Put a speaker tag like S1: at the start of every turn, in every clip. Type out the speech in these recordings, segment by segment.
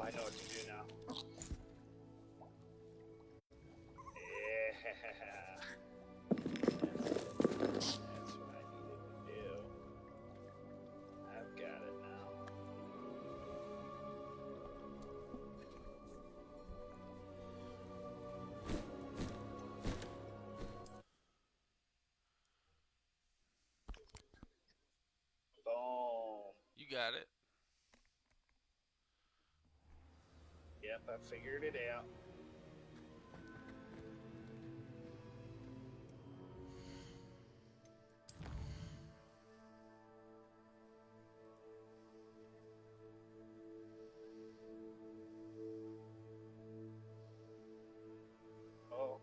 S1: I know what to do now. Yeah. That's what I needed to do. I've got it now. Boom.
S2: You got it.
S1: Yep, I figured it out. Oh.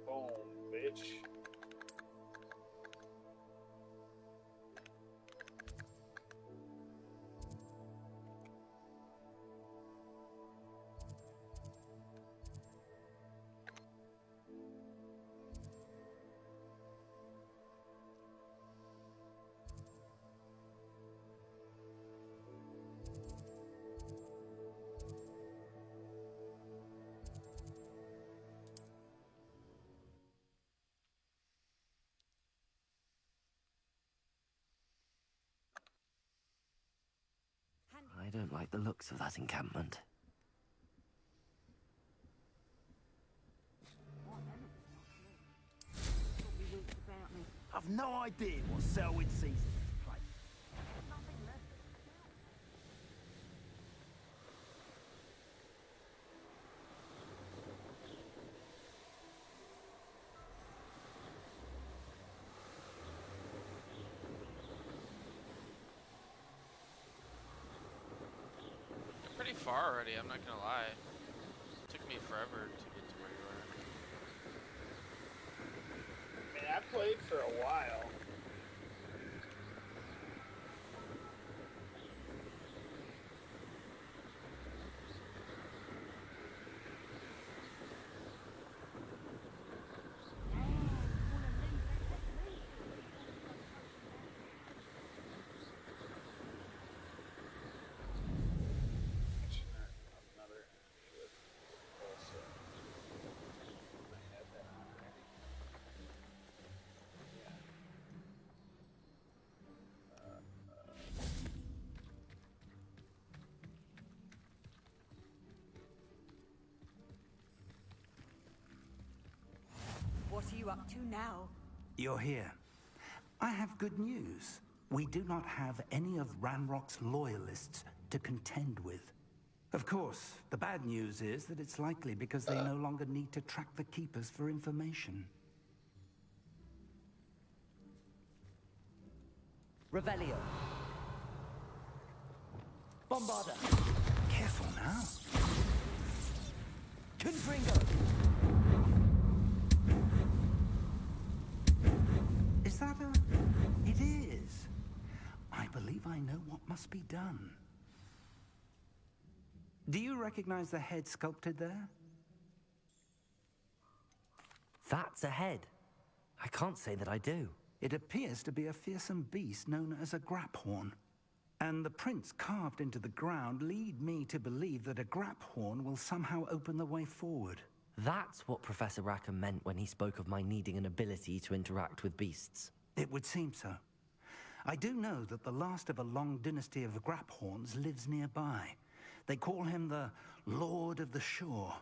S1: Boom, bitch.
S3: I don't like the looks of that encampment.
S4: I've no idea what Selwyn sees in this place.
S2: You're pretty far already, I'm not gonna lie. It took me forever to get to where you are.
S1: I mean, I played for a while. Another enemy with also. I had that already. Yeah.
S5: What are you up to now?
S4: You're here. I have good news. We do not have any of Ranrock's loyalists to contend with. Of course, the bad news is that it's likely because they no longer need to track the Keepers for information.
S3: Revelio. Bombarda.
S4: Careful now.
S3: Confringo.
S4: Is that a... It is. I believe I know what must be done. Do you recognize the head sculpted there?
S3: That's a head. I can't say that I do.
S4: It appears to be a fearsome beast known as a Graphorn. And the prints carved into the ground lead me to believe that a Graphorn will somehow open the way forward.
S3: That's what Professor Rackham meant when he spoke of my needing an ability to interact with beasts.
S4: It would seem so. I do know that the last of a long dynasty of Graphorns lives nearby. They call him the Lord of the Shore.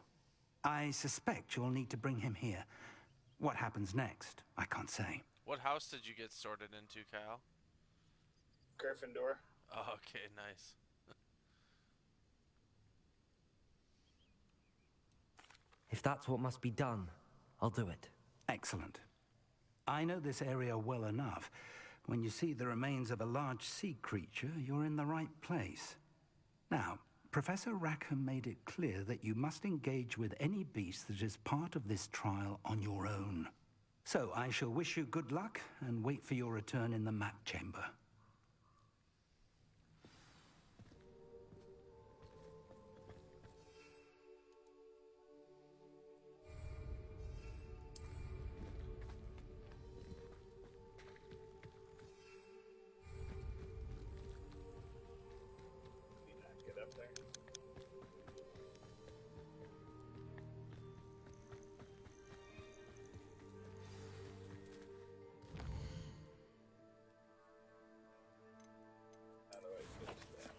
S4: I suspect you'll need to bring him here. What happens next, I can't say.
S2: What house did you get sorted into, Kyle?
S1: Gryffindor.
S2: Oh, okay, nice.
S3: If that's what must be done, I'll do it.
S4: Excellent. I know this area well enough. When you see the remains of a large sea creature, you're in the right place. Now, Professor Rackham made it clear that you must engage with any beast that is part of this trial on your own. So I shall wish you good luck and wait for your return in the map chamber.
S1: up there. How do I fix that?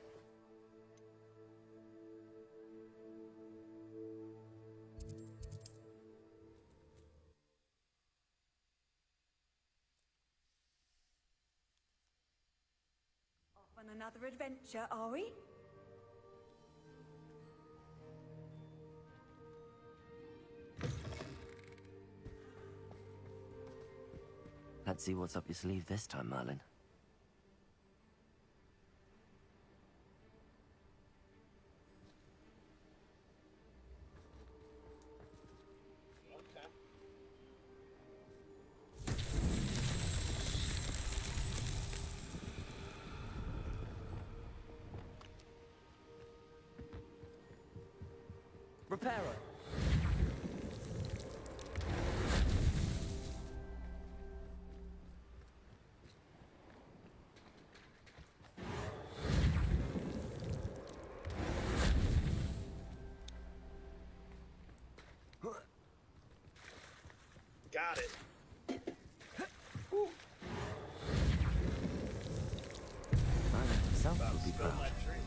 S5: Off on another adventure, are we?
S3: Let's see what's up your sleeve this time, Merlin.
S1: Okay.
S3: Reparo.
S1: Got it.
S3: Merlin himself
S1: About
S3: would be
S1: spilled my
S3: proud.
S1: drink.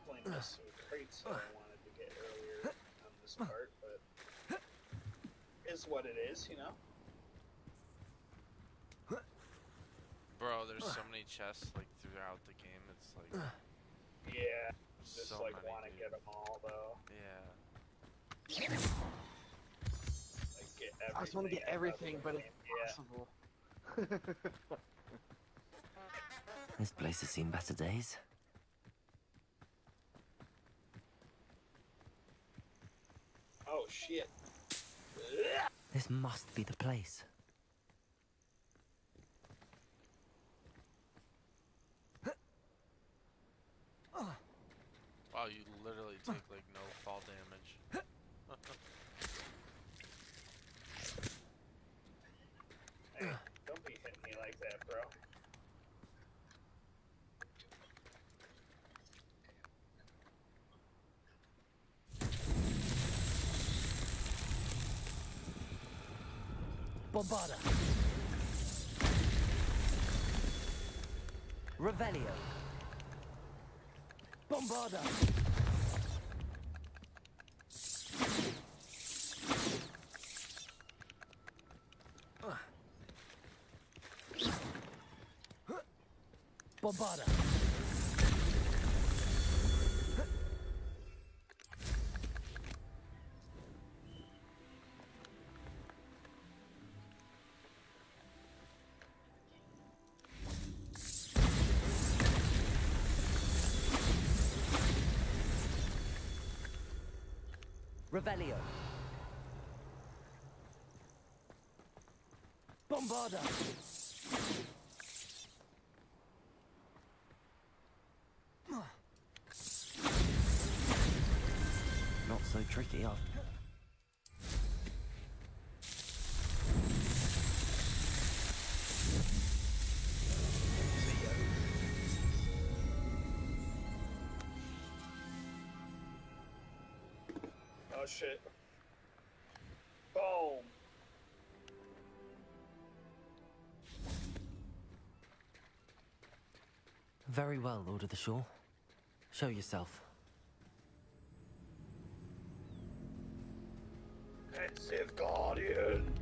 S1: Playing this with crates that I wanted to get earlier on this part, but is what it is, you know?
S2: Bro, there's so many chests like throughout the game. It's like
S1: Yeah. Just
S2: so
S1: like
S2: many,
S1: want to
S2: dude.
S1: get them all though.
S2: Yeah.
S1: Like get everything.
S6: I just want to get
S1: out of
S6: everything,
S1: the
S6: but
S1: game.
S6: it's impossible.
S3: This place has seen better days.
S1: Oh shit.
S3: This must be the place.
S2: Wow, you literally take like no fall damage.
S1: Hey, don't be hitting me like that, bro.
S3: Bombarda. Revelio. Bombarda. Bombarda. Revelio. Bombarda. Not so tricky after.
S1: Oh shit. Boom.
S3: Very well, Lord of the Shore. Show yourself.
S1: Pensive Guardian.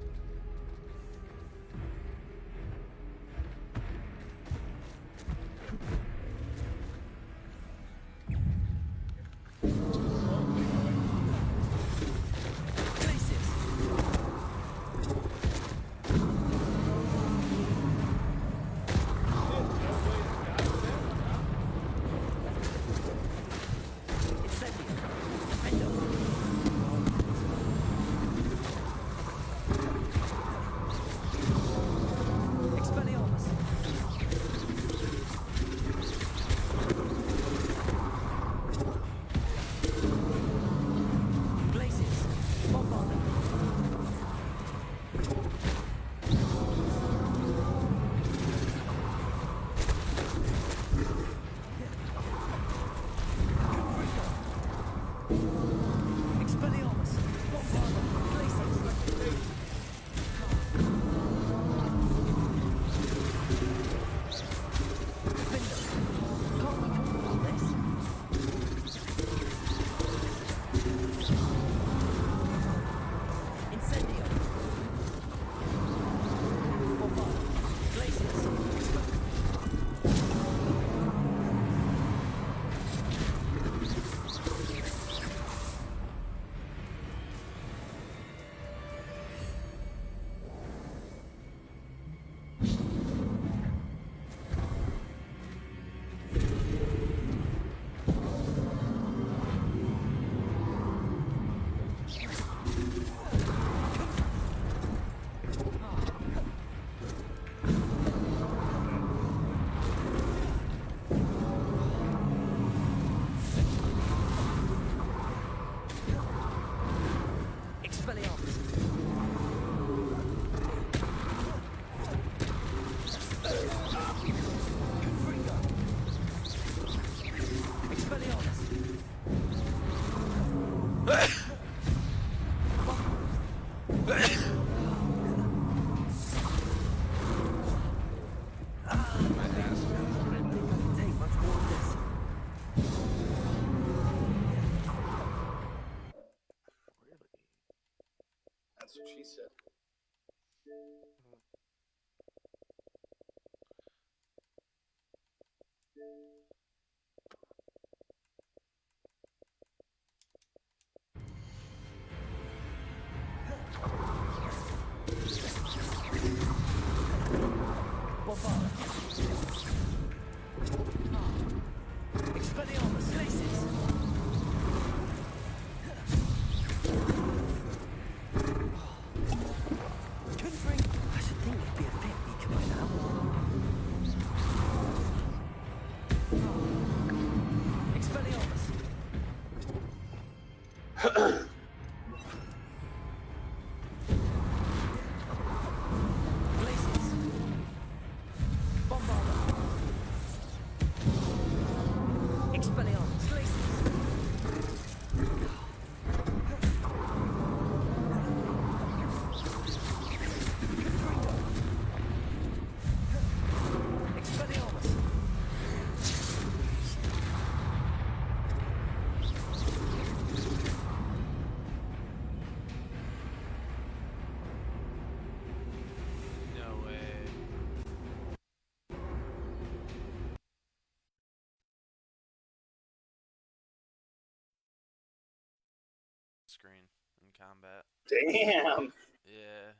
S3: Take much more of this.
S1: That's what she said.
S3: Bombard. Expelliarmus laces. Confring. I should think it'd be a bit weaker by now. Expelliarmus. Glacius. Bombarda. Expelliarmus laces. Expelliarmus.
S2: No way. Screen in combat.
S1: Damn.
S2: Yeah.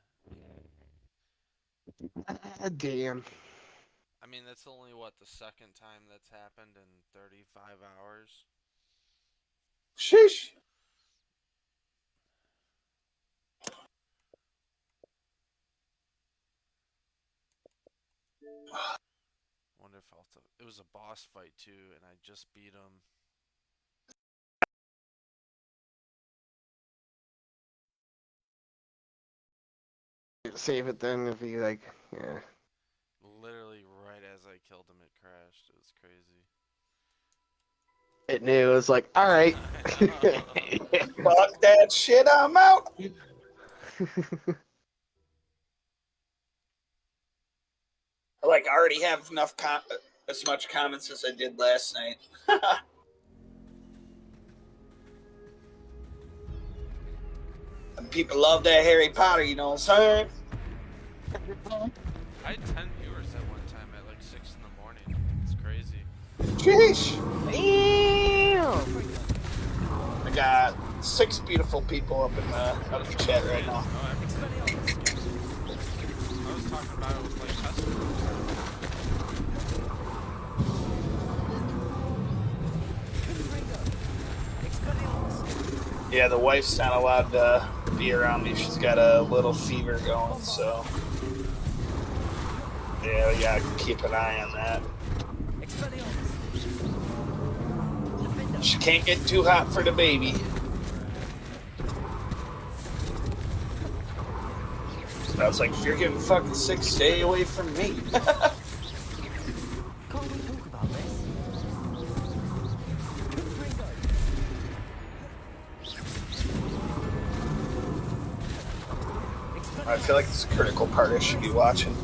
S6: Damn.
S2: I mean, that's only what the second time that's happened in 35 hours.
S1: Sheesh.
S2: Wonder if I'll it was a boss fight too, and I just beat him.
S6: Save it then if you like, yeah.
S2: Literally right as I killed him, it crashed. It was crazy.
S6: It knew, it was like, alright.
S2: I know.
S1: Fuck that shit, I'm out. I like already have enough as much comments as I did last night. And people love that Harry Potter, you know what I'm saying?
S2: I had 10 viewers at one time at like 6 in the morning. It's crazy.
S1: Sheesh.
S6: Damn!
S1: I got 6 beautiful people up in the chat right now.
S2: Oh, everything. I was talking about it with like customers.
S1: Yeah, the wife's not allowed to be around me. She's got a little fever going, so yeah, we gotta keep an eye on that. She can't get too hot for the baby. I was like, if you're getting fucking sick, stay away from me.
S3: Can't we talk about this?
S1: I feel like it's a critical part I should be watching.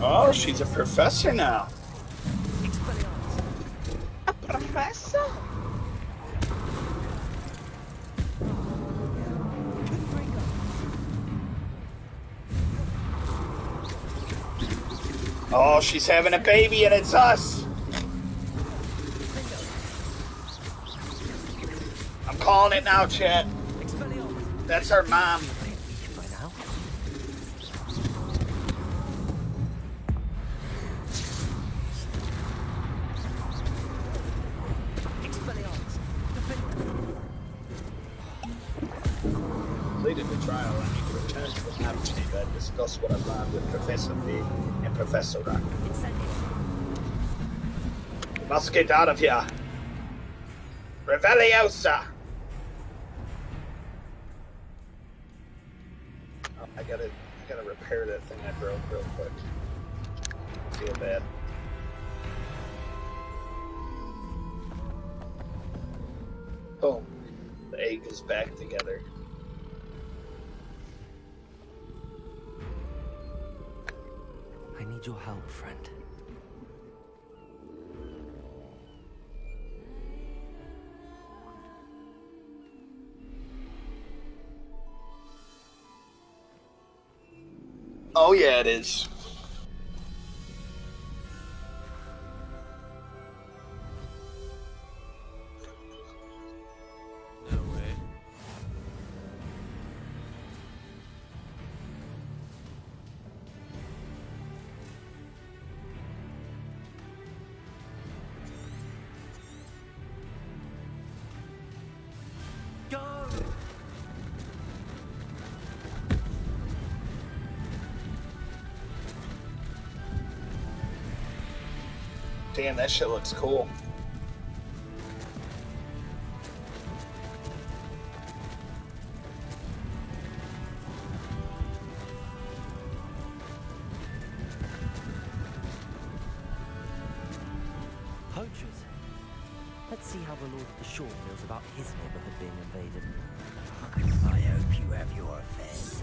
S1: Oh, she's a professor now.
S6: A professor?
S1: Oh, she's having a baby and it's us. I'm calling it now, chat. That's our mom.
S3: By now? Expelliarmus.
S1: trial, I need to return to the Navigator and discuss what I've learned with Professor Fig and Professor Rock. We must get out of here. Reveliosa! Oh, I gotta repair that thing I broke real quick. I feel bad. Boom. The egg is back together.
S3: I need your help, friend.
S1: Oh yeah, it is.
S2: No way.
S3: Go!
S1: Damn, that shit looks cool.
S3: Poachers. Let's see how the Lord of the Shore feels about his neighborhood being invaded.
S7: I hope you have your fill.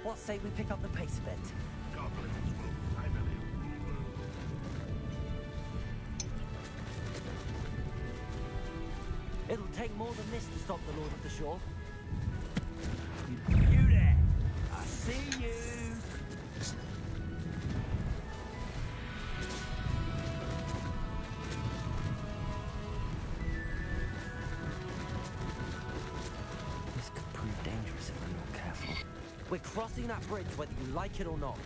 S3: What say we pick up the pace a bit? It'll take more than this to stop the Lord of the Shore.
S7: You there? I see you.
S3: This could prove dangerous if we're not careful. We're crossing that bridge whether you like it or not.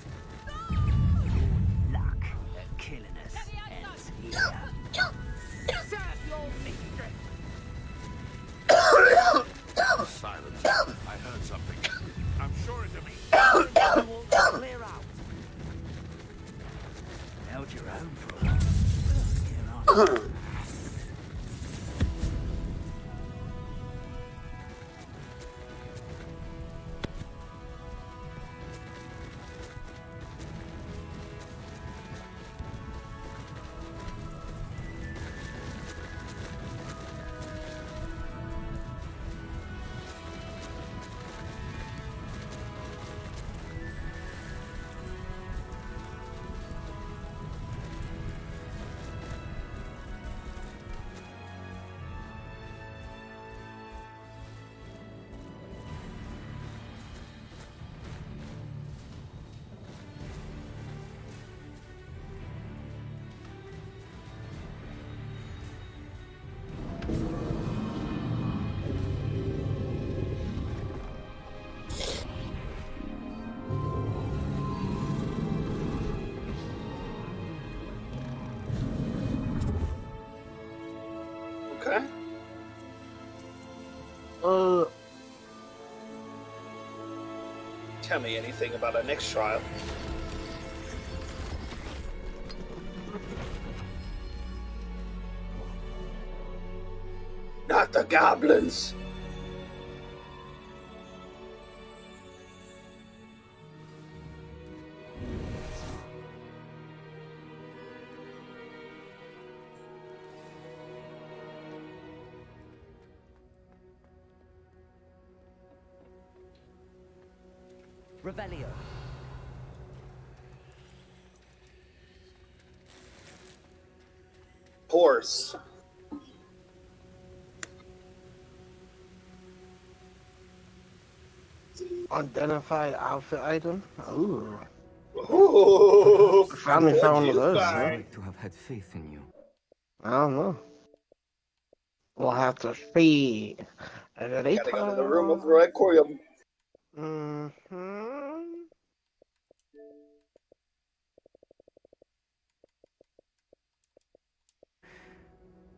S7: Your luck at killing us ends here. Serve your mistress.
S8: Silence. I heard something. I'm sure it's a me.
S3: The walls clear out.
S7: Held your own for a while. Here I am.
S1: Okay. Tell me anything about our next trial. Not the goblins.
S3: Revelio.
S1: Horse.
S6: Identified outfit item. Ooh.
S1: Ooh,
S6: Finally found one of those.
S1: you
S6: Huh?
S1: find?
S4: Like to have had faith in you.
S6: I don't know. We'll have to see.
S1: Gotta go to the room of Requiem.
S6: Mm-hmm.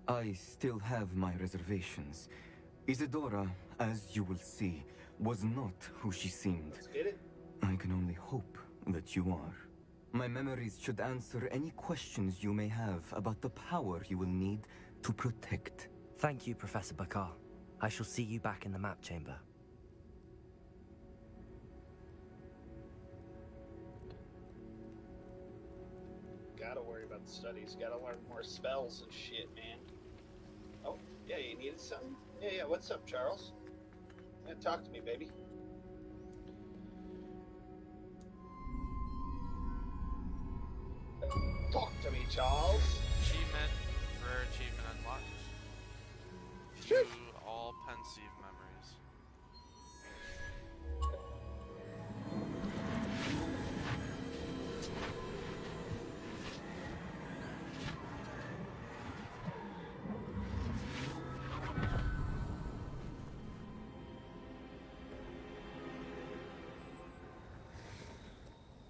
S9: I still have my reservations. Isidora, as you will see, was not who she seemed.
S1: Let's get it.
S9: I can only hope that you are. My memories should answer any questions you may have about the power you will need to protect.
S3: Thank you, Professor Bakar. I shall see you back in the map chamber.
S1: Gotta worry about the studies. Gotta learn more spells and shit, man. Oh, yeah, you needed something? Yeah, what's up, Charles? Yeah, talk to me, baby. Talk to me, Charles.
S2: Achievement, rare achievement unlocked. View all pensive memories.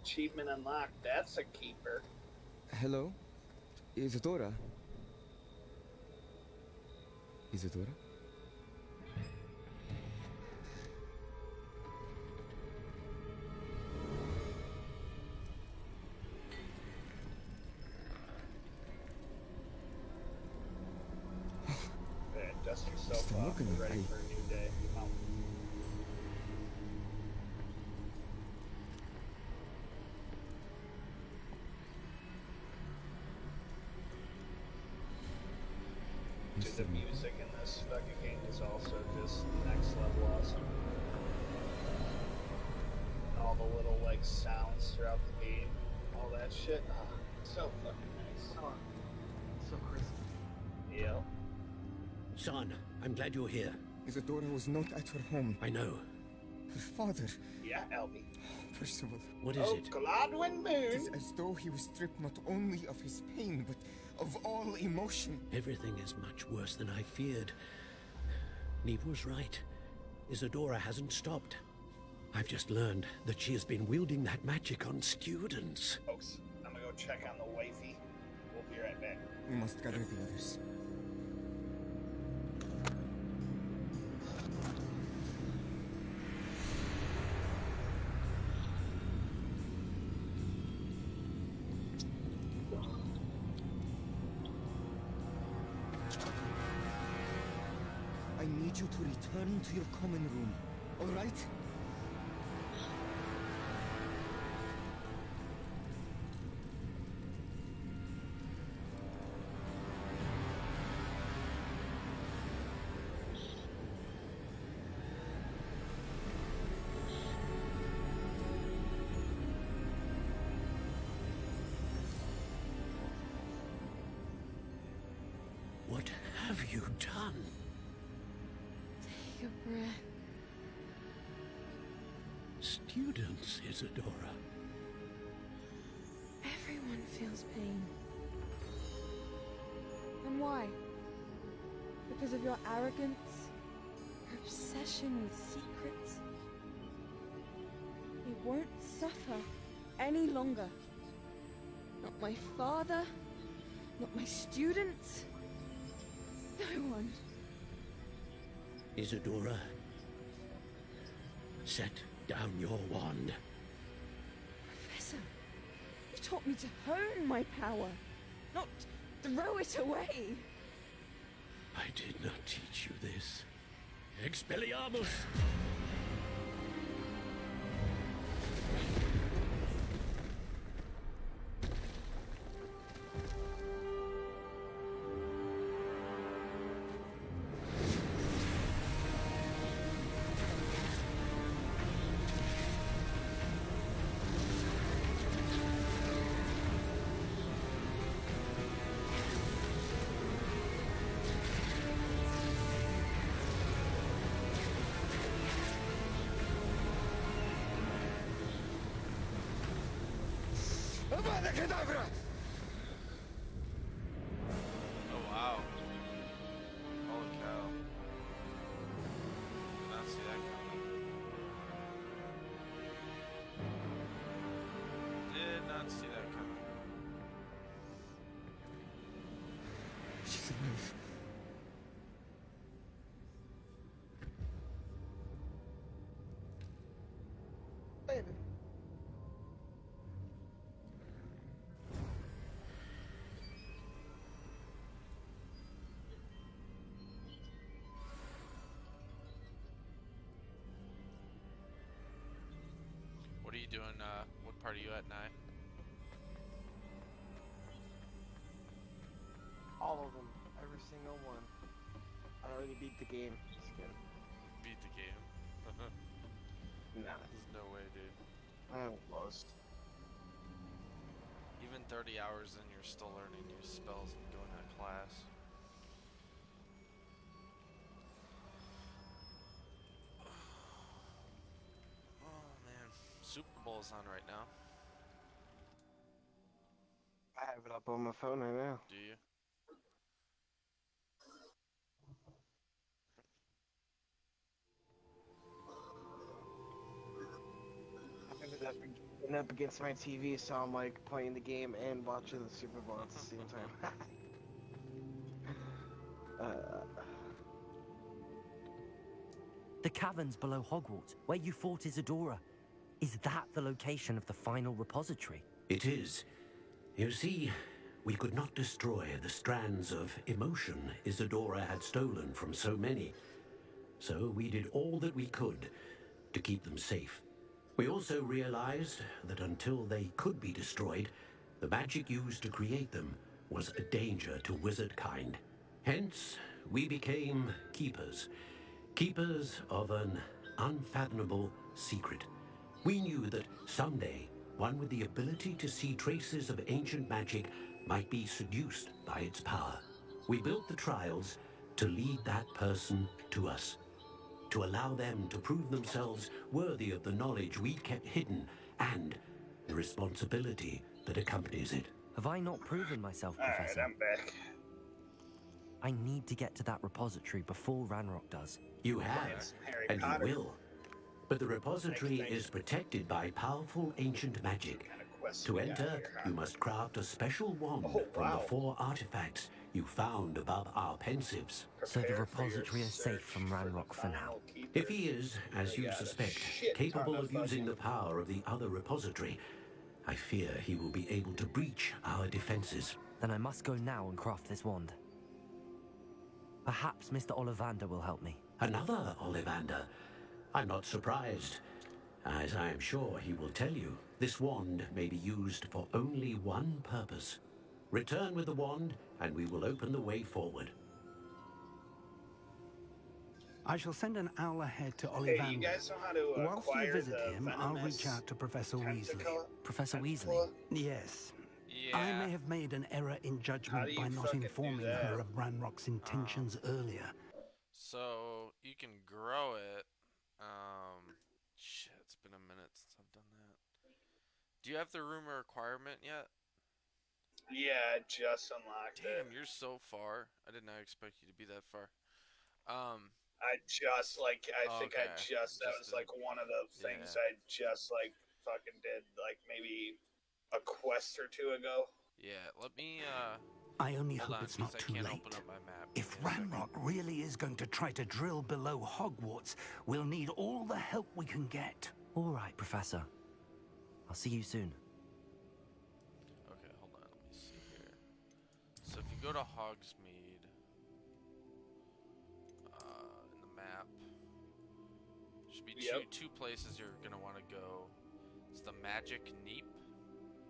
S1: Achievement unlocked. That's a keeper.
S9: Hello? Isidora? Isidora?
S1: Dust yourself off. We're ready for a new day. Come on. Dude, the music in this fucking game is also just next level awesome. All the little like sounds throughout the game, all that shit. Oh, so fucking nice.
S7: Oh, so crisp.
S1: Yeah.
S7: Son, I'm glad you're here.
S10: Isadora was not at her home.
S7: I know.
S10: Her father,
S1: Yeah, Albie.
S10: Percival.
S7: What is
S1: Oh,
S7: it?
S1: Gladwin
S10: It is
S1: Moon.
S10: as though he was stripped not only of his pain, but of all emotion.
S7: Everything is much worse than I feared. Neve was right. Isadora hasn't stopped. I've just learned that she has been wielding that magic on students.
S1: Folks, I'm gonna go check on the wifey. We'll be right back.
S10: We must gather the others. I need you to return to your common room, all right?
S7: What have you done?
S11: Take a breath.
S7: Students, Isadora.
S11: Everyone feels pain. And why? Because of your arrogance? Your obsession with secrets? You won't suffer any longer. Not my father, not my students, no one.
S7: Isadora, set down your wand.
S11: Professor, you taught me to hone my power, not throw it away.
S7: I did not teach you this. Expelliarmus!
S2: Oh
S7: Elizabeth.
S2: What are you doing? What part are you at, Nye?
S6: All of them. Every single one. I already beat the game. Just kidding.
S2: Beat the game.
S6: Nah.
S2: There's no way, dude.
S6: I lost.
S2: Even 30 hours in, you're still learning new spells and going to class. Oh man, Super Bowl's on right now.
S6: I have it up on my phone right now.
S2: Do you?
S6: I ended up against my TV, so I'm like playing the game and watching the Super Bowl at the same time.
S3: The caverns below Hogwarts, where you fought Isadora. Is that the location of the final repository?
S7: It is. You see, we could not destroy the strands of emotion Isadora had stolen from so many. So we did all that we could to keep them safe. We also realized that until they could be destroyed, the magic used to create them was a danger to wizard kind. Hence, we became keepers. Keepers of an unfathomable secret. We knew that someday, one with the ability to see traces of ancient magic might be seduced by its power. We built the trials to lead that person to us, to allow them to prove themselves worthy of the knowledge we'd kept hidden and the responsibility that accompanies it.
S3: Have I not proven myself,
S1: Alright,
S3: Professor?
S1: I'm back.
S3: I need to get to that repository before Ranrock does.
S7: You have,
S1: Some Harry
S7: and
S1: Potter.
S7: you will. But the repository
S1: Thanks.
S7: is protected by powerful ancient magic.
S1: Kind of quest
S7: To
S1: we got
S7: enter,
S1: here, huh?
S7: you must craft a special wand
S1: Oh,
S7: from
S1: wow.
S7: the 4 artifacts you found above our pensives.
S3: So the
S1: Prepare for your
S3: repository is safe
S1: search
S3: from
S1: for
S3: Ranrock
S1: the
S3: for now.
S1: final keeper.
S7: If he is, as
S1: We
S7: you
S1: got a
S7: suspect,
S1: shit
S7: capable
S1: ton
S7: of using the
S1: fucking-
S7: power of the other repository, I fear he will be able to breach our defenses.
S3: Then I must go now and craft this wand. Perhaps Mr. Ollivander will help me.
S7: Another Ollivander. I'm not surprised, as I am sure he will tell you. This wand may be used for only one purpose. Return with the wand, and we will open the way forward.
S4: I shall send an owl ahead to
S1: Hey,
S4: Ollivander.
S1: you guys know how to
S4: Whilst you
S1: acquire
S4: visit
S1: the
S4: him, I'll
S1: venomous
S4: reach out to Professor Weasley.
S1: tentacle?
S3: Professor Weasley?
S1: Tentacle?
S4: Yes.
S2: Yeah.
S4: I may have made an error in
S1: How
S4: judgment
S1: do
S4: by
S1: you
S4: not
S1: fucking do
S4: informing
S1: that?
S4: her of Ranrock's intentions earlier.
S2: So you can grow it. Shit, it's been a minute since I've done that. Do you have the rumor requirement yet?
S1: Yeah, I just unlocked
S2: Damn,
S1: it.
S2: you're so far. I did not expect you to be that far.
S1: I just like I think I
S2: Okay.
S1: just that was
S2: Just
S1: like one of the things I just like fucking did like maybe a quest or two ago.
S2: Yeah, let me
S4: I only
S2: hold
S4: hope
S2: on,
S4: it's not
S2: because I
S4: too
S2: can't
S4: late.
S2: open up my map.
S4: If
S2: Give me a second.
S4: Ranrock really is going to try to drill below Hogwarts, we'll need all the help we can get.
S3: All right, Professor. I'll see you soon.
S2: Okay, hold on, let me see here. So if you go to Hogsmeade, in the map, should be
S1: Yep.
S2: two places you're gonna want to go. It's the Magic Neep,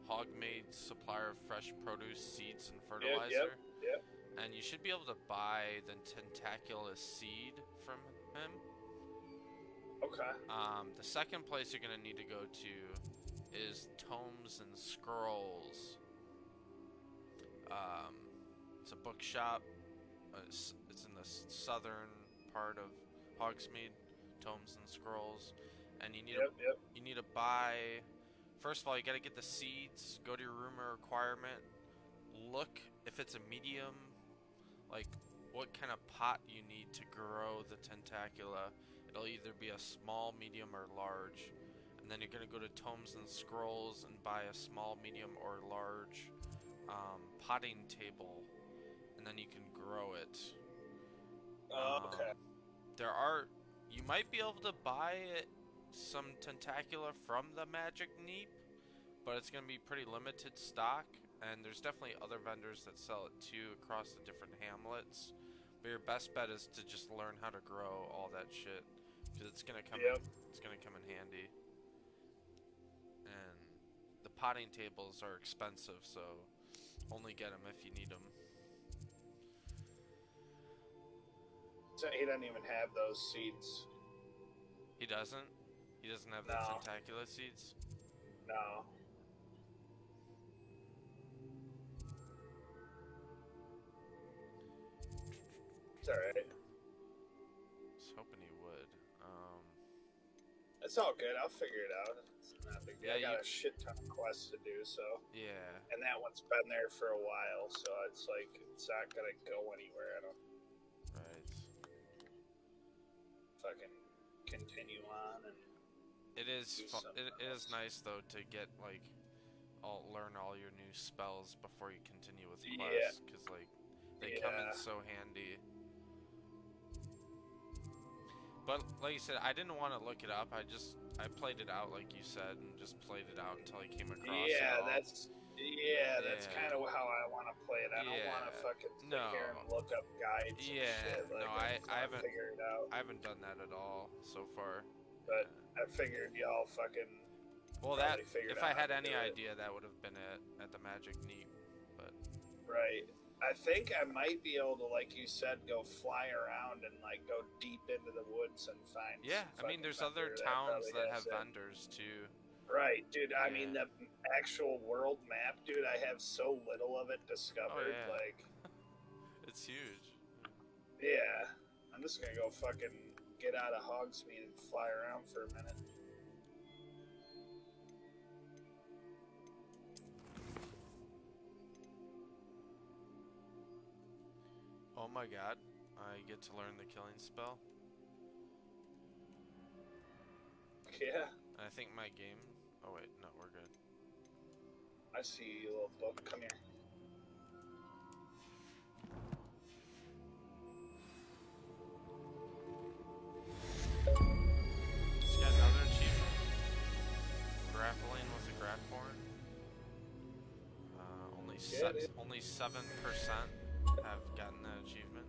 S2: Hogsmeade supplier of fresh produce, seeds, and fertilizer.
S1: Yep.
S2: And you should be able to buy the Tentaculus seed from him.
S1: Okay.
S2: The second place you're gonna need to go to is Tomes and Scrolls. It's a bookshop. It's in the southern part of Hogsmeade, Tomes and Scrolls, and you need you need to buy. First of all, you got to get the seeds. Go to your rumor requirement. Look if it's a medium, like what kind of pot you need to grow the Tentacula. It'll either be a small, medium, or large. And then you're going to go to Tomes and Scrolls and buy a small, medium, or large potting table. and then you can grow it.
S1: Okay.
S2: You might be able to buy some Tentacula from the Magic Neep, but it's going to be pretty limited stock, and there's definitely other vendors that sell it too across the different hamlets. But your best bet is to just learn how to grow all that shit, because it's going to come in handy. And the potting tables are expensive, so only get them if you need them.
S1: So he doesn't even have those seeds.
S2: He doesn't? He doesn't have the Tentacula seeds?
S1: No. It's alright.
S2: I was hoping he would.
S1: It's all good. I'll figure it out. It's not a big deal.
S2: Yeah,
S1: I got a shit ton of quests to do, so.
S2: Yeah.
S1: And that one's been there for a while, so it's like, it's not gonna go anywhere. I don't.
S2: Right.
S1: Fucking continue on and.
S2: It is nice though to get like, learn all your new spells before you continue with quests, because like they come in so handy. But like you said, I didn't want to look it up. I played it out like you said, and just played it out until I came across it.
S1: That's kind of how I want to play it. I don't want to fucking sit here and look up guides. And shit. Like,
S2: I haven't
S1: figured it out.
S2: I haven't done that at all so far.
S1: But I figured y'all fucking.
S2: Well, if I had any idea, that would have been it at the Magic Neep, but.
S1: Right. I think I might be able to, like you said, go fly around and like go deep into the woods and find.
S2: Yeah, I mean, there's other towns that have vendors too.
S1: Right, dude. I mean, the actual world map, dude. I have so little of it discovered. Like,
S2: it's huge.
S1: Yeah, I'm just gonna go fucking get out of Hogsmeade and fly around for a minute.
S2: Oh my god, I get to learn the killing spell.
S1: Yeah.
S2: I think my game... Oh wait, no, we're good.
S1: I see you, little book. Come here.
S2: It's got another achievement. Grappling with a Gratborn. Only 7% have gotten that achievement.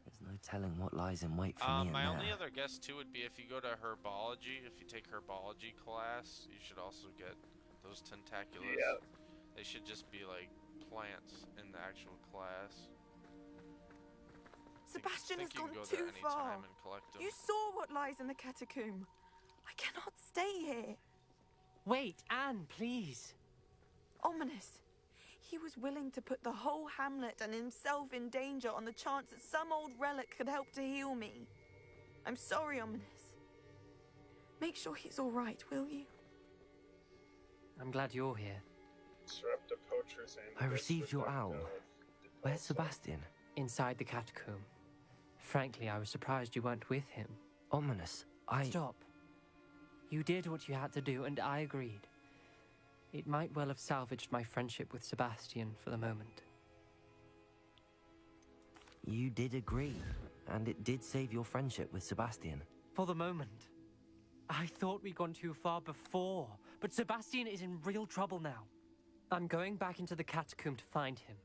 S3: There's no telling what lies in wait for me in
S2: my
S3: there.
S2: only other guess too would be if you go to Herbology, if you take Herbology class, you should also get those Tentaculus.
S1: Yeah.
S2: They should just be like plants in the actual class.
S11: Sebastian has
S2: you
S11: gone
S2: can go
S11: too
S2: there
S11: far.
S2: anytime and collect them.
S11: You saw what lies in the catacomb. I cannot stay here.
S12: Wait, Anne, please.
S11: Ominous. He was willing to put the whole hamlet and himself in danger on the chance that some old relic could help to heal me. I'm sorry, Ominous. Make sure he's all right, will you?
S12: I'm glad you're here.
S1: Disrupt the poacher's aim.
S3: I received your owl. Where's Sebastian?
S12: Inside the catacomb. Frankly, I was surprised you weren't with him.
S3: Ominous,
S12: Stop. You did what you had to do, and I agreed. It might well have salvaged my friendship with Sebastian for the moment.
S3: You did agree, and it did save your friendship with Sebastian.
S12: For the moment. I thought we'd gone too far before, but Sebastian is in real trouble now. I'm going back into the catacomb to find him.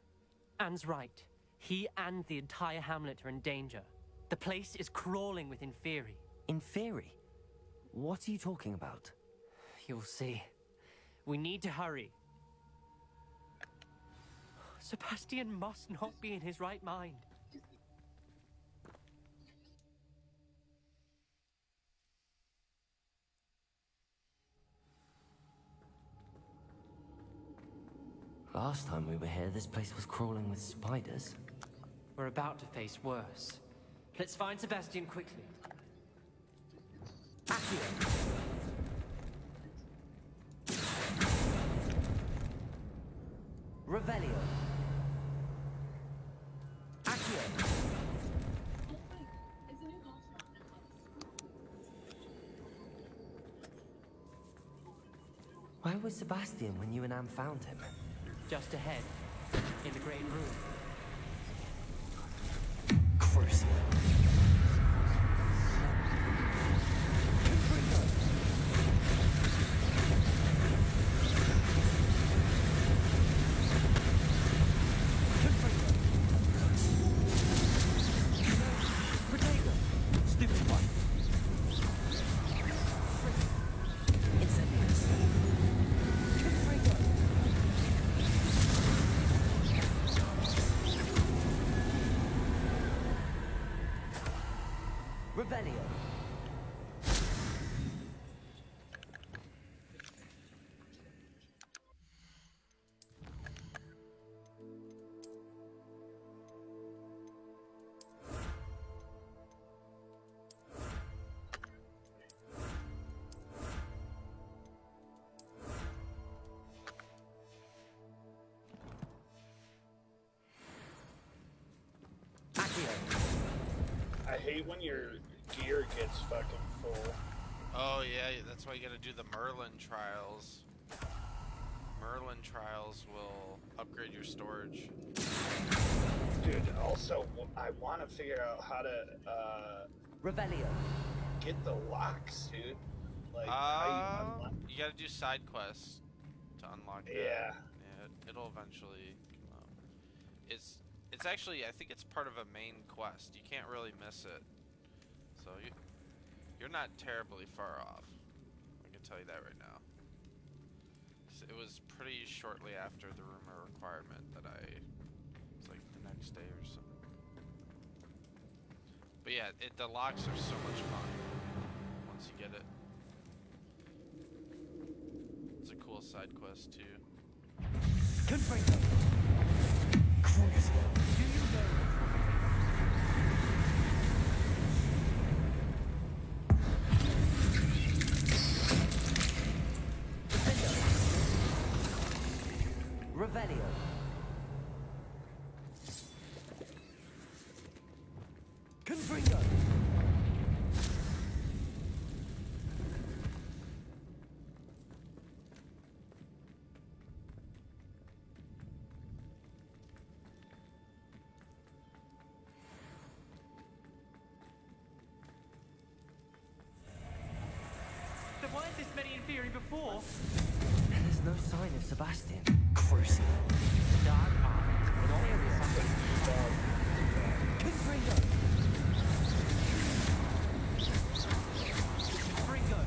S12: Anne's right. He and the entire hamlet are in danger. The place is crawling with Inferi.
S3: Inferi? What are you talking about?
S12: You'll see. We need to hurry. Sebastian must not be in his right mind.
S3: Last time we were here, this place was crawling with spiders.
S12: We're about to face worse. Let's find Sebastian quickly.
S3: Accio! Revelio! Accio! Where was Sebastian when you and Anne found him?
S12: Just ahead, in the great room.
S3: Crucial. Revelio.
S1: I hate when your gear gets fucking full.
S2: Oh yeah, that's why you gotta do the Merlin trials. Merlin trials will upgrade your storage.
S1: Dude, also, I want to figure out how to,
S3: Revelio.
S1: get the locks, dude. Like, how you unlock.
S2: You gotta do side quests to unlock that.
S1: Yeah.
S2: Yeah, it'll eventually come up. It's actually, I think it's part of a main quest. You can't really miss it. So you're not terribly far off. I can tell you that right now. It was pretty shortly after the rumor requirement that it's like the next day or something. But yeah, the locks are so much fun once you get it. It's a cool side quest too.
S3: Confringo. Crucial. Do you know? Revelio. Confringo.
S12: There weren't this many in theory before.
S3: There's no sign of Sebastian. Crucial.
S12: Dark art. In all areas.
S3: Confringo.
S12: Fringo.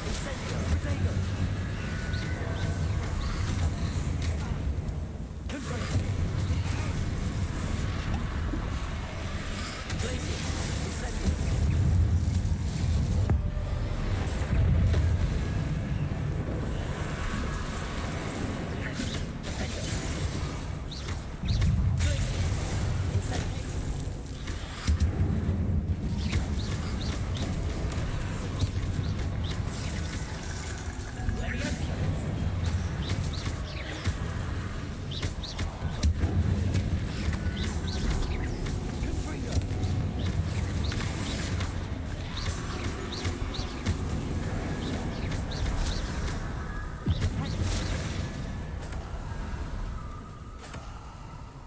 S3: Incendio. Protego. Confringo. Blazing. Incendio.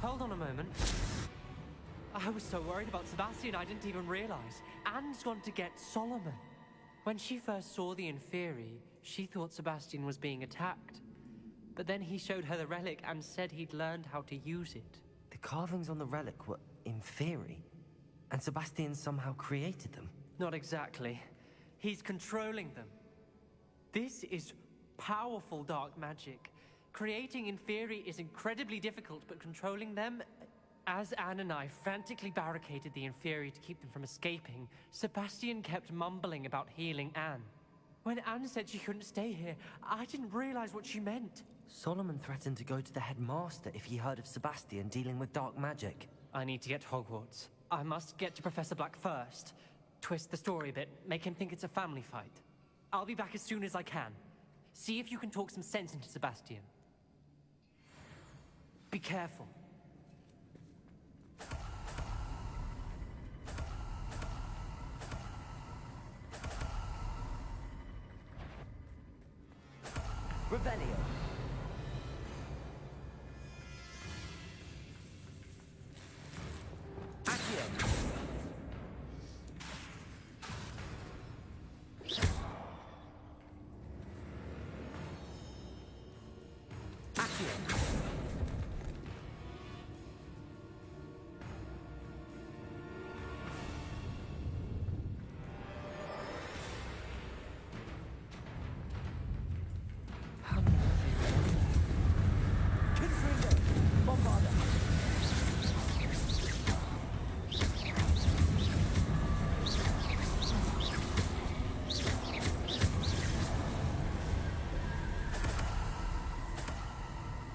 S12: Hold on a moment. I was so worried about Sebastian I didn't even realize. Anne's gone to get Solomon. When she first saw the Inferi, she thought Sebastian was being attacked. But then he showed her the relic and said he'd learned how to use it.
S3: The carvings on the relic were Inferi, and Sebastian somehow created them.
S12: Not exactly. He's controlling them. This is powerful dark magic. Creating Inferi is incredibly difficult, but controlling them... As Anne and I frantically barricaded the Inferi to keep them from escaping, Sebastian kept mumbling about healing Anne. When Anne said she couldn't stay here, I didn't realize what she meant.
S3: Solomon threatened to go to the headmaster if he heard of Sebastian dealing with dark magic.
S12: I need to get to Hogwarts. I must get to Professor Black first. Twist the story a bit, make him think it's a family fight. I'll be back as soon as I can. See if you can talk some sense into Sebastian. Be careful.
S3: Revelio. Accio. Accio.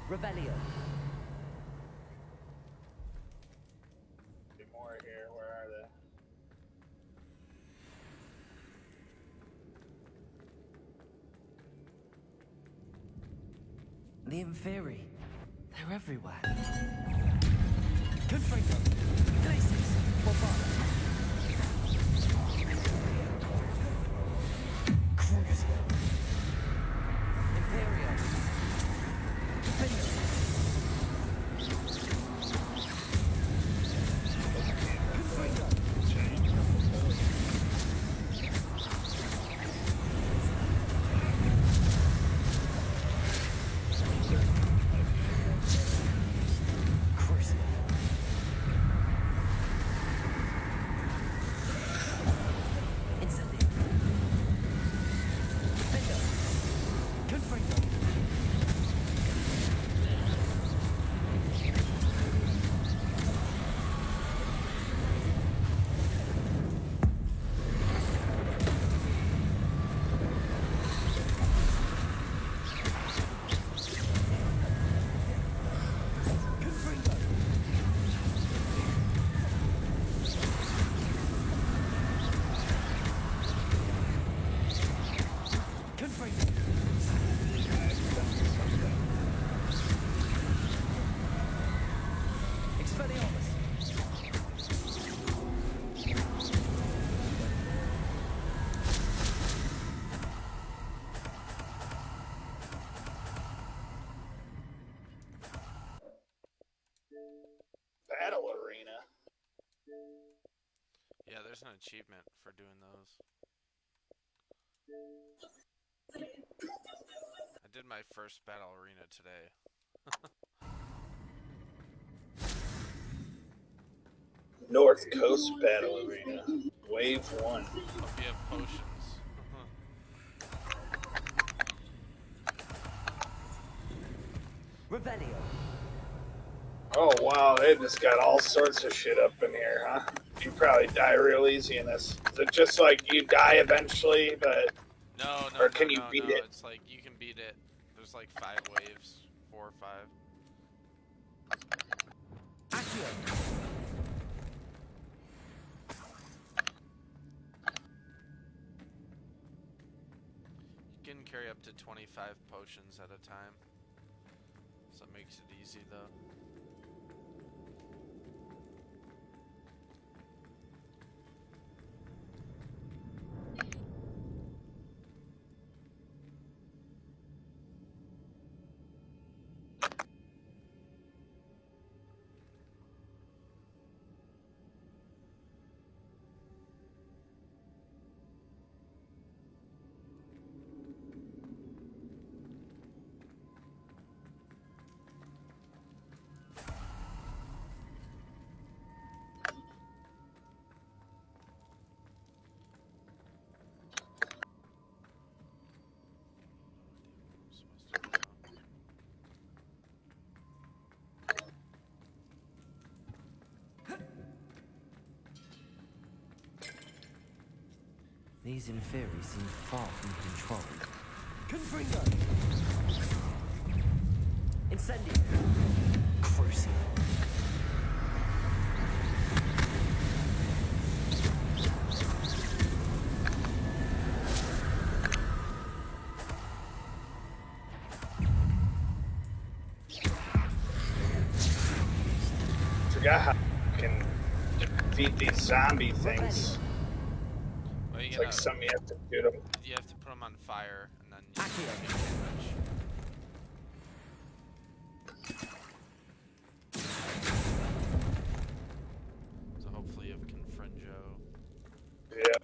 S3: Revelio.
S1: Be more here. Where are they?
S3: The Inferi. They're everywhere. Confringo. Glacis. Bombada. Crucio. Imperio. Defender.
S1: Battle Arena.
S2: Yeah, there's an achievement for doing those. I did my first Battle Arena today.
S1: North Coast Battle Arena. Wave 1.
S2: Hope you have potions.
S3: Revelio.
S1: Oh wow, they just got all sorts of shit up in here, huh? You probably die real easy in this. Is it just like you die eventually, but...
S2: No,
S1: or can you beat it?
S2: It's like you can beat it. There's like 5 waves. 4 or 5.
S3: Accio.
S2: You can carry up to 25 potions at a time. So it makes it easy though.
S3: These Inferi seem far from controlled.
S10: Confringo!
S3: Incendio! Crucial.
S1: Forgot how you can defeat these zombie things.
S2: Well,
S1: It's like something you have to do to them.
S2: You have to put them on fire, and then you
S3: Accio.
S2: take damage. So hopefully you have Confringo.
S1: Yeah.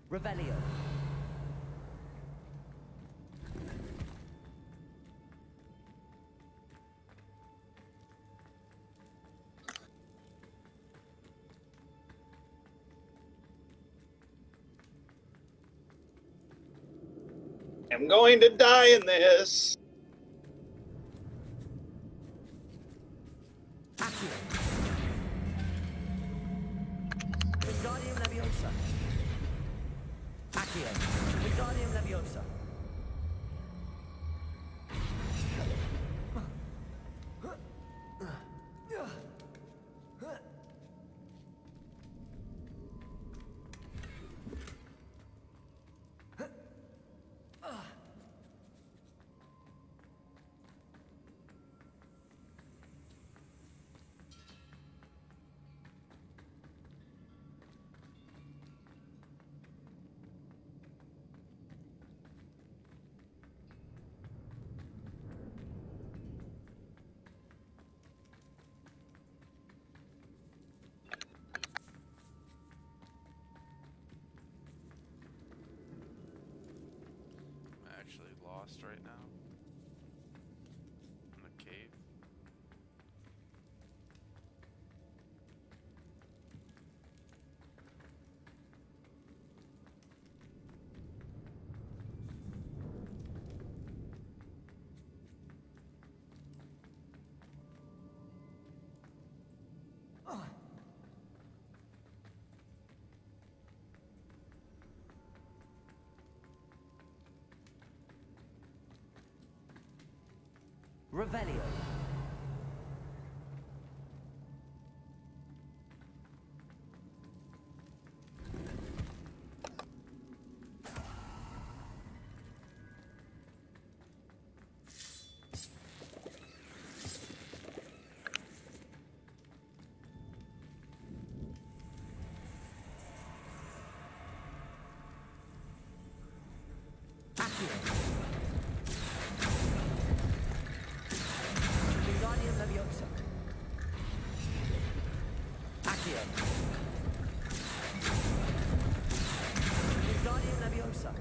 S3: Revelio.
S1: I'm going to die in this.
S3: Accio. Wingardium Leviosa. Accio. Wingardium Leviosa.
S2: I'm actually lost right now. In the cave.
S3: Revelio. Accio. Wingardium Leviosa. Accio. Wingardium Leviosa.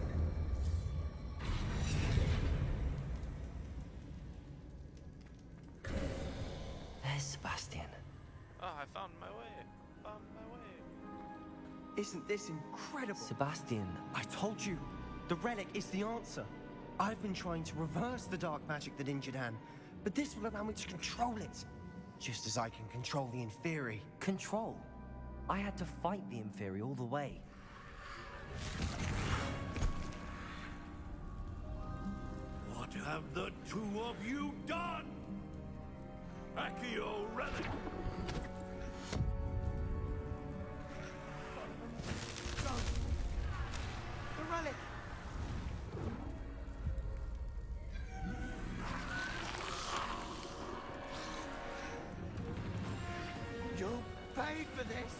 S3: There's Sebastian.
S2: Oh, I found my way. Found my way.
S10: Isn't this incredible?
S3: Sebastian.
S10: I told you, the relic is the answer. I've been trying to reverse the dark magic that injured Anne, but this will allow me to control it. Just as I can control the Inferi.
S3: Control? I had to fight the Inferi all the way.
S8: What have the two of you done? Accio Relic!
S10: The relic! You'll pay for this!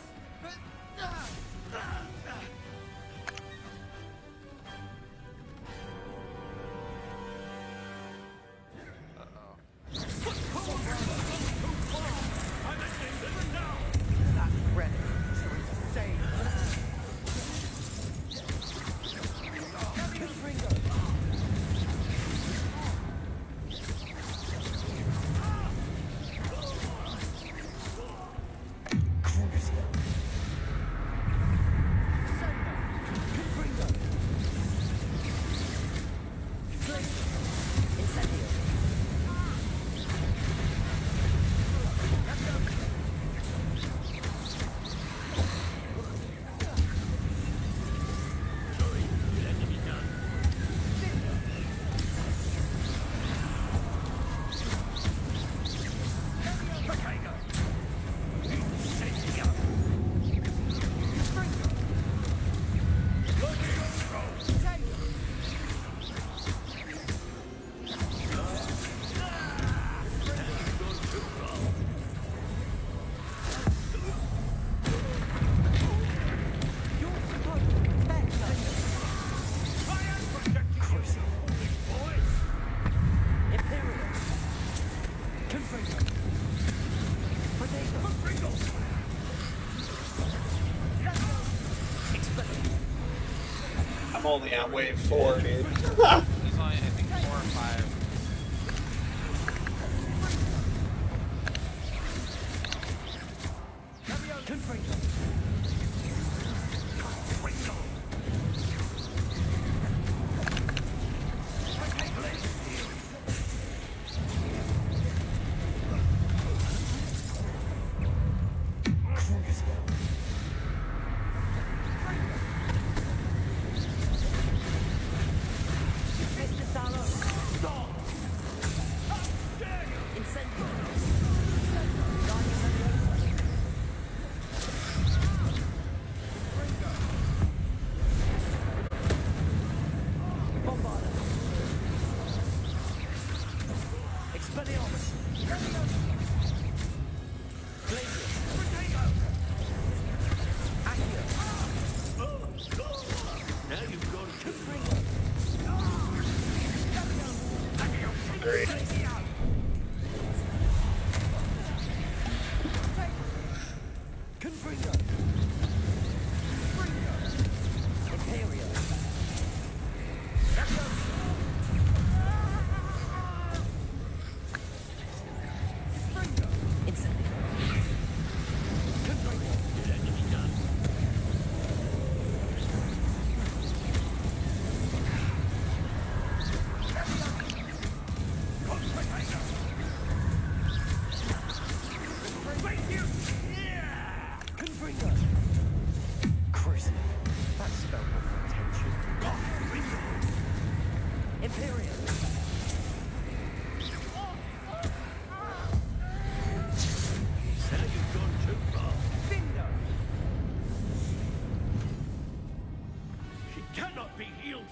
S1: I'm only on wave 4, dude.
S2: There's only, I think, 4 or 5.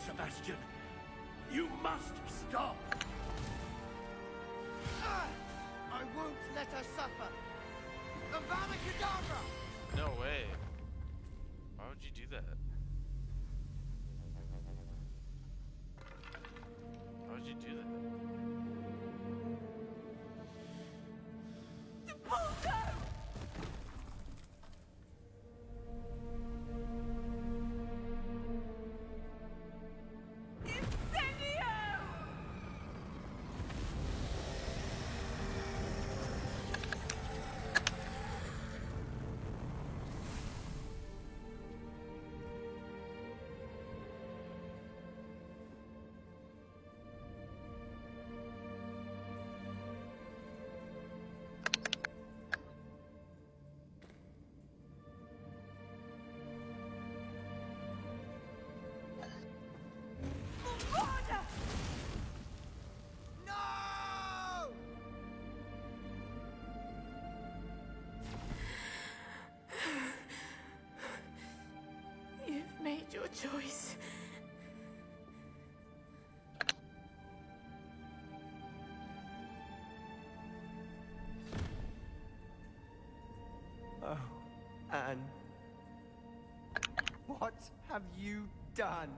S8: Sebastian, you must stop.
S10: I won't let her suffer. Avada Kedavra!
S2: No way. Why would you do that? Why would you do that?
S11: Made your choice.
S10: Oh, Anne. What have you done?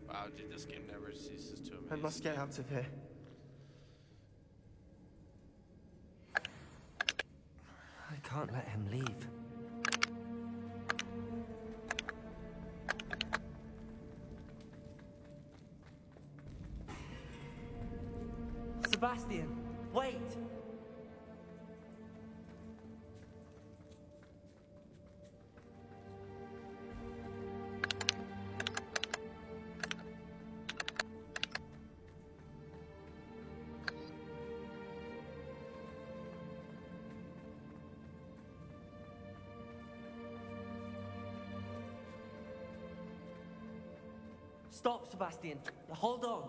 S2: Wow, dude, this game never ceases to amaze
S10: I must get out of here.
S3: I can't let him leave.
S12: Sebastian, wait! Stop, Sebastian. Hold on.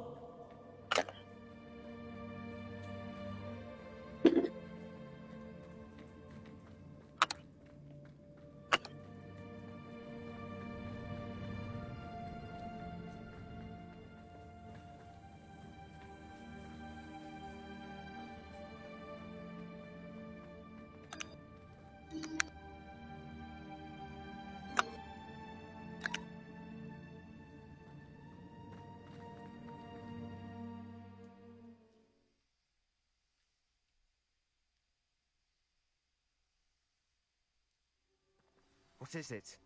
S10: What is it?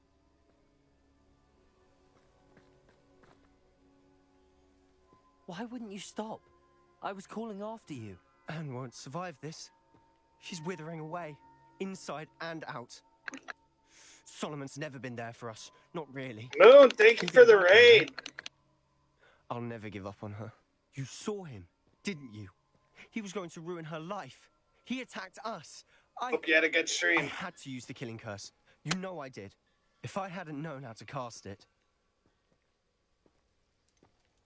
S3: Why wouldn't you stop? I was calling after you.
S10: Anne won't survive this. She's withering away, inside and out. Solomon's never been there for us. Not really.
S1: Moon, thank you for the raid.
S10: I'll never give up on her. You saw him, didn't you? He was going to ruin her life. He attacked us.
S1: Hope you had a good stream.
S10: I had to use the killing curse. You know I did. If I hadn't known how to cast it.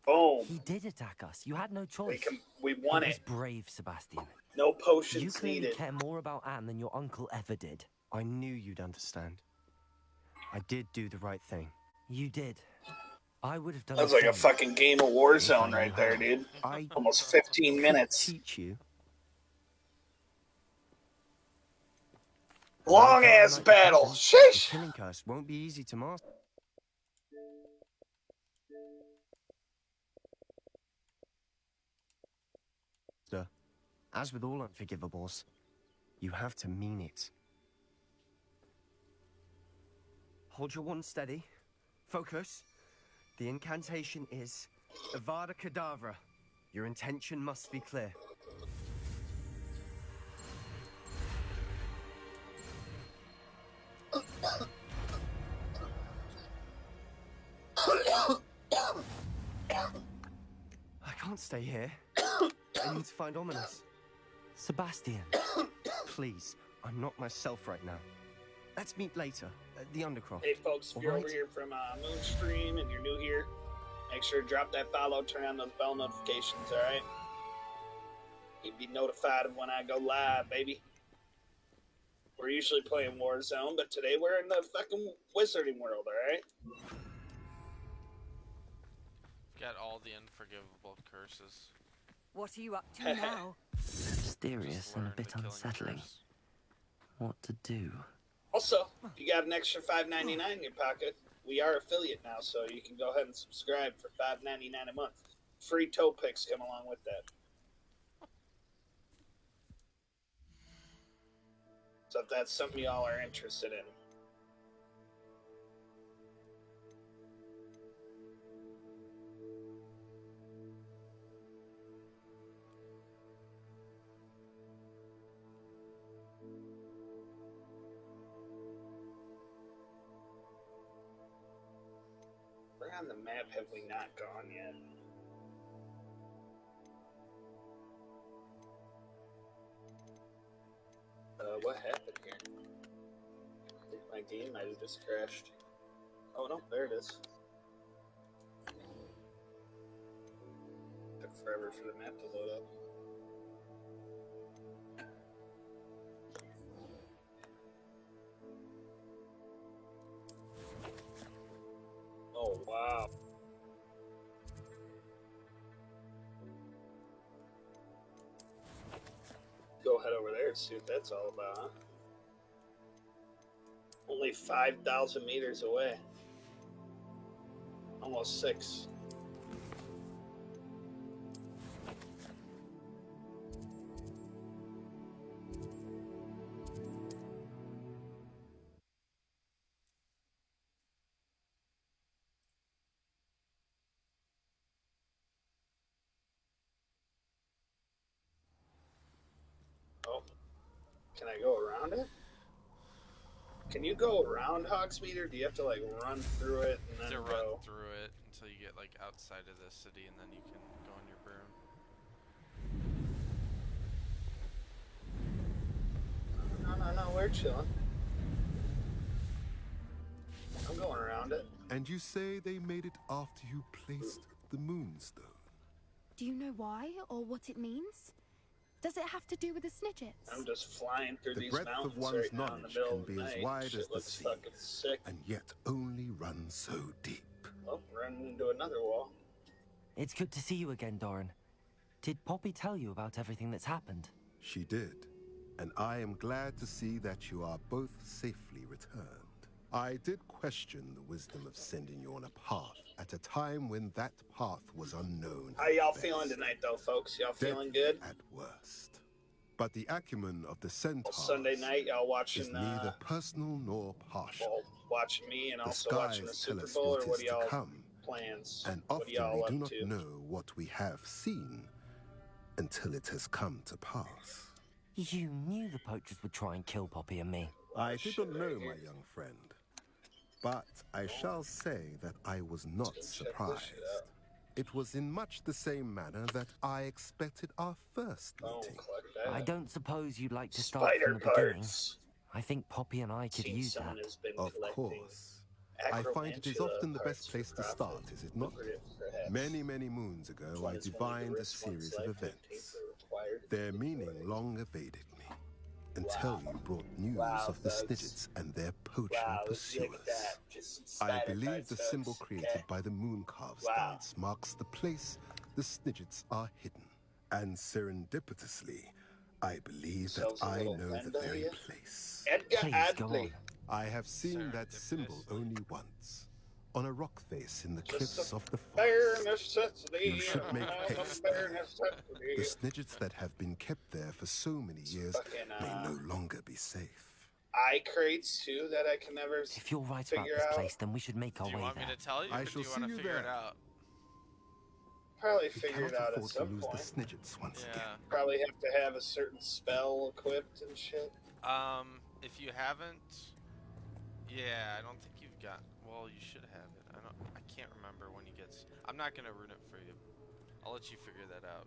S1: Boom.
S3: He did attack us. You had no choice.
S1: We won
S3: It was
S1: it.
S3: brave, Sebastian.
S1: No potions
S3: You clearly
S1: needed.
S3: care more about Anne than your uncle ever did.
S10: I knew you'd understand. I did do the right thing.
S3: You did. I would have done
S1: That was
S3: the
S1: like a
S3: same.
S1: fucking game of Warzone right there, dude. Almost 15 minutes.
S10: Teach you.
S1: Long ass battle.
S10: The
S1: Sheesh.
S10: killing curse won't be easy to master. As with all unforgivables, you have to mean it. Hold your wand steady. Focus. The incantation is Avada Kedavra. Your intention must be clear. I can't stay here. I need to find Ominous.
S3: Sebastian.
S10: Please, I'm not myself right now. Let's meet later at the Undercroft.
S1: Hey folks, if you're
S10: Alright?
S1: over here from Moonstream and you're new here, make sure to drop that follow, turn on those bell notifications, alright? You'd be notified of when I go live, baby. We're usually playing Warzone, but today we're in the fucking wizarding world, alright?
S2: Got all the unforgivable curses.
S5: What are you up to now?
S3: Mysterious and a bit unsettling. What to do?
S1: Also, if you got an extra $5.99 in your pocket, we are affiliate now, so you can go ahead and subscribe for $5.99 a month. Free toe picks come along with that. So if that's something y'all are interested in. Where on the map have we not gone yet? What happened here? I think my game might have just crashed. Oh no, there it is. Took forever for the map to load up. Oh wow. Go head over there and see what that's all about, huh? Only 5,000 meters away. Almost 6. Oh, can I go around it? Can you go around Hogsmeade, or do you have to like run through it and then
S2: To
S1: go?
S2: run through it until you get like outside of the city, and then you can go on your broom.
S1: No, we're chilling. I'm going around it.
S13: And you say they made it after you placed the Moonstone?
S14: Do you know why or what it means? Does it have to do with the Snidgets?
S1: I'm just flying through
S13: The
S1: these
S13: breadth
S1: mountains
S13: of one's
S1: right now in the
S13: knowledge
S1: middle
S13: can
S1: of the
S13: be as
S1: night.
S13: wide
S1: Shit
S13: as the
S1: looks
S13: sea,
S1: fucking sick.
S13: and yet only run so deep.
S1: Oh, running into another wall.
S3: It's good to see you again, Doran. Did Poppy tell you about everything that's happened?
S13: She did, and I am glad to see that you are both safely returned. I did question the wisdom of sending you on a path at a time when that path was unknown.
S1: How y'all feeling tonight, though, folks? Y'all feeling good?
S13: At worst. But the acumen of the centaurs
S1: Sunday night, y'all
S13: is
S1: watching
S13: neither personal nor partial.
S1: well, watching me and
S13: The
S1: also watching the
S13: skies tell
S1: Super
S13: us
S1: Bowl,
S13: what
S1: or what
S13: is
S1: are
S13: to
S1: y'all
S13: come,
S1: plans?
S13: and
S1: What are
S13: often
S1: y'all
S13: we
S1: up
S13: do not
S1: to?
S13: know what we have seen until it has come to pass.
S3: You knew the poachers would try and kill Poppy and me.
S13: I did not know, my young friend, but I shall say that I was not surprised. It was in much the same manner that I expected our first meeting.
S3: I don't suppose you'd like to start
S1: Spider
S3: from the beginning.
S1: parts.
S3: I think Poppy and I could
S1: Seen
S3: use
S1: someone
S3: that.
S1: has been
S13: Of
S1: collecting
S13: course. I find it is
S1: acromantula
S13: often the
S1: parts
S13: best place
S1: for
S13: to
S1: profit.
S13: start, is it not?
S1: Lucrative, perhaps.
S13: Many, many moons ago,
S1: One
S13: I
S1: is one of the
S13: divined a
S1: risks one's
S13: series of
S1: life
S13: events.
S1: dictates are required.
S13: Their meaning long evaded me, until you brought news of the Snidgets and their poaching pursuers. I believe the symbol created by the Mooncarves dance marks the place the Snidgets are hidden. And serendipitously, I believe that I know the very place.
S1: Edgar Adley.
S13: I have seen that symbol only once, on a rock face in the
S1: Just
S13: cliffs
S1: a
S13: of the
S1: bare
S13: forest.
S1: necessity.
S13: You should make
S1: a
S13: haste
S1: bare
S13: there.
S1: necessity.
S13: The Snidgets that have been kept there for so many years may no longer be safe.
S1: Eye crates too that I can never
S3: If you're right about
S1: figure
S3: this
S1: out.
S3: place, then we should make our
S2: Do you
S3: way
S2: want
S3: there.
S2: me to tell you,
S13: I
S2: or do
S13: shall
S2: you
S13: see
S2: want to
S13: you
S2: figure it
S13: there.
S2: out?
S1: Probably
S13: We
S1: figure it
S13: cannot
S1: out at
S13: afford to
S1: some
S13: lose
S1: point.
S13: the Snidgets once again.
S1: Probably have to have a certain spell equipped and shit.
S2: If you haven't, yeah, I don't think you've got. Well, you should have it. I can't remember when he gets. I'm not gonna ruin it for you. I'll let you figure that out.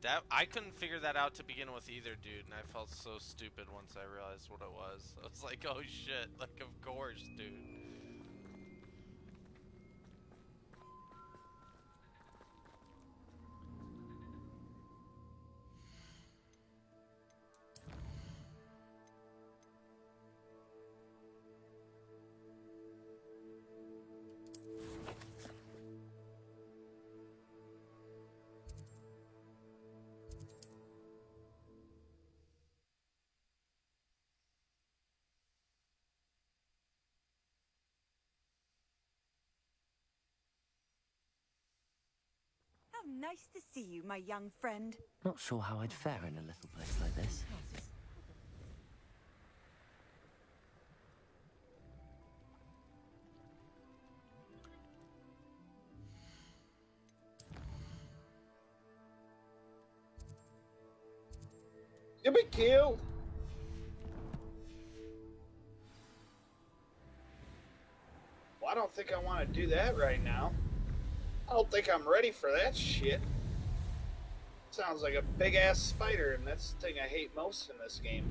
S2: That I couldn't figure that out to begin with either, dude, and I felt so stupid once I realized what it was. I was like, oh shit, like of course, dude.
S5: How nice to see you, my young friend.
S3: Not sure how I'd fare in a little place like this.
S1: You'll be killed. Well, I don't think I want to do that right now. I don't think I'm ready for that shit. Sounds like a big ass spider, and that's the thing I hate most in this game.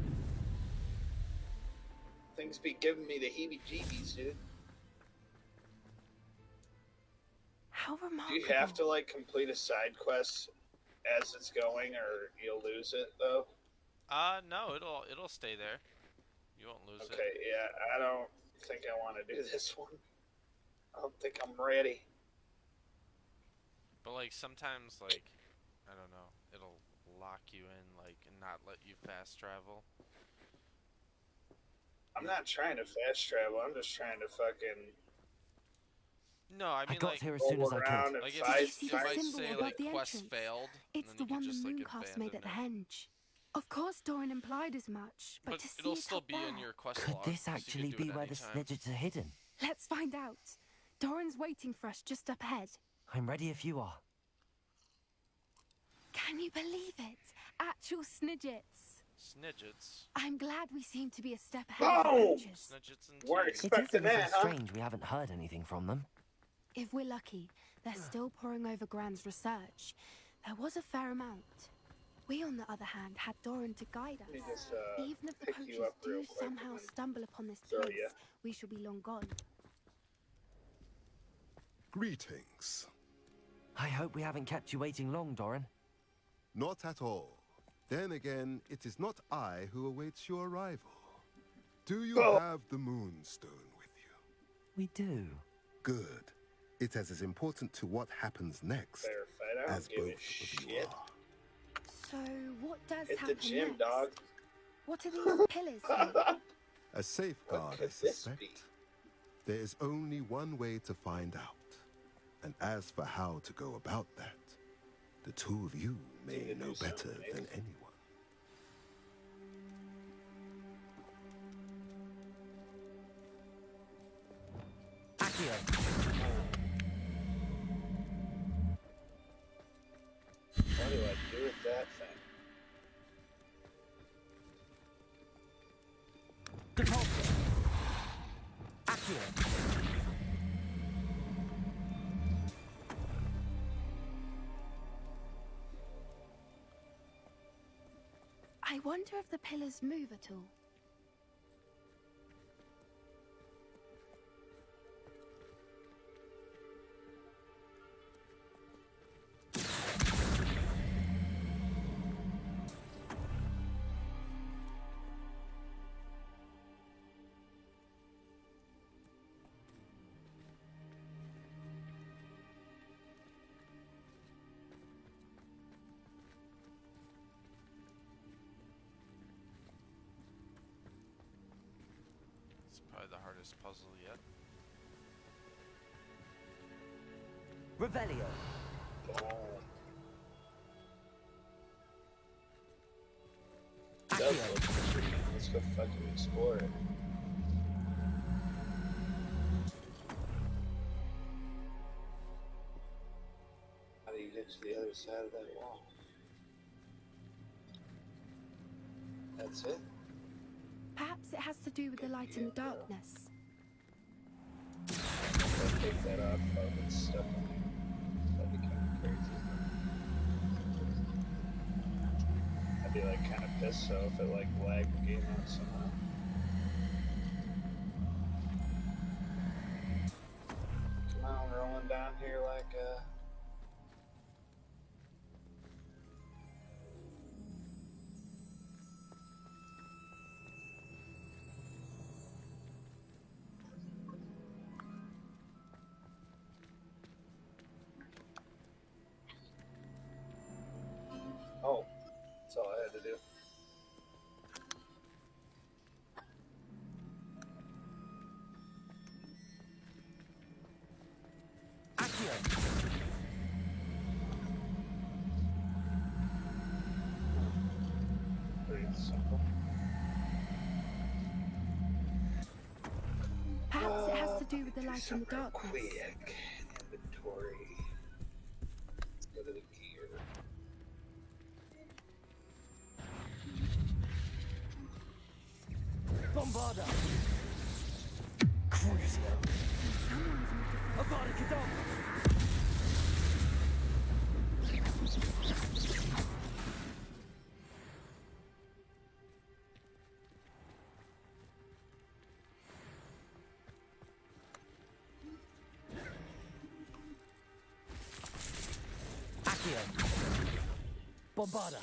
S1: Things be giving me the heebie-jeebies, dude.
S14: How
S1: Do
S14: remarkable.
S1: you have to like complete a side quest as it's going, or you'll lose it though?
S2: No, it'll stay there. You won't lose it.
S1: Okay, yeah, I don't think I want to do this one. I don't think I'm ready.
S2: But like sometimes, like I don't know, it'll lock you in, like, and not let you fast travel.
S1: I'm not trying to fast travel. I'm just trying to fucking.
S2: No, I mean
S3: got
S2: like
S3: here as soon as I could.
S2: Like
S14: Did you see
S2: it
S14: the
S2: might
S14: symbol
S2: say
S14: above
S2: like
S14: the
S2: quest
S14: entrance?
S2: failed.
S14: It's
S2: and
S14: the
S2: then you
S14: one
S2: could
S14: the
S2: just, like,
S14: Mooncast made
S2: abandon
S14: at the
S2: it.
S14: henge. Of course, Doran implied as much, but to see
S2: it'll
S14: it
S2: still
S14: up
S2: be
S14: there.
S2: in your quest
S3: Could
S2: log,
S3: this
S2: so you
S3: actually
S2: can do
S3: be
S2: it
S3: where the
S2: anytime.
S3: Snidgets are hidden?
S14: Let's find out. Doran's waiting for us just up ahead.
S3: I'm ready if you are.
S14: Can you believe it? Actual Snidgets.
S2: Snidgets.
S14: I'm glad we seem to be a step ahead of the
S1: Boom!
S14: poachers.
S2: Snidgets and
S1: Weren't
S2: teeth.
S3: It is a
S1: expecting
S3: little
S1: that, huh?
S3: strange we haven't heard anything from them.
S14: If we're lucky, they're still poring over Gran's research. There was a fair amount. We, on the other hand, had Doran to guide us.
S1: Let me just,
S14: Even if the
S1: pick
S14: poachers
S1: you up
S14: do
S1: real quick
S14: somehow
S1: and then
S14: stumble upon this
S1: throw
S14: place,
S1: ya.
S14: we shall be long gone.
S13: Greetings.
S3: I hope we haven't kept you waiting long, Doran.
S13: Not at all. Then again, it is not I who awaits your arrival. Do you have the Moonstone with you?
S3: We do.
S13: Good. It is as important to what happens next
S1: Verified. I don't
S13: as
S1: give a
S13: both of you
S1: shit.
S13: are.
S14: So, what does
S1: Hit
S14: happen
S1: the gym,
S14: next?
S1: dog.
S14: What are these pillars for?
S13: A safeguard, I suspect. There is only one way to find out. And as for how to go about that, the two of you may know better than anyone.
S3: Accio.
S1: What do I do with that thing?
S3: Repulsor. Accio.
S14: I wonder if the pillars move at all.
S2: It's probably the hardest puzzle yet.
S3: Revelio.
S1: Let's go fucking explore it. How do you get to the other side of that wall? That's it?
S14: Perhaps it has to do with the light and the darkness.
S1: I'll take that off of its stuff. That'd be kind of crazy. I'd be like kind of pissed so if it like lagged the game out somehow. Come on, rolling down here like oh, that's all I had to do. Pretty simple.
S14: Perhaps it has to do with the light and the darkness.
S1: Quick inventory. Let's go to the gear.
S3: Bombarda. Crucio. Avada Kedavra. Accio. Bombarda.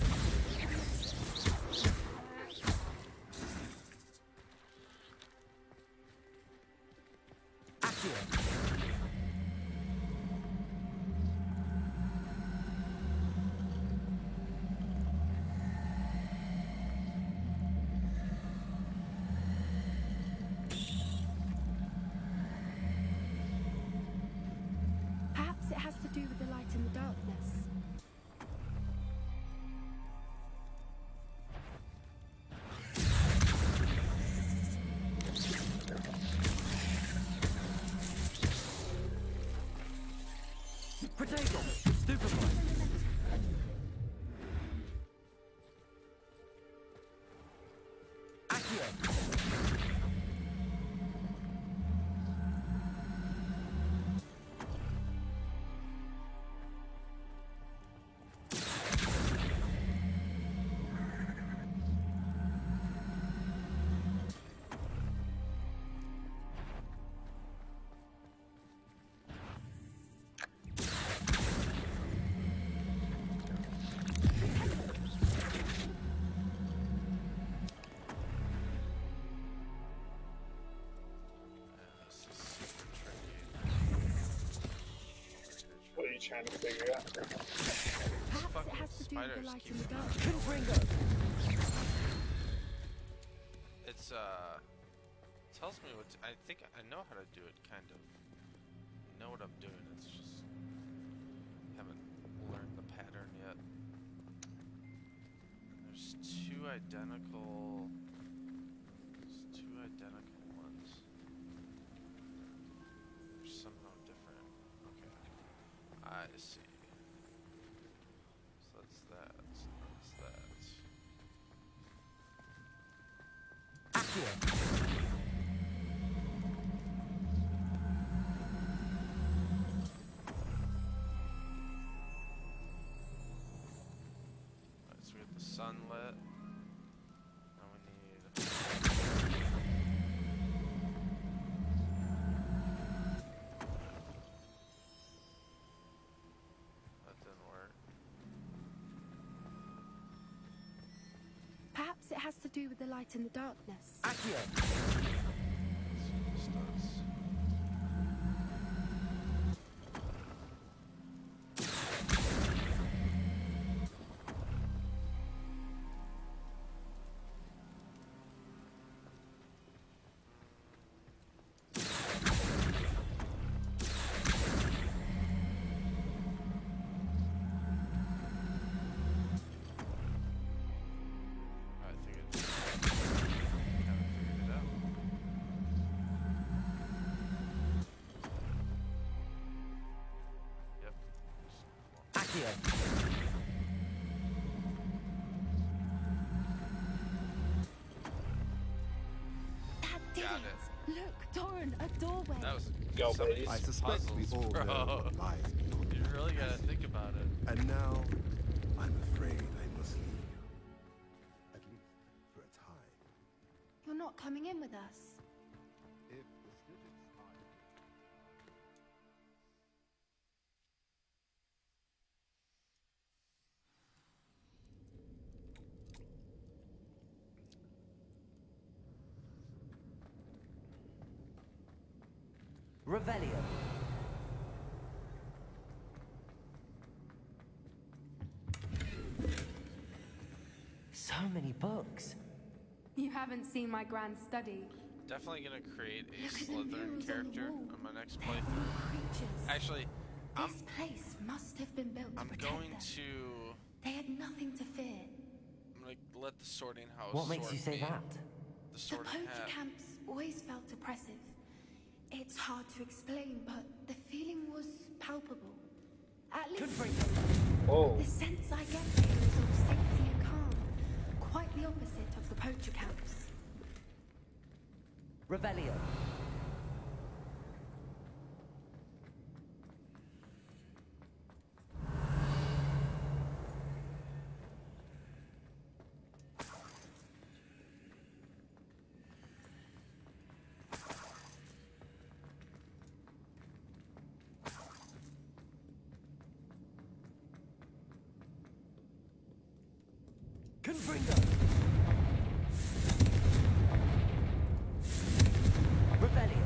S3: Accio.
S14: Perhaps it has to do with the light and the darkness.
S3: Protego. Stupefy. Accio.
S1: What are you trying to figure out?
S14: Perhaps it has to do with the light and the darkness.
S3: Confringo.
S2: tells me what I think I know how to do it, kind of. I know what I'm doing, it's just haven't learned the pattern yet. There's two identical ones. They're somehow different. Okay. I see. So that's that. That's that.
S3: Accio.
S2: So we get the sun lit. Now we need. That didn't work.
S14: Perhaps it has to do with the light and the darkness.
S3: Accio.
S2: This does.
S14: That did
S2: Got
S14: it. Look, Doran, a doorway.
S2: That was
S1: Go,
S2: some
S1: ladies.
S13: I suspect we
S2: puzzles,
S13: all
S2: bro.
S13: know what lies beyond
S2: You really gotta think about it.
S13: And now, I'm afraid I must leave you. At least for a time.
S14: You're not coming in with us.
S13: If the snitches are...
S3: Revelio. So many books.
S14: You haven't seen my grand study.
S2: Definitely gonna create a
S14: Look at the
S2: Slytherin
S14: murals on the
S2: character
S14: wall.
S2: on my next
S14: They're all
S2: playthrough.
S14: creatures.
S2: Actually,
S14: This place must have been built to
S2: I'm
S14: protect
S2: going
S14: them.
S2: to.
S14: They had nothing to fear.
S2: I'm gonna let the sorting house.
S3: What makes
S2: sort
S3: you say
S2: me.
S3: that?
S2: The
S14: The
S2: sorting
S14: poacher
S2: hat.
S14: camps always felt oppressive. It's hard to explain, but the feeling was palpable. At least
S1: Oh.
S14: the sense I get here is of safety and calm. Quite the opposite of the poacher camps.
S3: Revelio. Confringo. Revelio.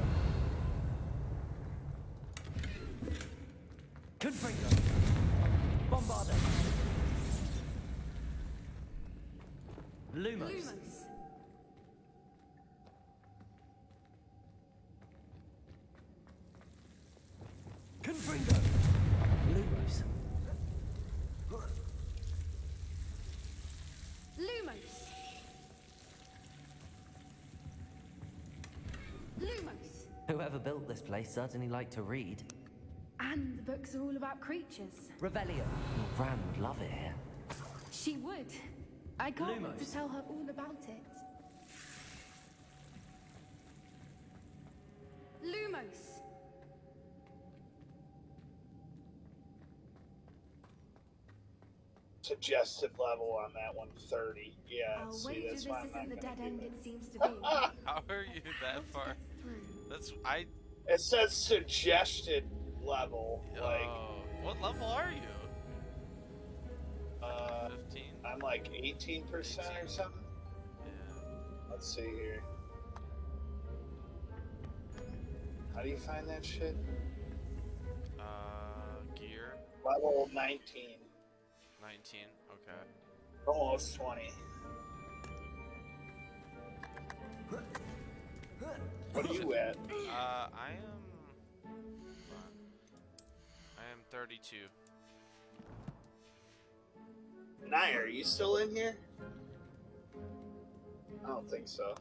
S3: Confringo. Bombardo. Lumos.
S14: Lumos.
S3: Confringo. Lumos.
S14: Lumos. Lumos.
S3: Whoever built this place certainly liked to read.
S14: And the books are all about creatures.
S3: Revelio. Your Gran would love it here.
S14: She would. I can't wait to
S3: Lumos.
S14: tell her all about it. Lumos.
S1: Suggested level on that one, 30. Yeah,
S14: I'll
S1: see,
S14: wager
S1: that's
S14: this
S1: why I'm
S14: isn't
S1: not
S14: the
S1: gonna
S14: dead
S1: do
S14: end
S1: that.
S14: it seems to be.
S2: How are you that far? That's I.
S1: It says suggested level. Like,
S2: What level are you? 15.
S1: I'm like 18% or something.
S2: Yeah.
S1: Let's see here. How do you find that shit?
S2: Gear.
S1: Level 19.
S2: 19. Okay.
S1: Almost 20. What are you at?
S2: I am 32.
S1: Naya, are you still in here? I don't think so.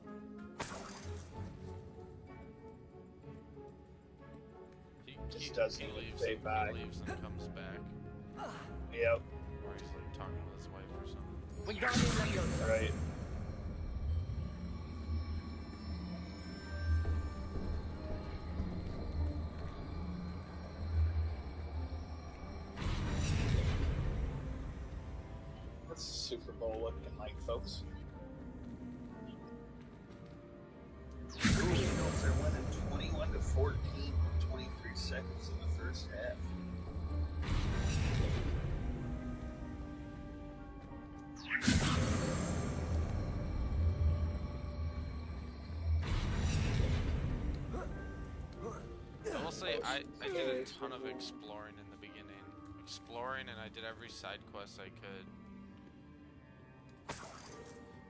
S1: Just doesn't even say bye.
S2: He leaves and comes back.
S1: Yep.
S2: Or he's like talking with his wife or something.
S1: Right. What's the Super Bowl looking like, folks? Eagles are winning 21-14 with 23 seconds in the first half.
S2: I will say I did a ton of exploring in the beginning. Exploring, and I did every side quest I could.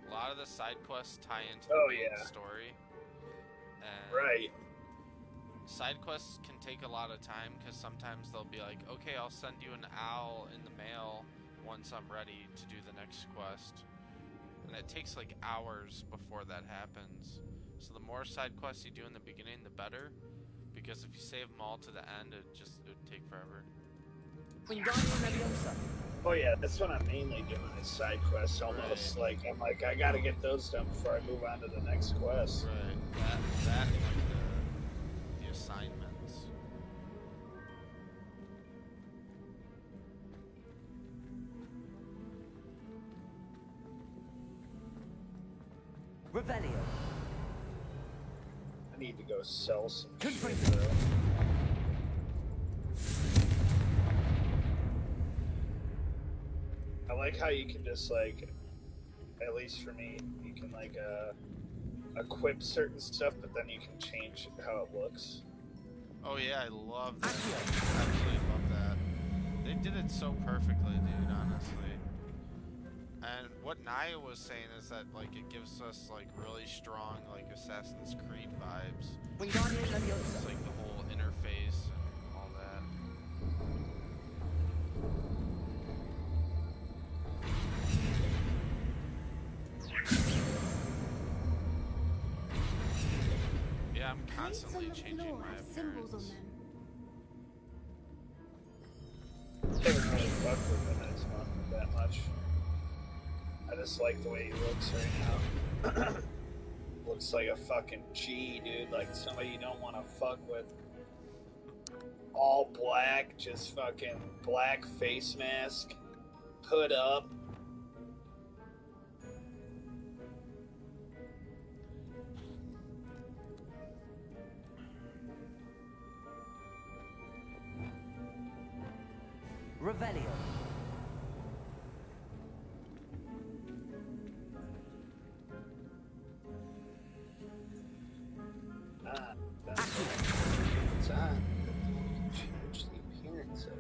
S2: A lot of the side quests tie into the main story. And
S1: right.
S2: Side quests can take a lot of time because sometimes they'll be like, okay, I'll send you an owl in the mail once I'm ready to do the next quest. And it takes like hours before that happens. So the more side quests you do in the beginning, the better. Because if you save them all to the end, it would take forever.
S1: Oh yeah, that's what I'm mainly doing is side quests almost.
S2: Right.
S1: Like, I'm like, I gotta get those done before I move on to the next quest.
S2: Right. That and like the assignments.
S3: Revelio.
S1: I need to go sell some shit,
S3: Confirm.
S1: though. I like how you can just like, at least for me, you can like equip certain stuff, but then you can change how it looks.
S2: Oh yeah, I love that. I absolutely love that. They did it so perfectly, dude, honestly. And what Naya was saying is that like it gives us like really strong like Assassin's Creed vibes. It's like the whole interface and all that. Yeah, I'm constantly changing my
S14: symbols on
S2: appearance.
S14: them.
S1: Haven't really fucked with the next one that much. I just like the way he looks right now. Looks like a fucking G, dude. Like somebody you don't want to fuck with. All black, just fucking black face mask, hood up.
S3: Revelio.
S1: It's on. Change the appearance of it.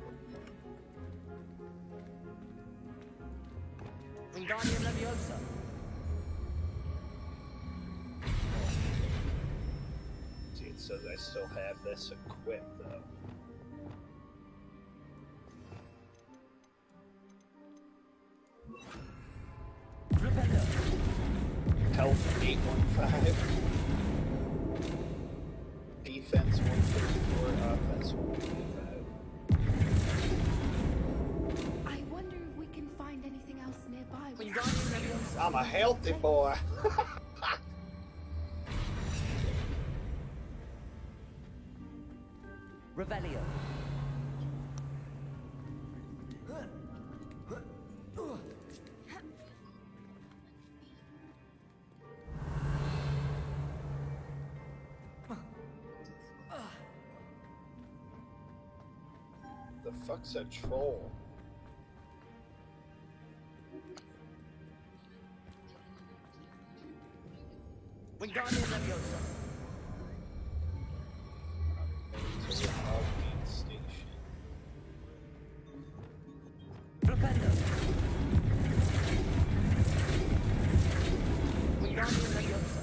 S3: Wingardium Leviosa.
S1: See, it says I still have this equipped though. Health 815. Defense 154, offense 155.
S14: I wonder if we can find anything else nearby.
S1: I'm a healthy boy.
S3: Revelio.
S1: The fuck's a troll?
S3: Wingardium Leviosa.
S1: To the Hogmeade station.
S3: Flipendo. Wingardium Leviosa.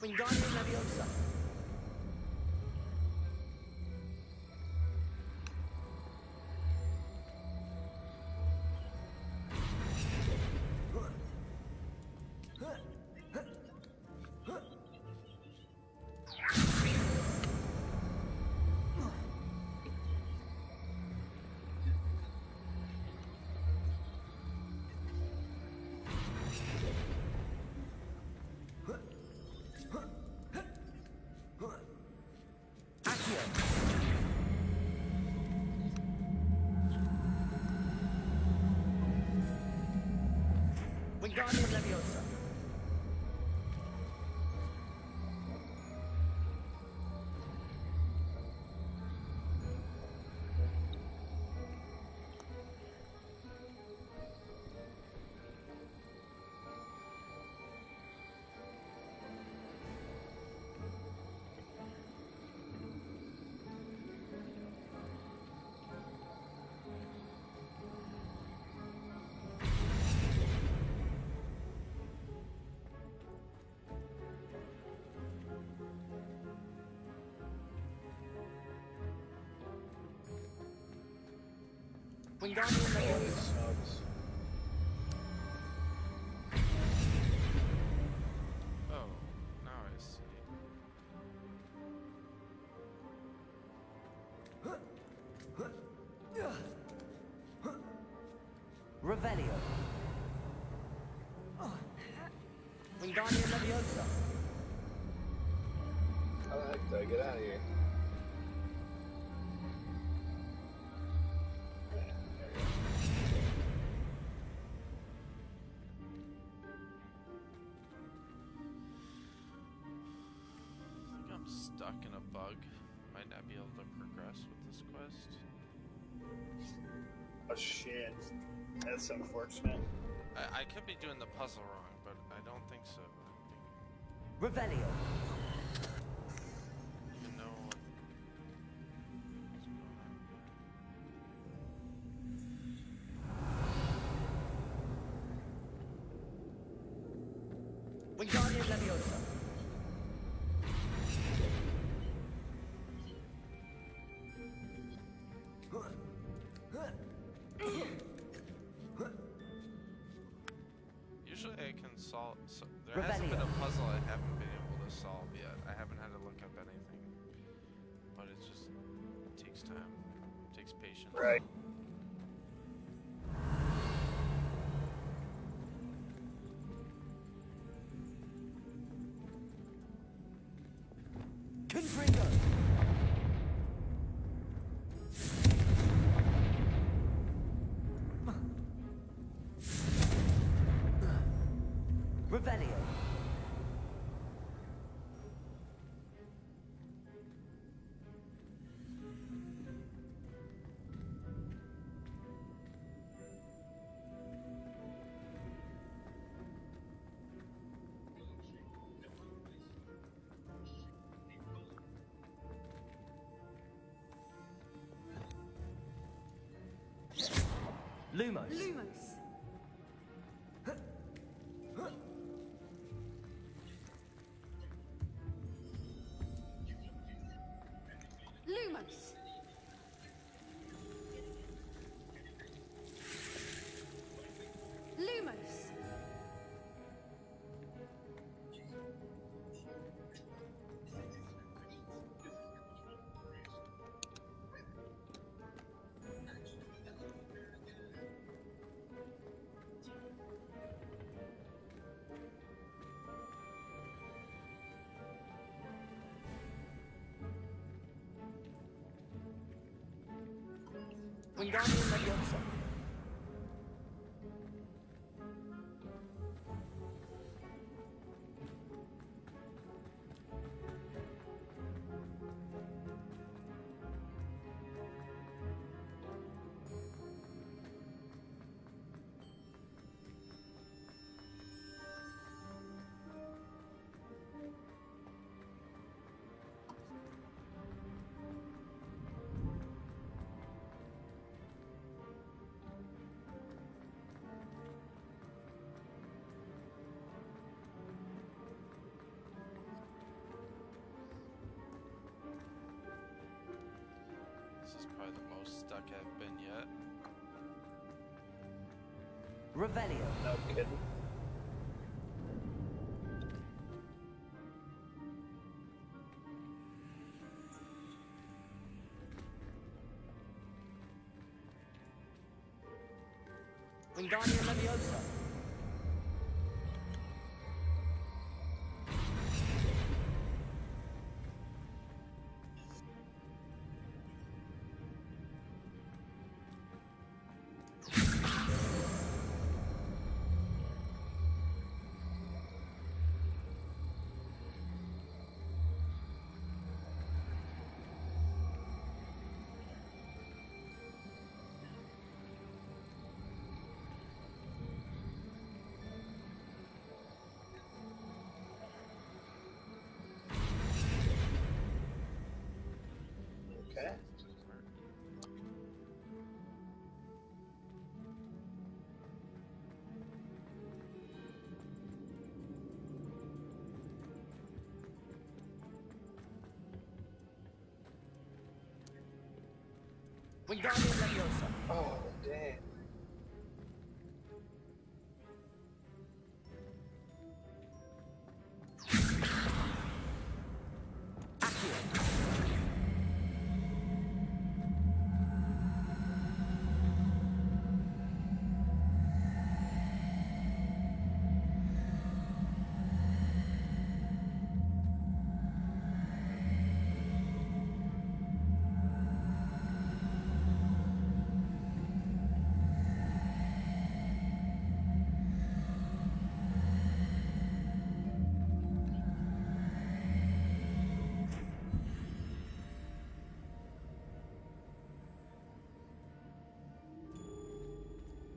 S3: Wingardium Leviosa. Wingardium Leviosa. Wingardium Leviosa.
S2: Oh, now I see.
S3: Revelio. Wingardium Leviosa.
S1: How the heck do I get out of here?
S2: I think I'm stuck in a bug. Might not be able to progress with this quest.
S1: Oh shit. That's unfortunate.
S2: I could be doing the puzzle wrong, but I don't think so.
S3: Revelio.
S2: You know what?
S3: Wingardium Leviosa.
S2: Usually I can solve. There hasn't been a puzzle I haven't been able to solve yet. I haven't had to look up anything, but it just takes time, takes patience.
S1: Right.
S3: Confringo. Revelio. Lumos.
S5: Lumos. Lumos. Lumos.
S3: Wingardium Leviosa.
S2: is probably the most stuck I've been yet.
S3: Revelio.
S1: No kidding.
S3: Wingardium Leviosa.
S1: Okay.
S3: Wingardium Leviosa.
S1: Oh, damn.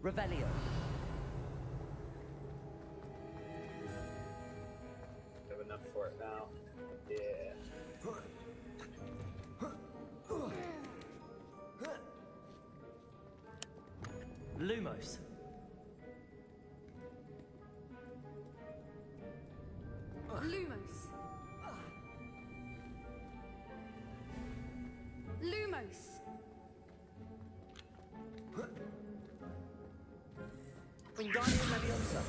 S3: Revelio.
S1: Have enough for it now. Yeah.
S3: Lumos.
S14: Lumos. Lumos.
S3: Wingardium Leviosa.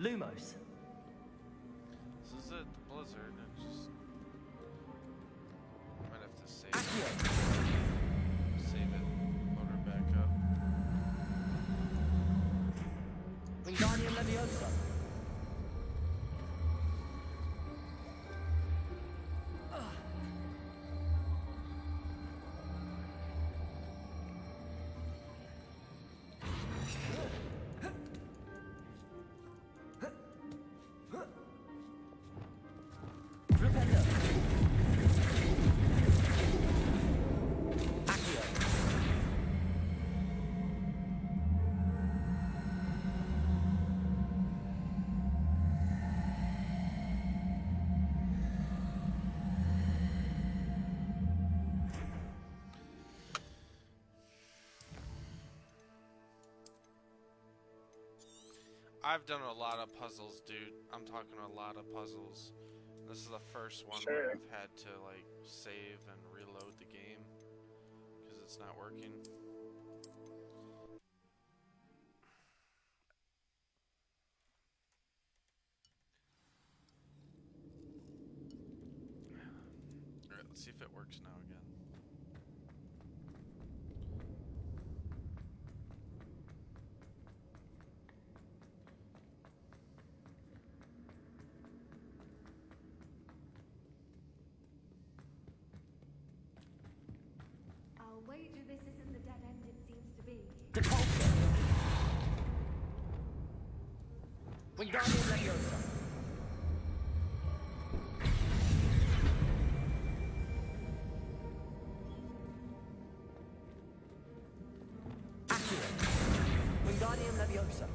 S3: Lumos.
S2: This is it, the blizzard. I just might have to save
S3: Accio.
S2: save it, load her back up.
S3: Wingardium Leviosa. Rependo. Accio.
S2: I've done a lot of puzzles, dude. I'm talking a lot of puzzles. This is the first one
S1: Sure.
S2: where I've had to like save and reload the game because it's not working. Alright, let's see if it works now again.
S14: I'll wager this isn't the dead end it seems to be.
S3: Depulso. Wingardium Leviosa. Accio. Wingardium Leviosa.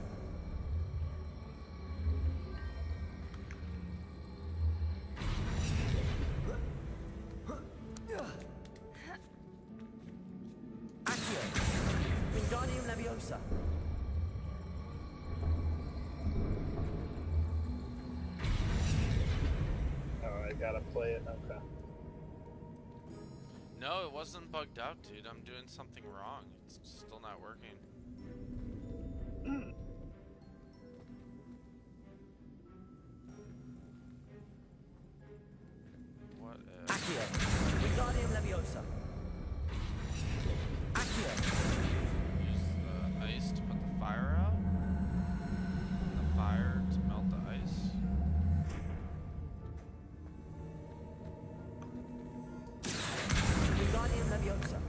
S3: Leviosa.
S1: Oh, I gotta play it. Okay.
S2: No, it wasn't bugged out, dude. I'm doing something wrong. It's still not working. What if...
S3: Accio. Wingardium Leviosa. Accio.
S2: Use the ice to put the fire out? And the fire to melt the ice?
S3: Wingardium Leviosa.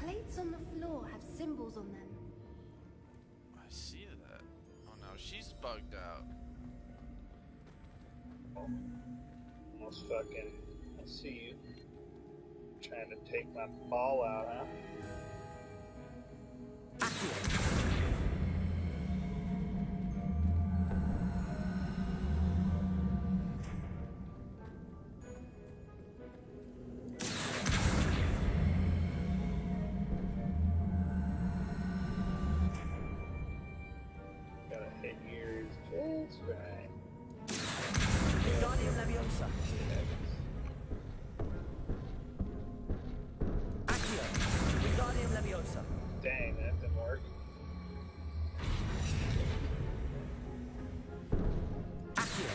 S14: Plates on the floor have symbols on them.
S2: I see that. Oh no, she's bugged out.
S1: Almost fucking. I see you. Trying to take my ball out, huh? Gotta hit yours just right.
S3: Wingardium Leviosa. Accio. Wingardium Leviosa.
S1: Dang, that didn't work.
S3: Accio.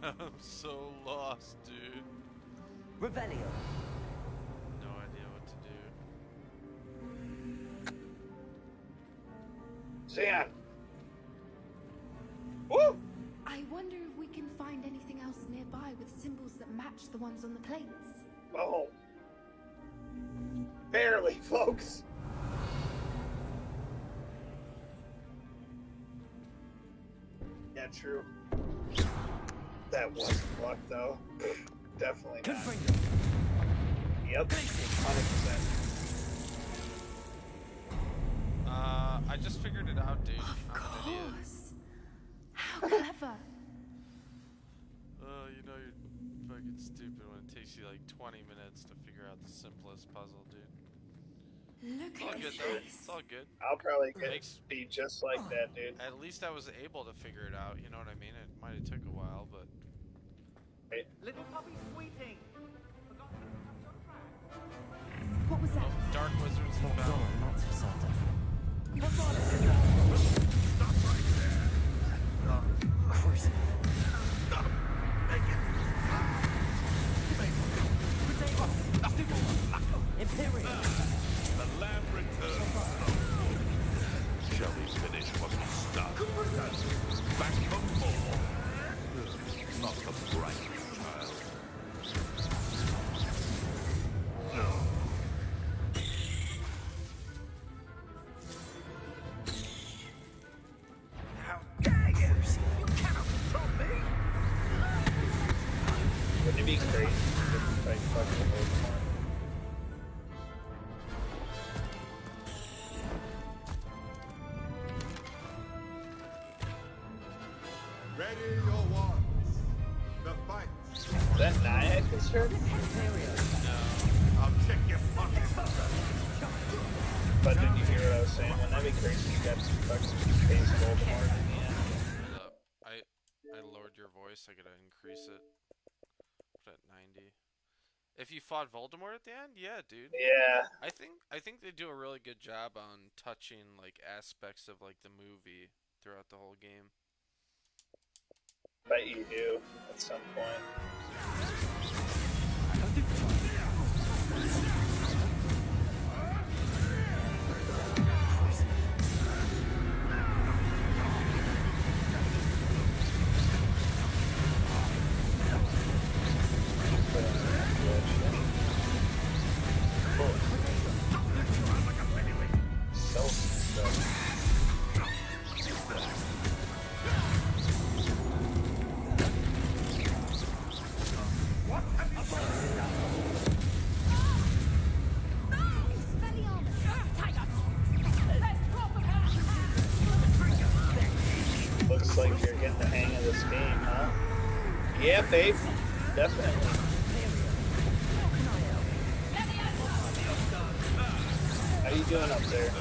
S2: I'm so lost, dude.
S3: Revelio.
S2: No idea what to do.
S1: Xian! Woo!
S14: I wonder if we can find anything else nearby with symbols that match the ones on the plates.
S1: Oh. Barely, folks. Yeah, true. That wasn't luck, though. Definitely not. Yep, 100%.
S2: I just figured it out, dude.
S14: Of
S2: I'm an idiot.
S14: course. How clever.
S2: You know you're fucking stupid when it takes you like 20 minutes to figure out the simplest puzzle, dude.
S14: Look
S2: It's all
S14: at
S2: good
S14: his
S2: though.
S14: face.
S2: It's all good.
S1: I'll probably
S2: Makes-
S1: be just like that, dude.
S2: At least I was able to figure it out, you know what I mean? It might have took a while, but...
S15: Little puppy squeaking.
S14: What was that?
S2: Oh, Dark Wizards
S3: Not
S2: inbound.
S3: Dora, not Fasada. Cruising. Imperial.
S8: The lamb returns. Shall we finish what we started? Back for more. Not the bright child. No.
S15: How dare you! You cannot control me!
S1: Wouldn't it be crazy if I fucking Voldemort?
S13: Ready your wands. The fight.
S1: Is that Nyack's turn?
S8: I'll check your pockets.
S1: But did you hear what I was saying? Wouldn't that be crazy? You got some fucking face Voldemort in the end.
S2: Hold up. I lowered your voice. I gotta increase it. Put it at 90. If you fought Voldemort at the end, yeah, dude.
S1: Yeah.
S2: I think they do a really good job on touching like aspects of like the movie throughout the whole game.
S1: Bet you do at some point. safe. Definitely. How you doing up there?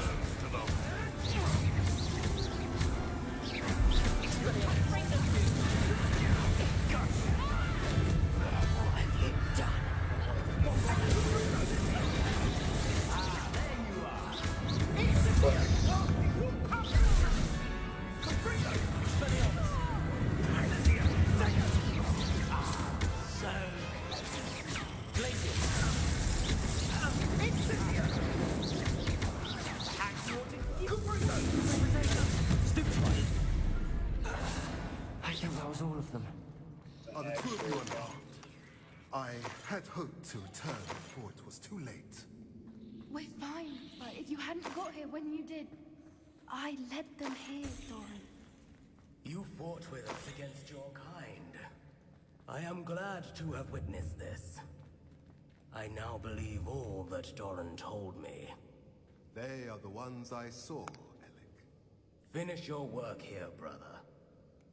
S3: I think that was all of them.
S13: Are the two of you unarmed? I had hoped to return before it was too late.
S14: We're fine, but if you hadn't got here when you did, I led them here, Doran.
S16: You fought with us against your kind. I am glad to have witnessed this. I now believe all that Doran told me.
S13: They are the ones I saw, Alec.
S16: Finish your work here, brother.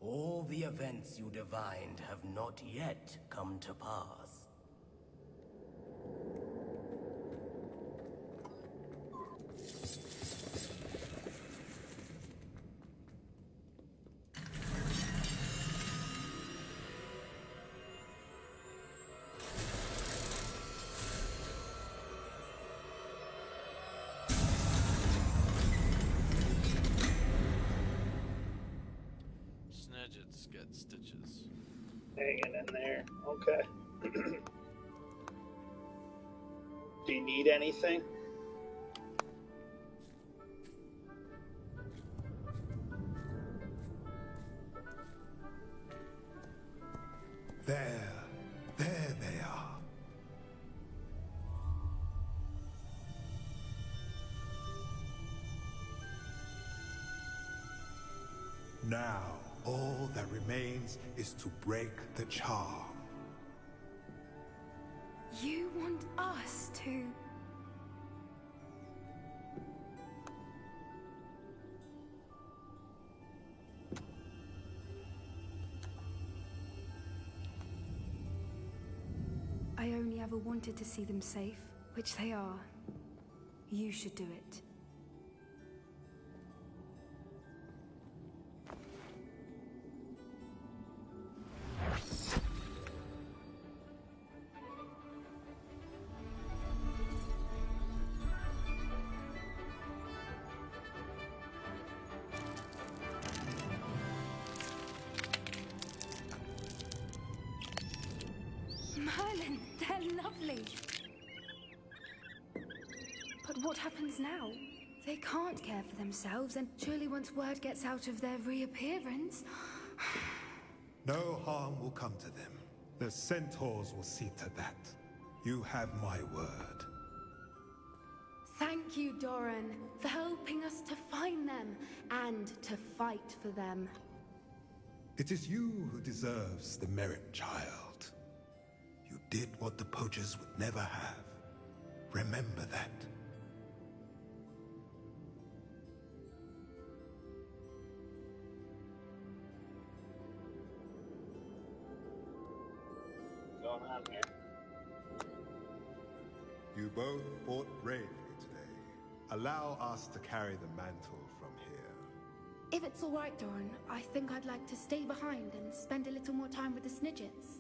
S16: All the events you divined have not yet come to pass.
S2: Snidgets get stitches.
S1: Hanging in there. Okay. Do you need anything?
S13: There they are. Now, all that remains is to break the charm.
S14: You want us to... I only ever wanted to see them safe, which they are. You should do it. Merlin, they're lovely. But what happens now? They can't care for themselves, and surely once word gets out of their reappearance...
S13: No harm will come to them. The centaurs will see to that. You have my word.
S14: Thank you, Doran, for helping us to find them and to fight for them.
S13: It is you who deserves the merit, child. You did what the poachers would never have. Remember that.
S1: What's going on here?
S13: You both fought bravely today. Allow us to carry the mantle from here.
S14: If it's all right, Doran, I think I'd like to stay behind and spend a little more time with the Snidgets.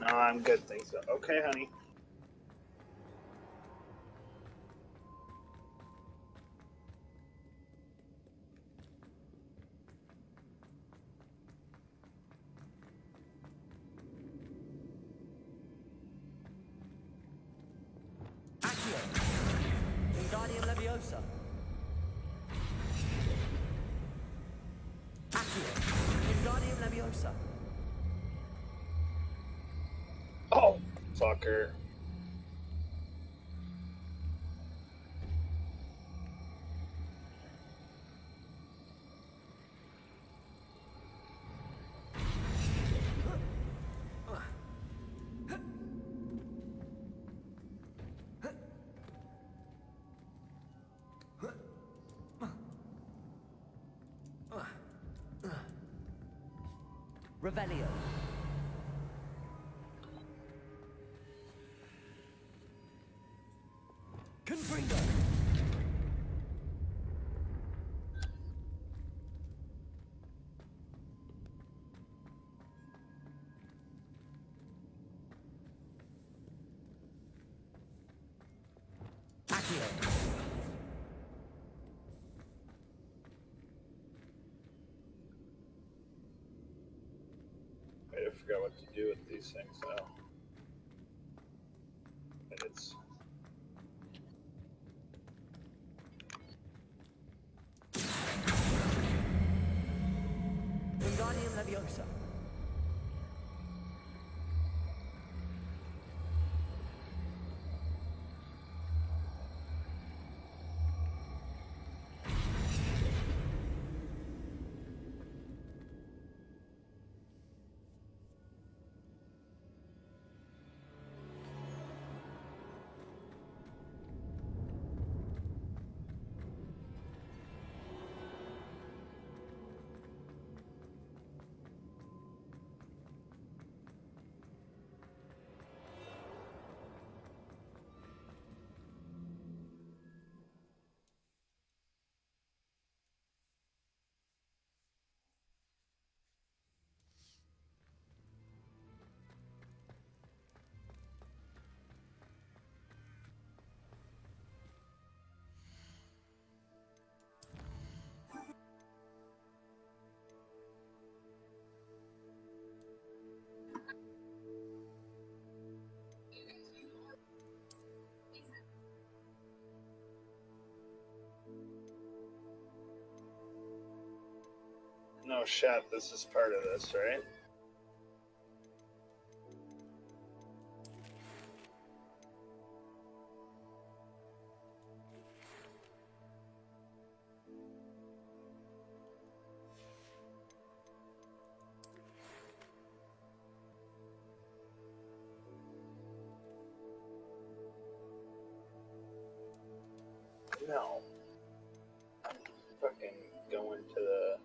S1: No, I'm good, thanks. Okay, honey.
S12: Accio! Wingardium Leviosa!
S10: Leviosa.
S1: Oh, fucker.
S3: Revelio.
S10: Confringo.
S3: Accio.
S1: I forgot what to do with these things now. And it's
S10: Wingardium Leviosa.
S1: no shot. This is part of this, right? No. I'm fucking going to the...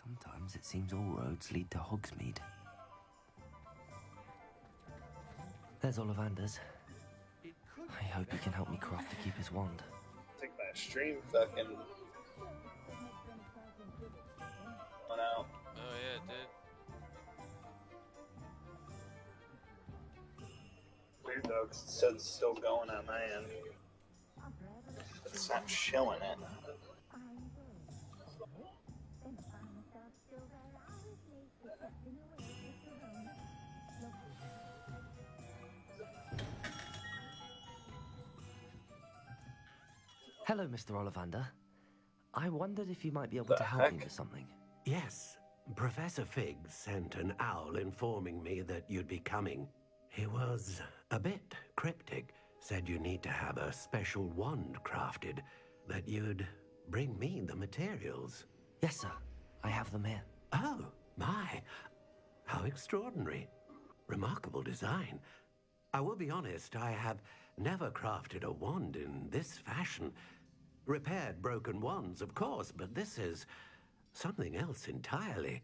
S3: Sometimes it seems all roads lead to Hogsmeade. There's Ollivanders. I hope he can help me craft the Keeper's wand.
S1: I think my stream fucking went out.
S2: Oh yeah, it did.
S1: Weird though, 'cause it says it's still going on my end. But it's not showing it.
S3: Hello, Mr. Ollivander. I wondered if you might be able to help me with something.
S7: Yes, Professor Fig sent an owl informing me that you'd be coming. He was a bit cryptic, said you need to have a special wand crafted, that you'd bring me the materials.
S3: Yes, sir. I have them here.
S7: Oh, my. How extraordinary. Remarkable design. I will be honest, I have never crafted a wand in this fashion. Repaired broken wands, of course, but this is something else entirely.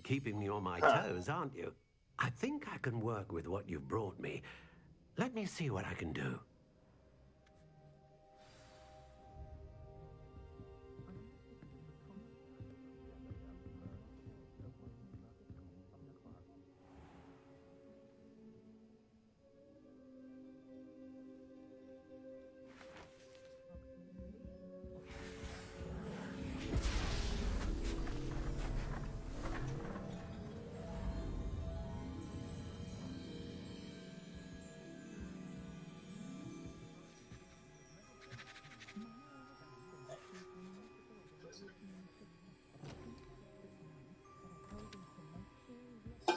S7: Keeping me on my toes, aren't you? I think I can work with what you've brought me. Let me see what I can do.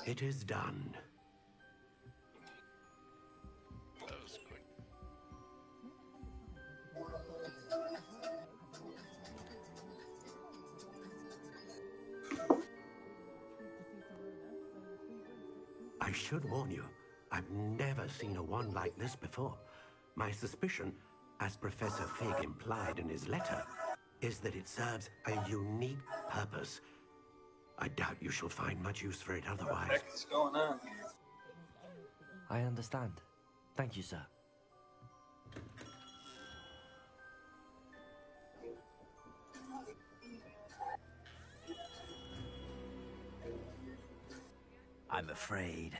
S7: It is done.
S2: That was quick.
S7: I should warn you, I've never seen a wand like this before. My suspicion, as Professor Fig implied in his letter, is that it serves a unique purpose. I doubt you shall find much use for it otherwise.
S1: What the heck is going on here?
S3: I understand. Thank you, sir.
S17: I'm afraid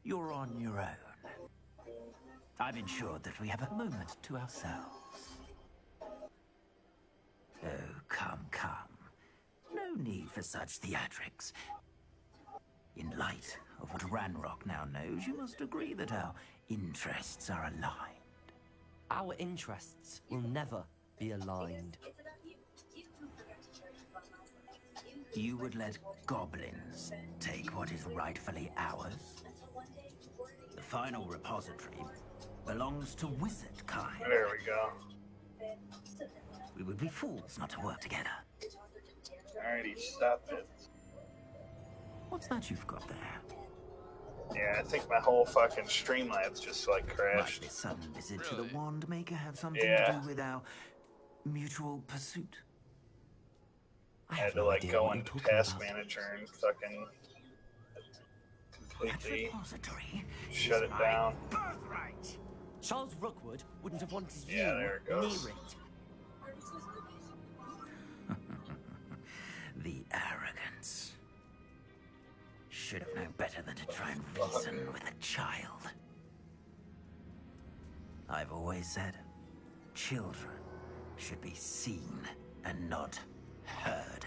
S17: you're on your own. I've ensured that we have a moment to ourselves. Oh, come, come. No need for such theatrics. In light of what Ranrock now knows, you must agree that our interests are aligned.
S3: Our interests will never be aligned.
S17: You would let goblins take what is rightfully ours? The final repository belongs to wizard kind.
S1: There we go.
S17: We would be fools not to work together.
S1: Alrighty, stop it.
S17: What's that you've got there?
S1: Yeah, I think my whole fucking Streamlabs just like crashed.
S17: Might this sudden visit to the Wand Maker have something
S1: Yeah.
S17: to do with our mutual pursuit?
S1: I had to like go into Task Manager and fucking completely shut it down.
S3: Charles Rookwood wouldn't have wanted you
S1: Yeah, there it goes.
S3: near it.
S17: The arrogance. Should have known better than to try and reason with a child. I've always said, children should be seen and not heard.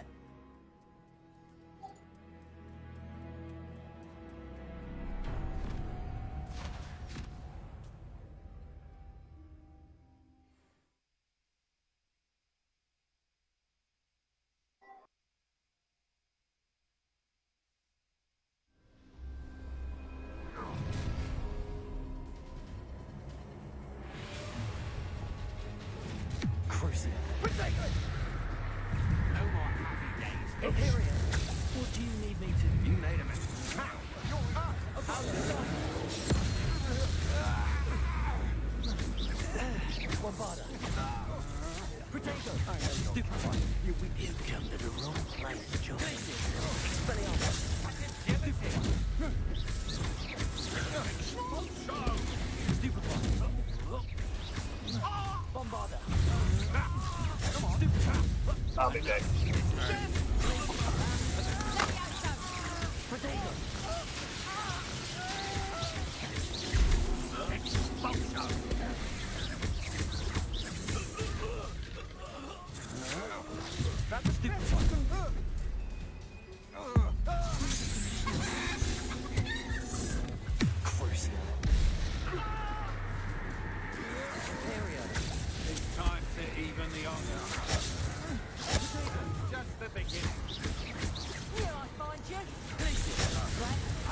S3: Crucible.
S12: No more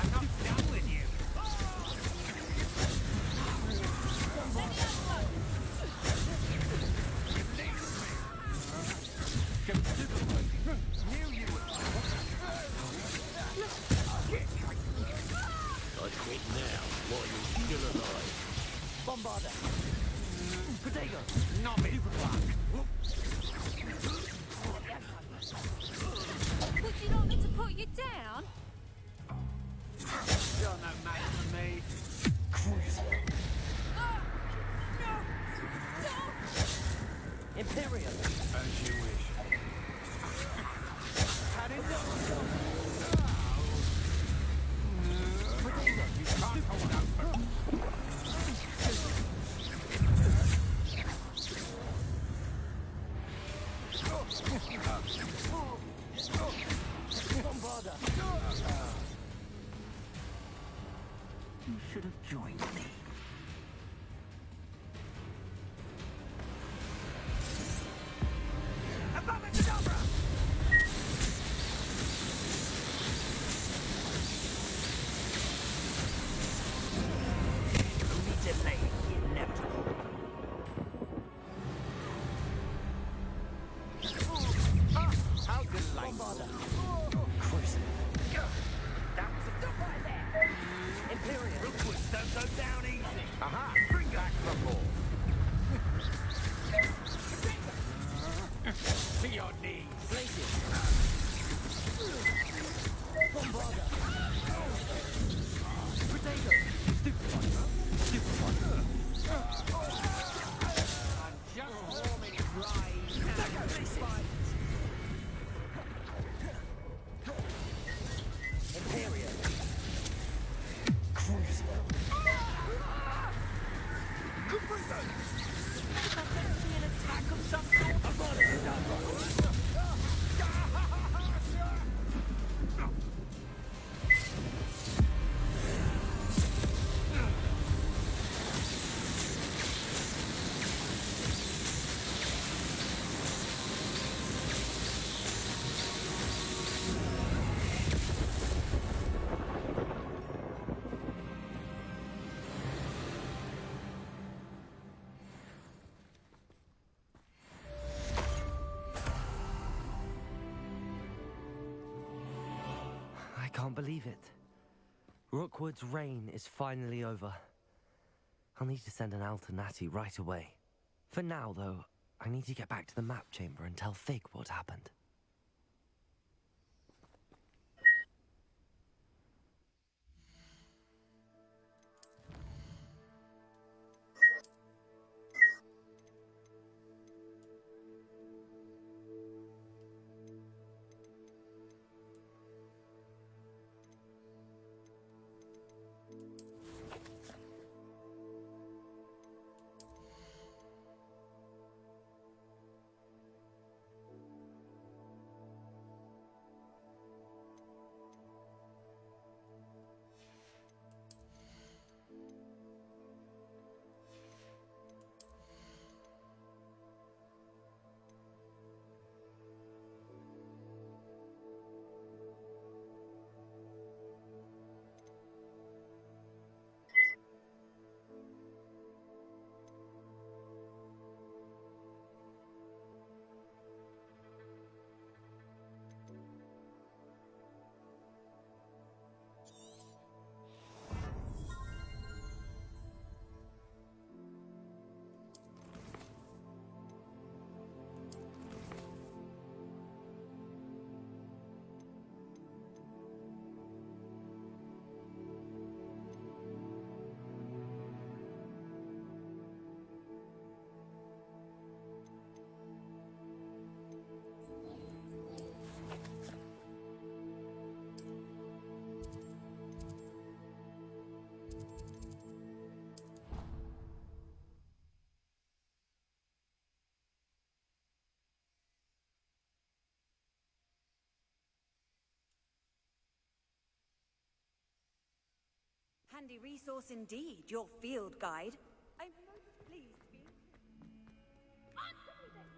S15: I'm not done with you.
S8: I quit now, while you're still alive.
S3: Bombarder. Protego.
S15: Not me.
S18: Would you like me to put you down?
S15: You're no match for me.
S3: Imperial.
S15: As you wish. Had enough. You can't hold out for...
S3: Bombarder.
S17: You should have joined me. Only delay inevitable.
S15: How delightful.
S3: Cruising.
S15: That was a dump right there.
S3: Imperial.
S15: Rookwoods don't go down easy. Aha! Bring back the ball. To your knees.
S3: Plated. Bombarder. Protego. Stupefied. Stupefied.
S15: I'm just warming dry.
S3: Imperial. Cruising.
S15: An attack of some sort. I'm on it.
S3: I can't believe it. Rookwood's reign is finally over. I'll need to send an Alternati right away. For now, though, I need to get back to the map chamber and tell Fig what happened.
S5: Handy resource indeed, your field guide. I'm most pleased to be...
S18: Answer me this!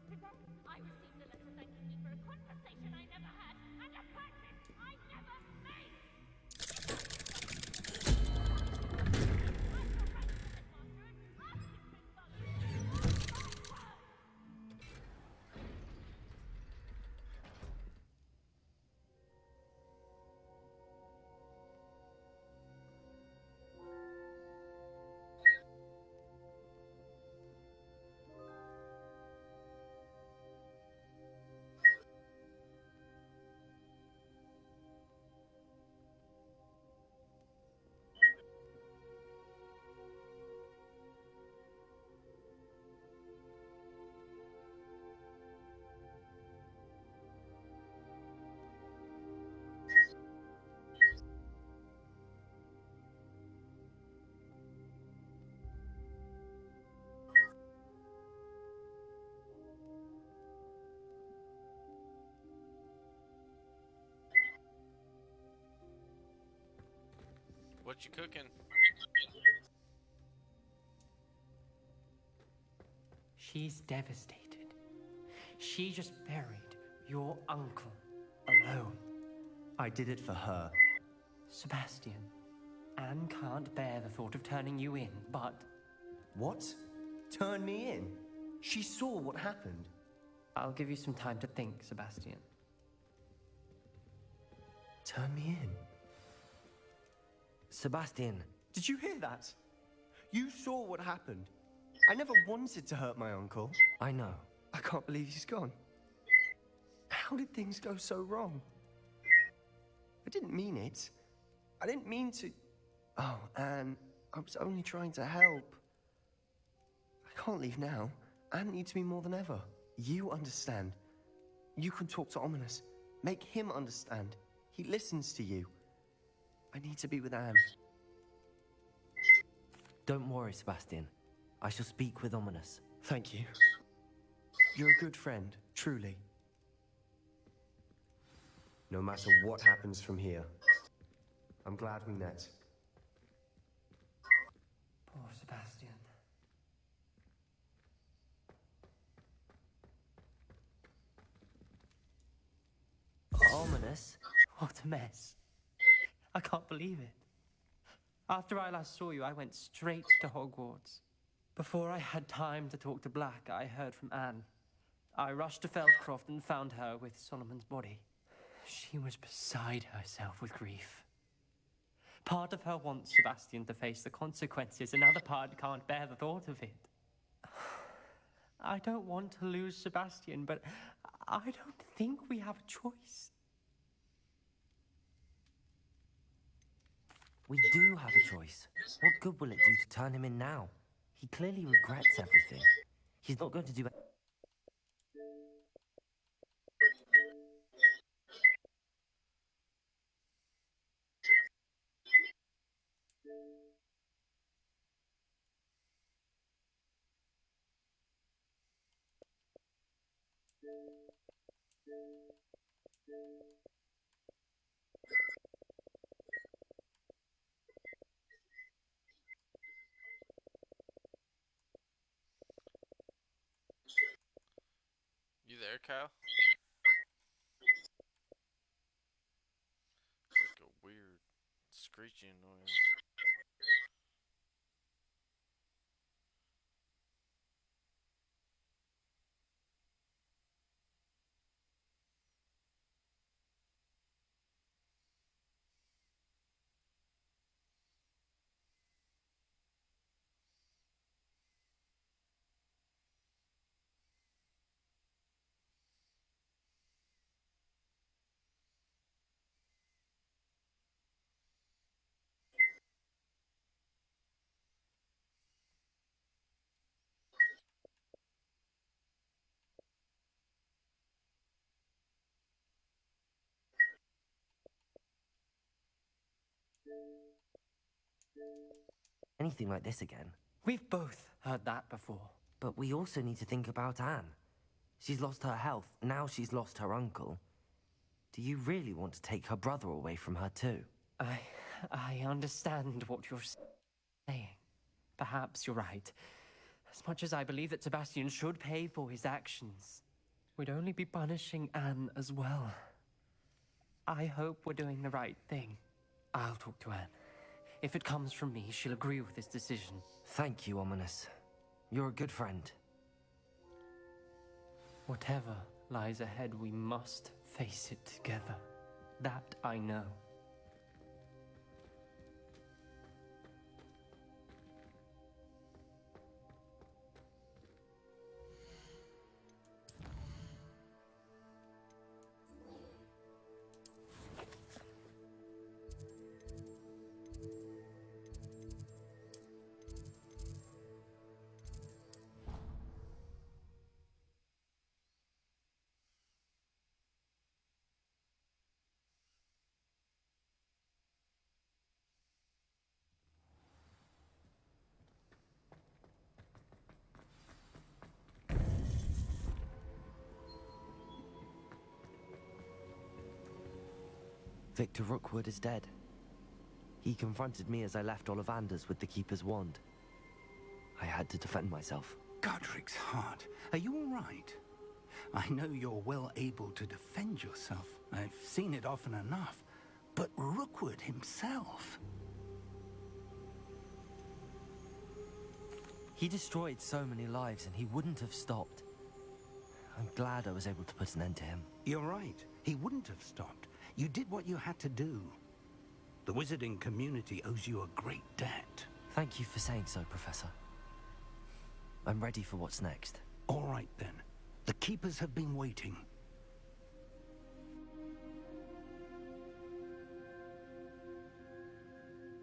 S18: Today, I received a letter thanking me for a conversation I never had and a purchase I never made!
S2: What you cooking?
S12: She's devastated. She just buried your uncle alone.
S10: I did it for her.
S12: Sebastian, Anne can't bear the thought of turning you in, but...
S10: What? Turn me in? She saw what happened.
S12: I'll give you some time to think, Sebastian.
S10: Turn me in?
S3: Sebastian.
S10: Did you hear that? You saw what happened. I never wanted to hurt my uncle.
S3: I know.
S10: I can't believe he's gone. How did things go so wrong? I didn't mean it. I didn't mean to... Oh, Anne, I was only trying to help. I can't leave now. Anne needs me more than ever. You understand. You can talk to Ominous. Make him understand. He listens to you. I need to be with Anne.
S3: Don't worry, Sebastian. I shall speak with Ominous.
S10: Thank you. You're a good friend, truly. No matter what happens from here, I'm glad we met.
S12: Poor Sebastian.
S3: Ominous?
S12: What a mess. I can't believe it. After I last saw you, I went straight to Hogwarts. Before I had time to talk to Black, I heard from Anne. I rushed to Feldcroft and found her with Solomon's body. She was beside herself with grief. Part of her wants Sebastian to face the consequences, another part can't bear the thought of it. I don't want to lose Sebastian, but I don't think we have a choice.
S3: We do have a choice. What good will it do to turn him in now? He clearly regrets everything. He's not going to do...
S2: You there, Kyle? It's like a weird screeching noise.
S3: anything like this again.
S12: We've both heard that before.
S3: But we also need to think about Anne. She's lost her health, now she's lost her uncle. Do you really want to take her brother away from her too?
S12: I understand what you're saying. Perhaps you're right. As much as I believe that Sebastian should pay for his actions, we'd only be punishing Anne as well. I hope we're doing the right thing. I'll talk to Anne. If it comes from me, she'll agree with this decision.
S3: Thank you, Ominous. You're a good friend.
S12: Whatever lies ahead, we must face it together. That I know.
S3: Victor Rookwood is dead. He confronted me as I left Ollivander's with the Keeper's wand. I had to defend myself.
S4: Godric's heart. Are you all right? I know you're well able to defend yourself. I've seen it often enough. But Rookwood himself...
S3: He destroyed so many lives and he wouldn't have stopped. I'm glad I was able to put an end to him.
S4: You're right. He wouldn't have stopped. You did what you had to do. The wizarding community owes you a great debt.
S3: Thank you for saying so, Professor. I'm ready for what's next.
S4: All right, then. The Keepers have been waiting.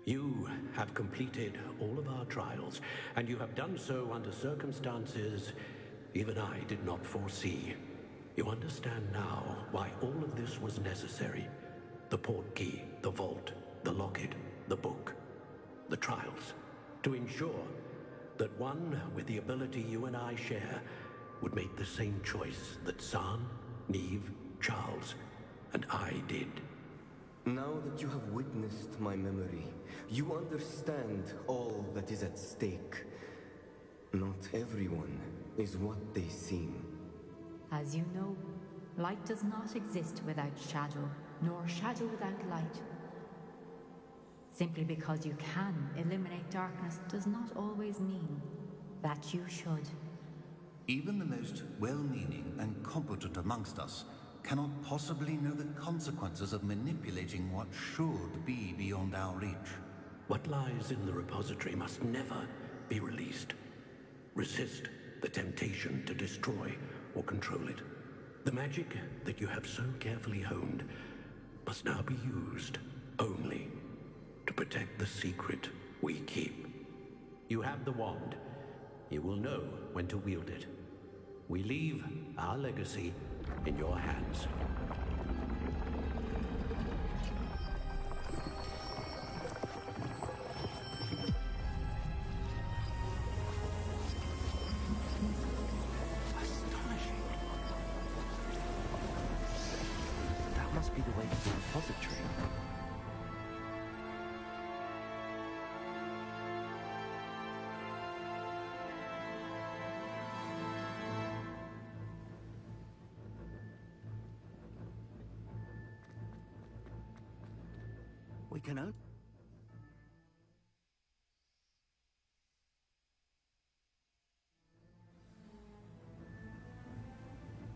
S7: You have completed all of our trials, and you have done so under circumstances even I did not foresee. You understand now why all of this was necessary. The portkey, the vault, the locket, the book, the trials. To ensure that one with the ability you and I share would make the same choice that Zaan, Niamh, Charles, and I did.
S9: Now that you have witnessed my memory, you understand all that is at stake. Not everyone is what they seem.
S19: As you know, light does not exist without shadow, nor shadow without light. Simply because you can eliminate darkness does not always mean that you should.
S20: Even the most well-meaning and competent amongst us cannot possibly know the consequences of manipulating what should be beyond our reach.
S7: What lies in the repository must never be released. Resist the temptation to destroy or control it. The magic that you have so carefully honed must now be used only to protect the secret we keep. You have the wand. You will know when to wield it. We leave our legacy in your hands.
S3: That must be the way to the repository.
S4: We can open...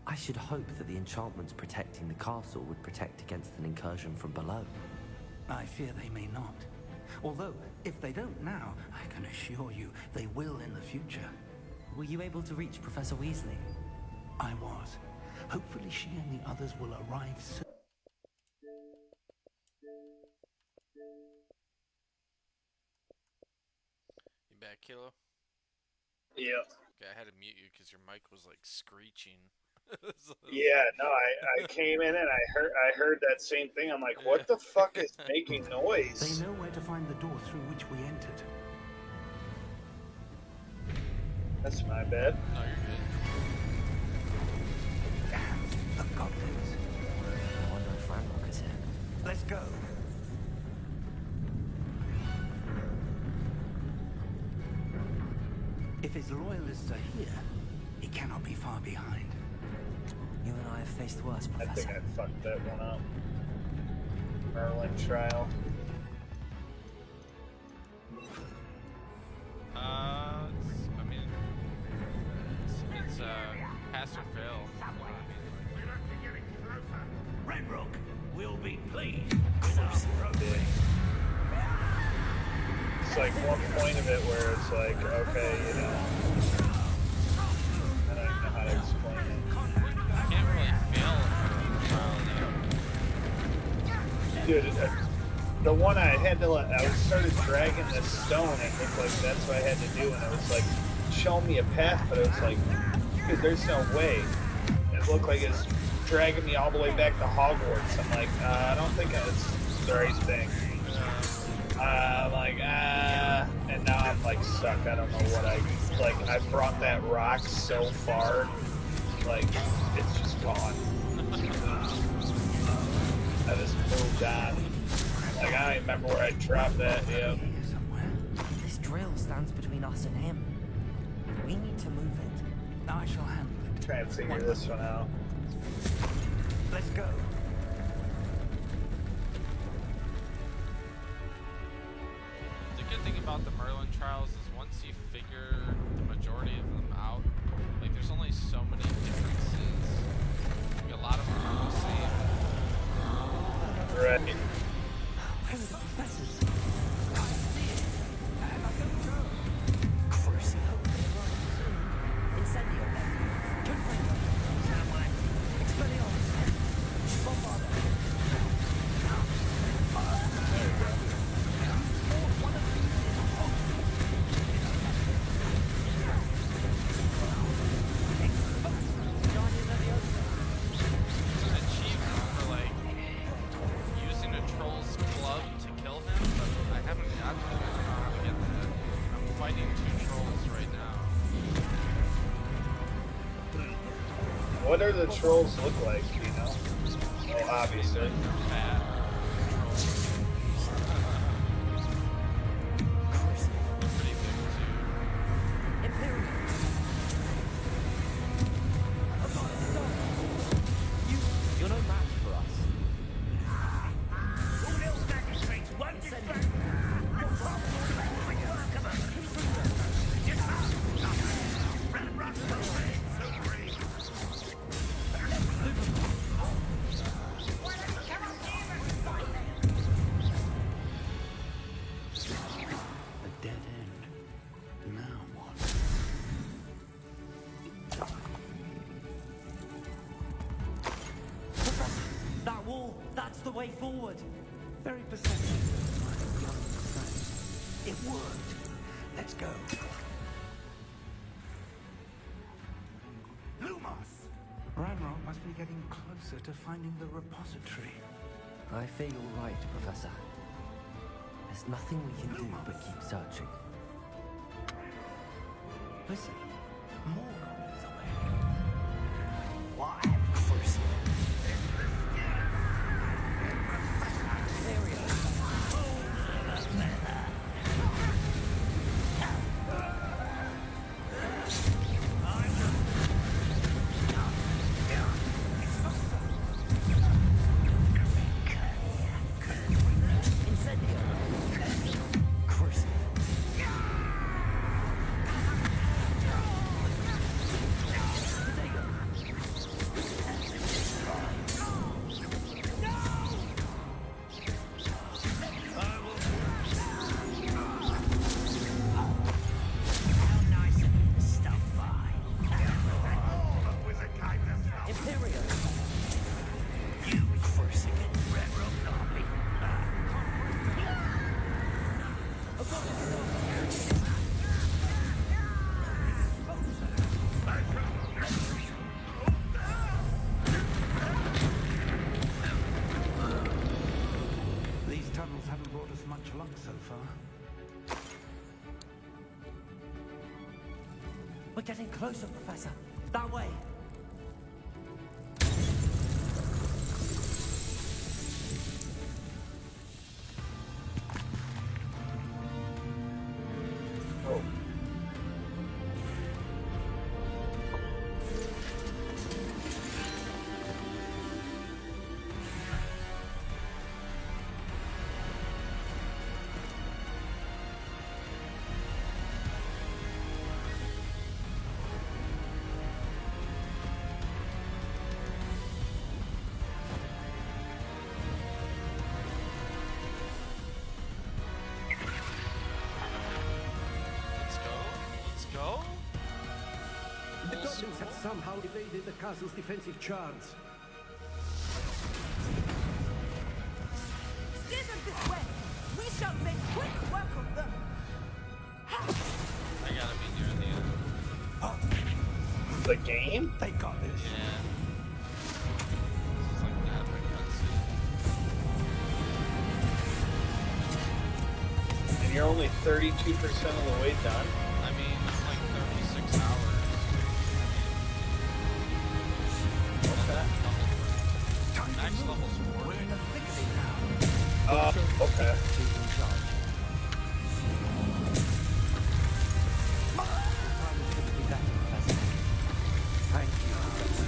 S3: I should hope that the enchantments protecting the castle would protect against an incursion from below.
S4: I fear they may not. Although, if they don't now, I can assure you they will in the future.
S3: Were you able to reach Professor Weasley?
S4: I was. Hopefully she and the others will arrive soon.
S2: You back, Kilo?
S1: Yeah.
S2: Okay, I had to mute you because your mic was like screeching.
S1: Yeah, no, I came in and I heard that same thing. I'm like, what the fuck is making noise?
S4: They know where to find the door through which we entered.
S1: That's my bad.
S2: No, you're good.
S4: Damn, the goblins.
S3: I wonder if Ranrock is here.
S4: Let's go. If his loyalists are here, he cannot be far behind.
S3: You and I have faced worse,
S1: I
S3: Professor.
S1: think I fucked that one up. Merlin trial.
S2: I mean, it's pass or fail.
S17: Ranrock will be pleased.
S1: It's like one point of it where it's like, okay, you know, I don't even know how to explain it.
S2: You can't really fail a trial now.
S1: Dude, the one I had to I started dragging this stone, it looked like that's what I had to do, and it was like, show me a path, but it was like, dude, there's no way. It looked like it's dragging me all the way back to Hogwarts. I'm like, I don't think it's the right thing. I'm like, and now I'm like stuck. I don't know what I brought that rock so far, like, it's just gone. I just moved on. Like, I don't remember where I dropped that, yeah.
S3: This drill stands between us and him. We need to move it.
S4: I shall handle it.
S1: Try and figure this one out.
S4: Let's go.
S2: The good thing about the Merlin trials is once you figure the majority of them out, like there's only so many differences. Like, a lot of them are the same.
S1: Right.
S3: Where are the professors? Incendio. Confringo. Expelliarmus. Bombarda. There we go. One of these is hot. Guardian Leviosa.
S2: It's an achievement for like using a troll's club to kill him, but I haven't gotten it. I don't know how to get that. I'm fighting 2 trolls right now.
S1: What do the trolls look like, you know? Well, obviously.
S2: Fat. They're pretty big too.
S3: You're no match for us.
S4: A dead end. Now what?
S3: That wall, that's the way forward.
S4: Very perceptive, my young friend. It worked. Let's go. Lumos! Ranrock must be getting closer to finding the repository.
S3: I fear you're right, Professor. There's nothing we can do but keep searching.
S4: Listen, more goblins away. Why? These tunnels haven't brought us much luck so far.
S3: We're getting closer, Professor. That way.
S7: The goblins have somehow evaded the castle's defensive charms.
S5: Steer them this way. We shall make quick work of them.
S2: I gotta be near the end.
S1: The game?
S4: They got this.
S2: Yeah. This is like an epic cutscene.
S1: And you're only 32% of the way done?
S2: I mean, it's like 36 hours.
S1: What's that?
S2: Max level's 40.
S1: Okay.
S3: Thank you, Professor.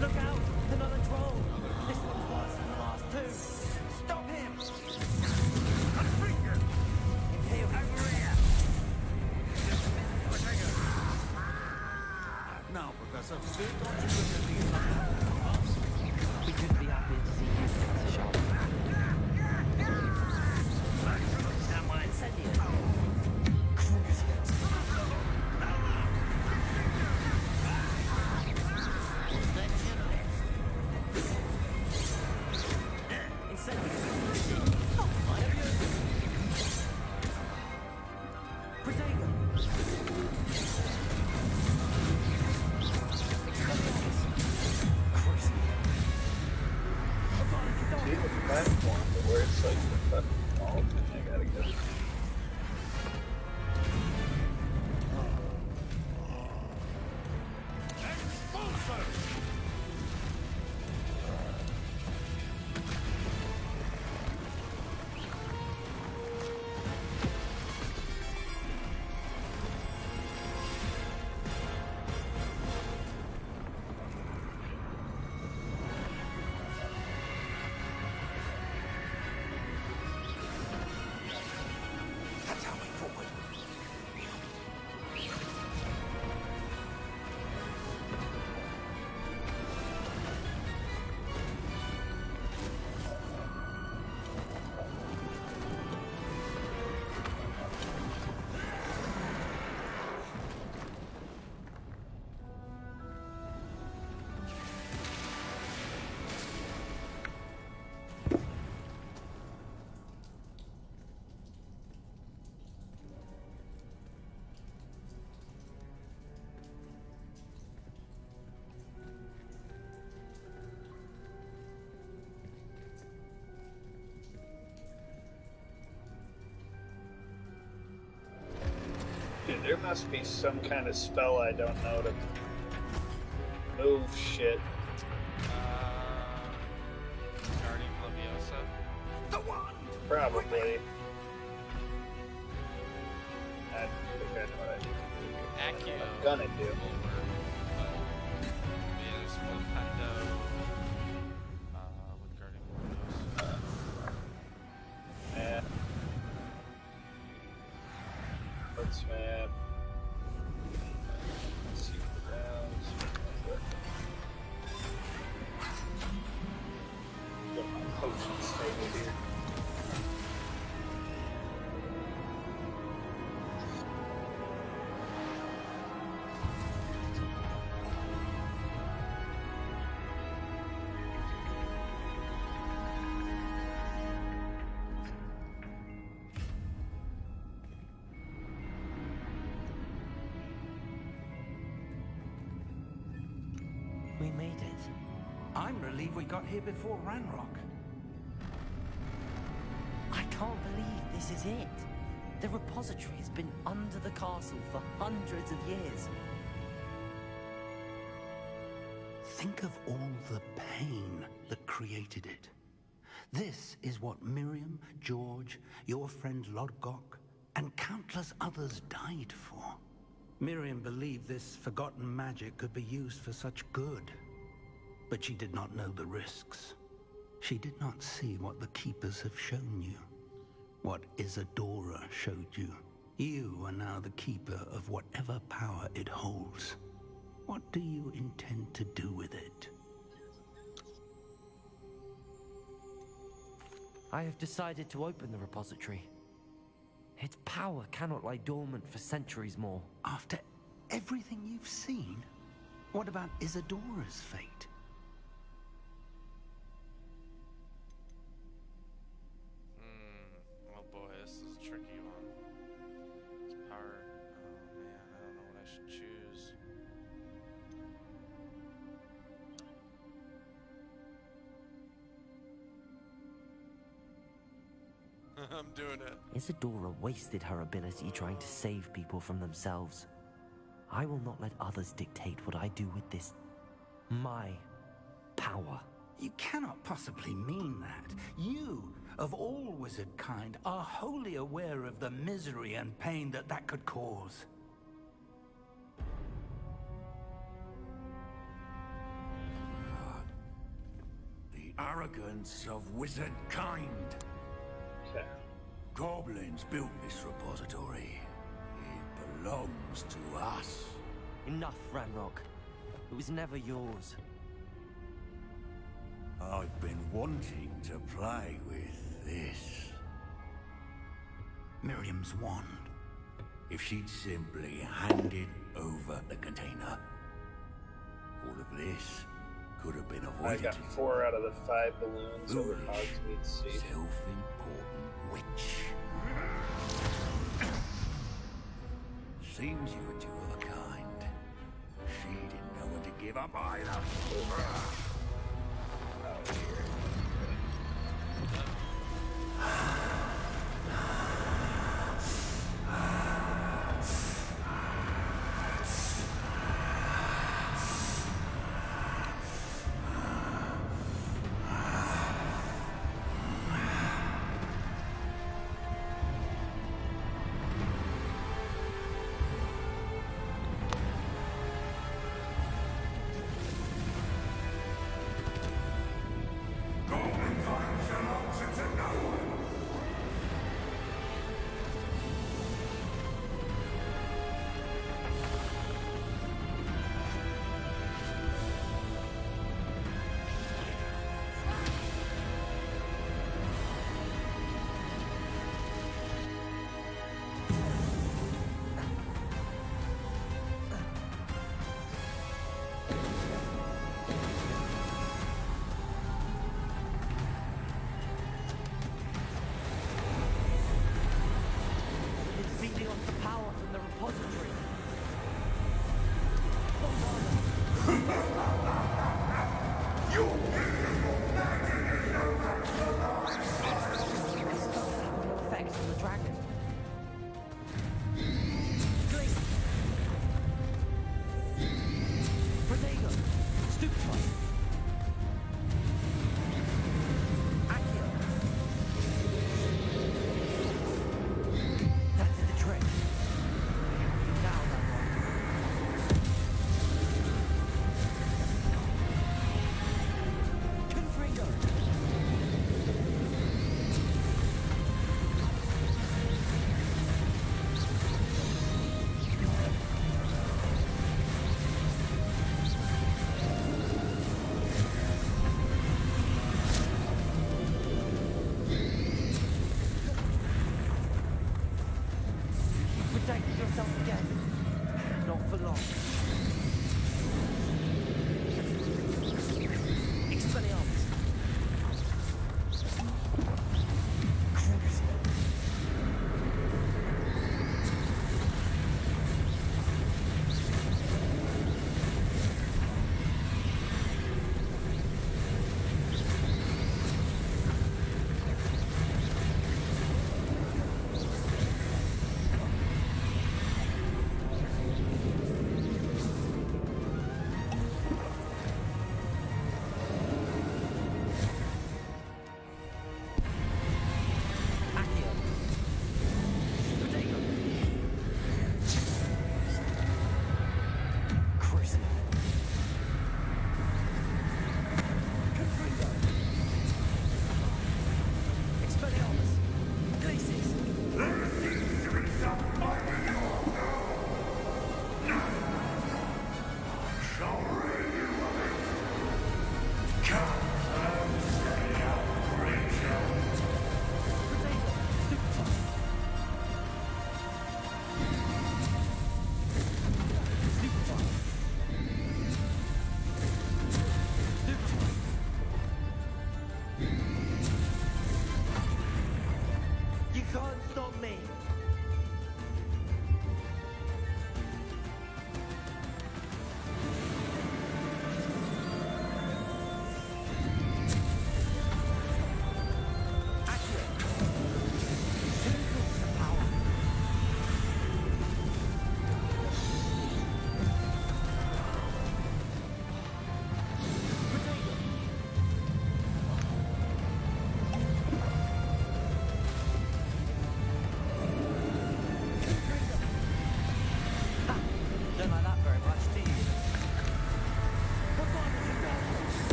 S15: Look out! Another troll! This one's worse than the last two! Stop him! Here, over here!
S20: Now, Professor, don't you look at these
S3: We couldn't be happier to see you, Professor Sharp.
S15: Stand by incendiary!
S1: See the platform where it's like the fucking wall thing. I gotta go. Dude, there must be some kind of spell I don't know to move shit.
S2: Guardian Leviosa.
S15: The one!
S1: Probably. I think I know what I need to do here.
S2: Accio.
S1: What I'm gonna do.
S2: Is Flipendo. With Guardian Leviosa.
S1: Yeah. Let's map. See the downs. Get my potion stable here.
S3: We made it.
S4: I'm relieved we got here before Ranrock.
S3: I can't believe this is it. The repository has been under the castle for hundreds of years.
S4: Think of all the pain that created it. This is what Miriam, George, your friend Lodgok, and countless others died for. Miriam believed this forgotten magic could be used for such good, but she did not know the risks. She did not see what the Keepers have shown you. What Isadora showed you. You are now the Keeper of whatever power it holds. What do you intend to do with it?
S3: I have decided to open the repository. Its power cannot lie dormant for centuries more.
S4: After everything you've seen, what about Isadora's fate?
S2: Oh boy, this is a tricky one. This power. Oh man, I don't know what I should choose. I'm doing it.
S3: Isadora wasted her ability trying to save people from themselves. I will not let others dictate what I do with this. My power.
S4: You cannot possibly mean that. You, of all wizard kind, are wholly aware of the misery and pain that could cause.
S17: The arrogance of wizard kind. Goblins built this repository. It belongs to us.
S3: Enough, Ranrock. It was never yours.
S17: I've been wanting to play with this. Miriam's wand. If she'd simply handed over the container, all of this could have been avoided.
S1: I got 4 out of the 5 balloons over Hogsmeade Sea.
S17: Self-important witch. Seems you were two of a kind. She didn't know when to give up either.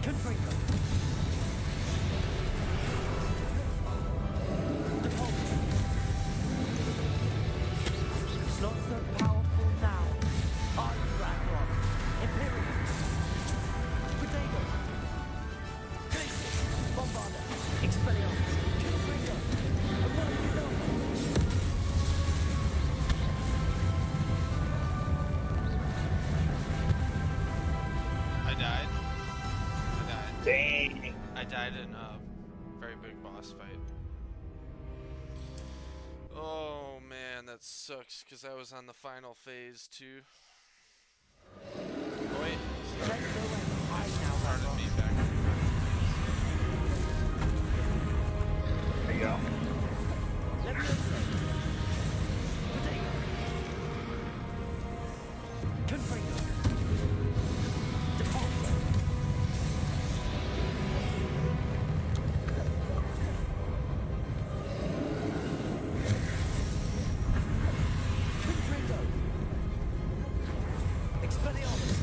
S15: Confringo. Depulso. Not so powerful now. Are you Ragnarok? Imperium. Protego. Glacius. Bombarda. Expelliarmus. Confringo. Apollo Nova.
S1: Dang.
S2: I died in a very big boss fight. Oh man, that sucks because I was on the final phase too. Oh wait, pardon me back.
S1: There you go.
S15: Confringo. Depulso. Confringo. Expelliarmus.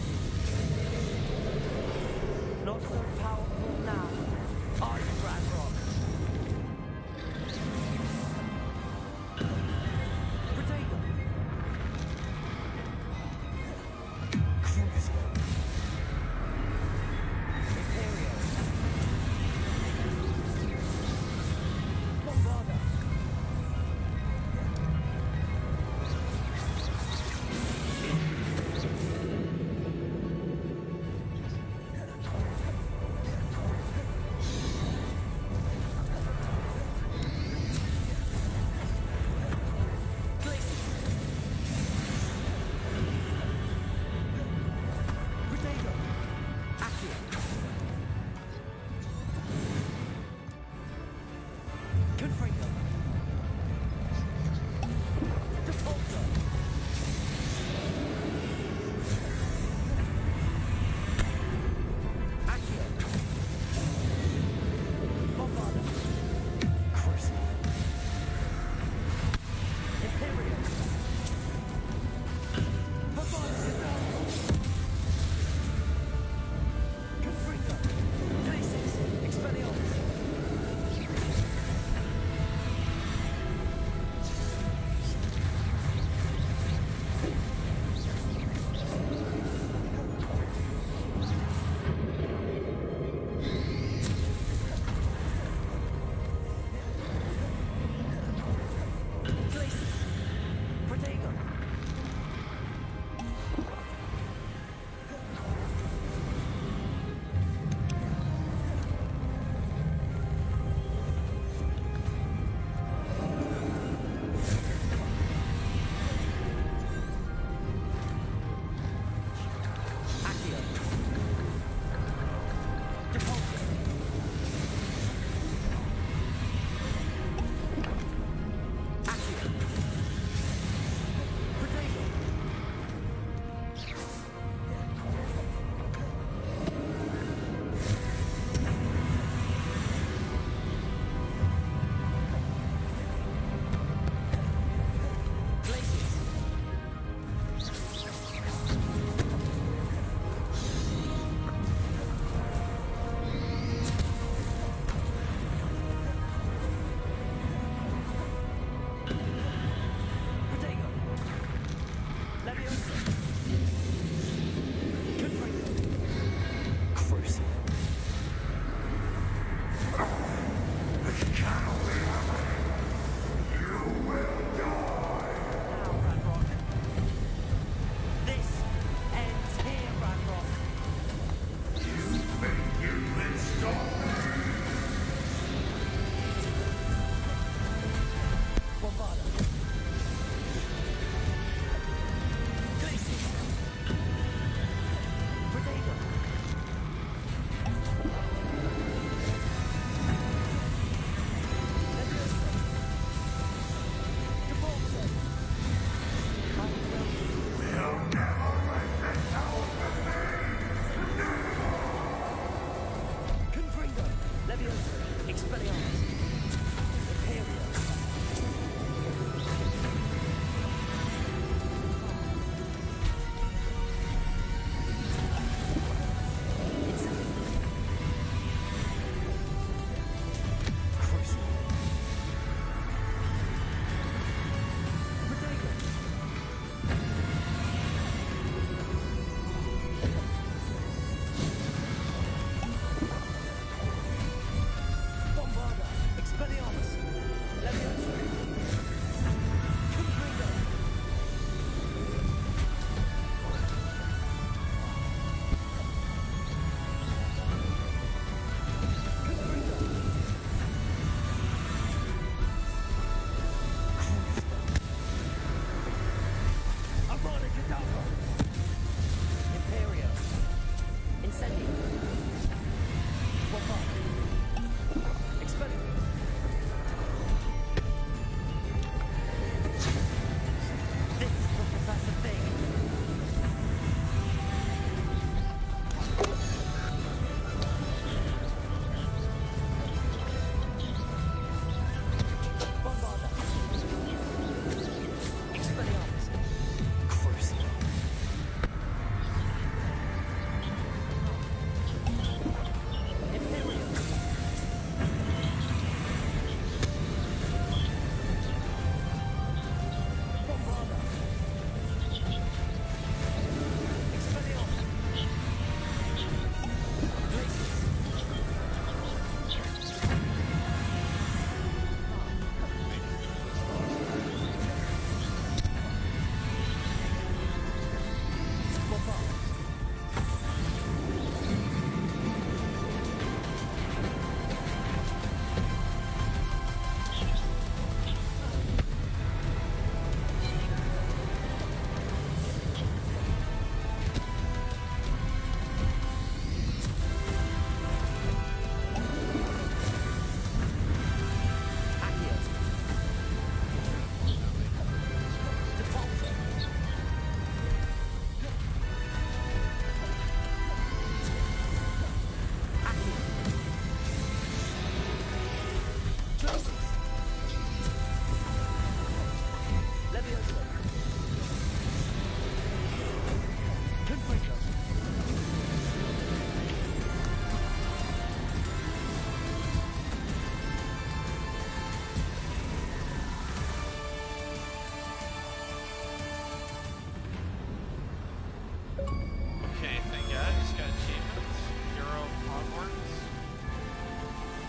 S15: Not so powerful now. Are you Ragnarok? Protego. Crucio. Imperio. Bombarda. Protego. Accio. Confringo. Depulso. Accio. Bombarda. Crucio. Imperio. Bombarda. Confringo. Glacius. Expelliarmus. Glacius. Protego. Accio. Depulso. Accio. Protego. Glacius. Protego. Leviosa. Confringo. Crucio. Now, Ragnarok. This ends here, Ragnarok. Bombarda. Glacius. Protego. Leviosa. Depulso. Confringo. Leviosa. Expelliarmus. Imperio. It's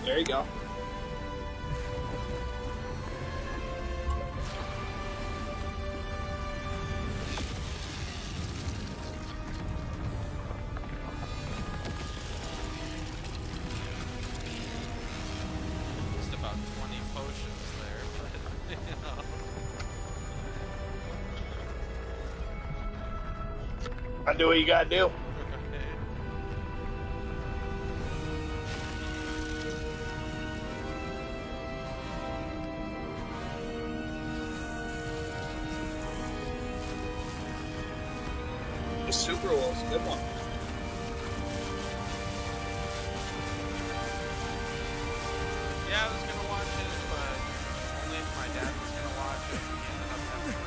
S1: There you go.
S2: Just about 20 potions there, but you know.
S1: I do what you gotta do. The Super Bowl's a good one.
S2: Yeah, I was gonna watch it, but only if my dad was gonna watch it. He ended up having to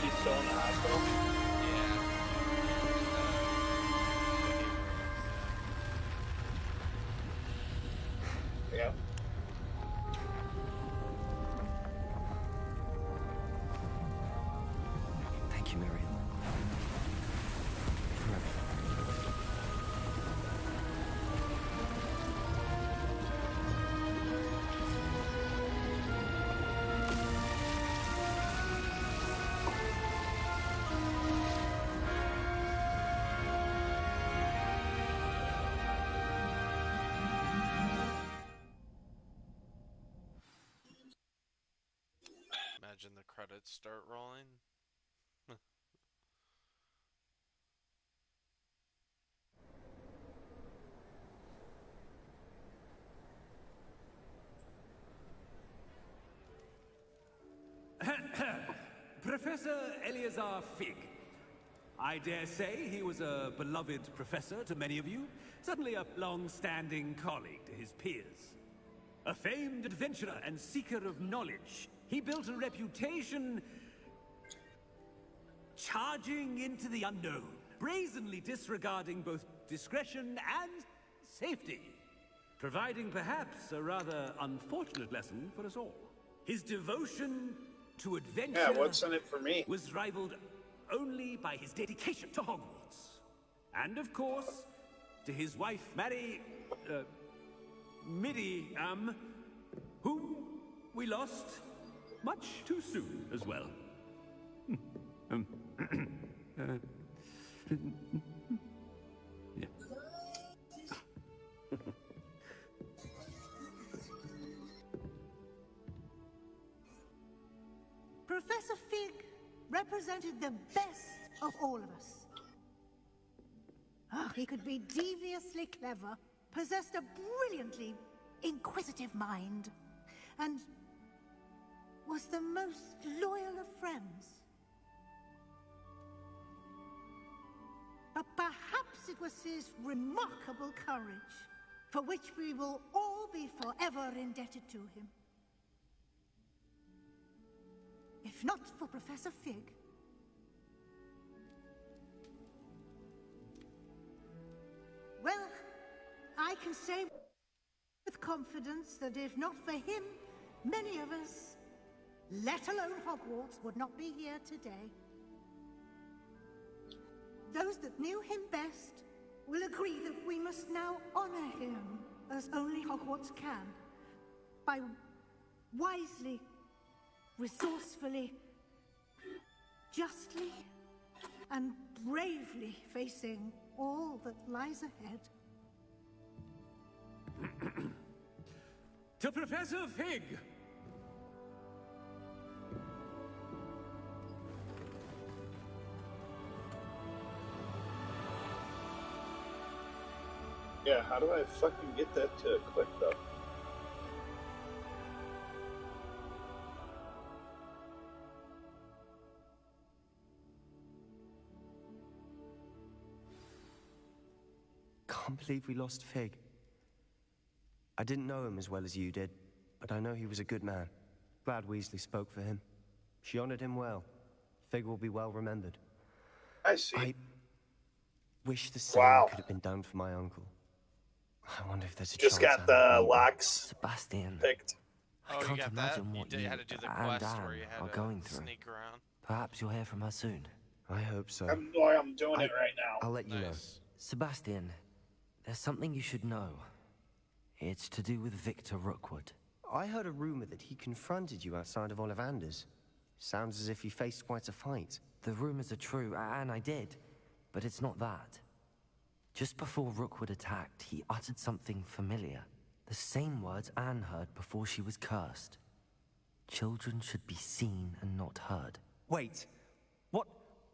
S1: She's still in the hospital? Yeah.
S3: Thank you, Miriam. For everything.
S2: Imagine the credits start rolling.
S21: Professor Eleazar Fig. I dare say he was a beloved professor to many of you, certainly a long-standing colleague to his peers. A famed adventurer and seeker of knowledge, he built a reputation charging into the unknown, brazenly disregarding both discretion and safety, providing perhaps a rather unfortunate lesson for us all. His devotion to adventure
S1: what's in it for me?
S21: Was rivaled only by his dedication to Hogwarts. And of course, to his wife, Miriam, whom we lost much too soon as well. Yeah.
S22: Professor Fig represented the best of all of us. He could be deviously clever, possessed a brilliantly inquisitive mind, and was the most loyal of friends. But perhaps it was his remarkable courage, for which we will all be forever indebted to him. If not for Professor Fig, well, I can say with confidence that if not for him, many of us, let alone Hogwarts, would not be here today. Those that knew him best will agree that we must now honor him as only Hogwarts can, by wisely, resourcefully, justly, and bravely facing all that lies ahead.
S21: To Professor Fig!
S1: Yeah, how do I fucking get that to click though?
S10: Can't believe we lost Fig. I didn't know him as well as you did, but I know he was a good man. Glad Weasley spoke for him. She honored him well. Fig will be well remembered.
S1: I see.
S10: I wish the same could have been done for my uncle. I wonder if there's a
S1: Just
S10: chance
S1: got the locks
S3: Sebastian
S1: picked.
S2: Oh, you
S3: can't
S2: got that?
S3: imagine what
S2: You had to do the
S3: and
S2: quest
S3: Anne
S2: where you
S3: are
S2: had
S3: going
S2: to
S3: through.
S2: sneak around.
S3: Perhaps you'll hear from her soon.
S10: I hope so.
S1: I'm doing it right now.
S10: I'll let you know.
S3: Sebastian, there's something you should know. It's to do with Victor Rookwood.
S10: I heard a rumor that he confronted you outside of Ollivander's. Sounds as if you faced quite a fight.
S3: The rumors are true, and I did. But it's not that. Just before Rookwood attacked, he uttered something familiar. The same words Anne heard before she was cursed. Children should be seen and not heard.
S10: Wait.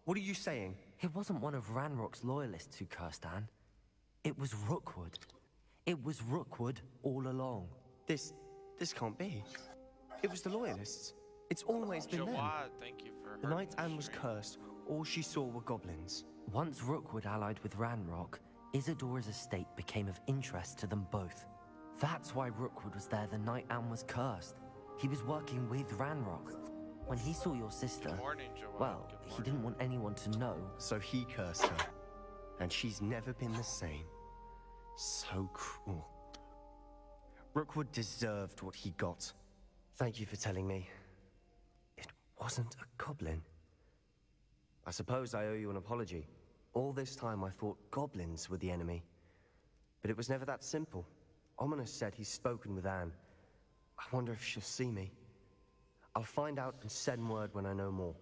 S10: What are you saying?
S3: It wasn't one of Ranrock's loyalists who cursed Anne. It was Rookwood. It was Rookwood all along.
S10: This can't be. It was the loyalists. It's always been them.
S2: Jawad, thank you for
S10: The night Anne was cursed, all she saw were goblins.
S3: Once Rookwood allied with Ranrock, Isadora's estate became of interest to them both. That's why Rookwood was there the night Anne was cursed. He was working with Ranrock. When he saw your sister, well, he didn't want anyone to know.
S10: So he cursed her. And she's never been the same. So cruel. Rookwood deserved what he got. Thank you for telling me. It wasn't a goblin. I suppose I owe you an apology. All this time I thought goblins were the enemy. But it was never that simple. Ominis said he's spoken with Anne. I wonder if she'll see me. I'll find out and send word when I know more.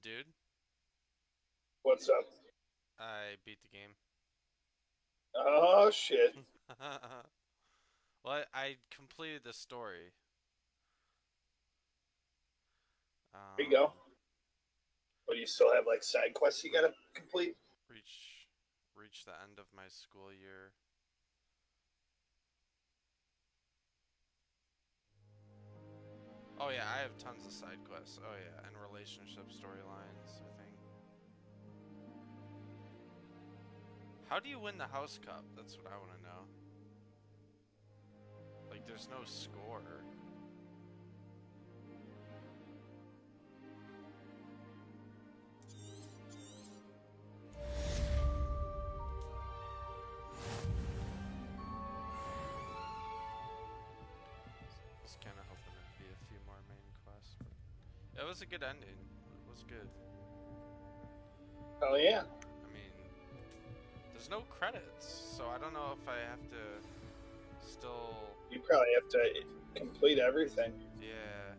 S2: Dude.
S1: What's up?
S2: I beat the game.
S1: Oh, shit.
S2: Well, I completed the story.
S1: There you go. But do you still have, like, side quests you gotta complete?
S2: Reach the end of my school year. Oh yeah, I have tons of side quests. Oh yeah, and relationship storylines, I think. How do you win the house cup? That's what I want to know. Like, there's no score. It's kind of hoping there'd be a few more main quests, but it was a good ending. It was good.
S1: Oh yeah.
S2: I mean, there's no credits, so I don't know if I have to still.
S1: You probably have to complete everything.
S2: Yeah.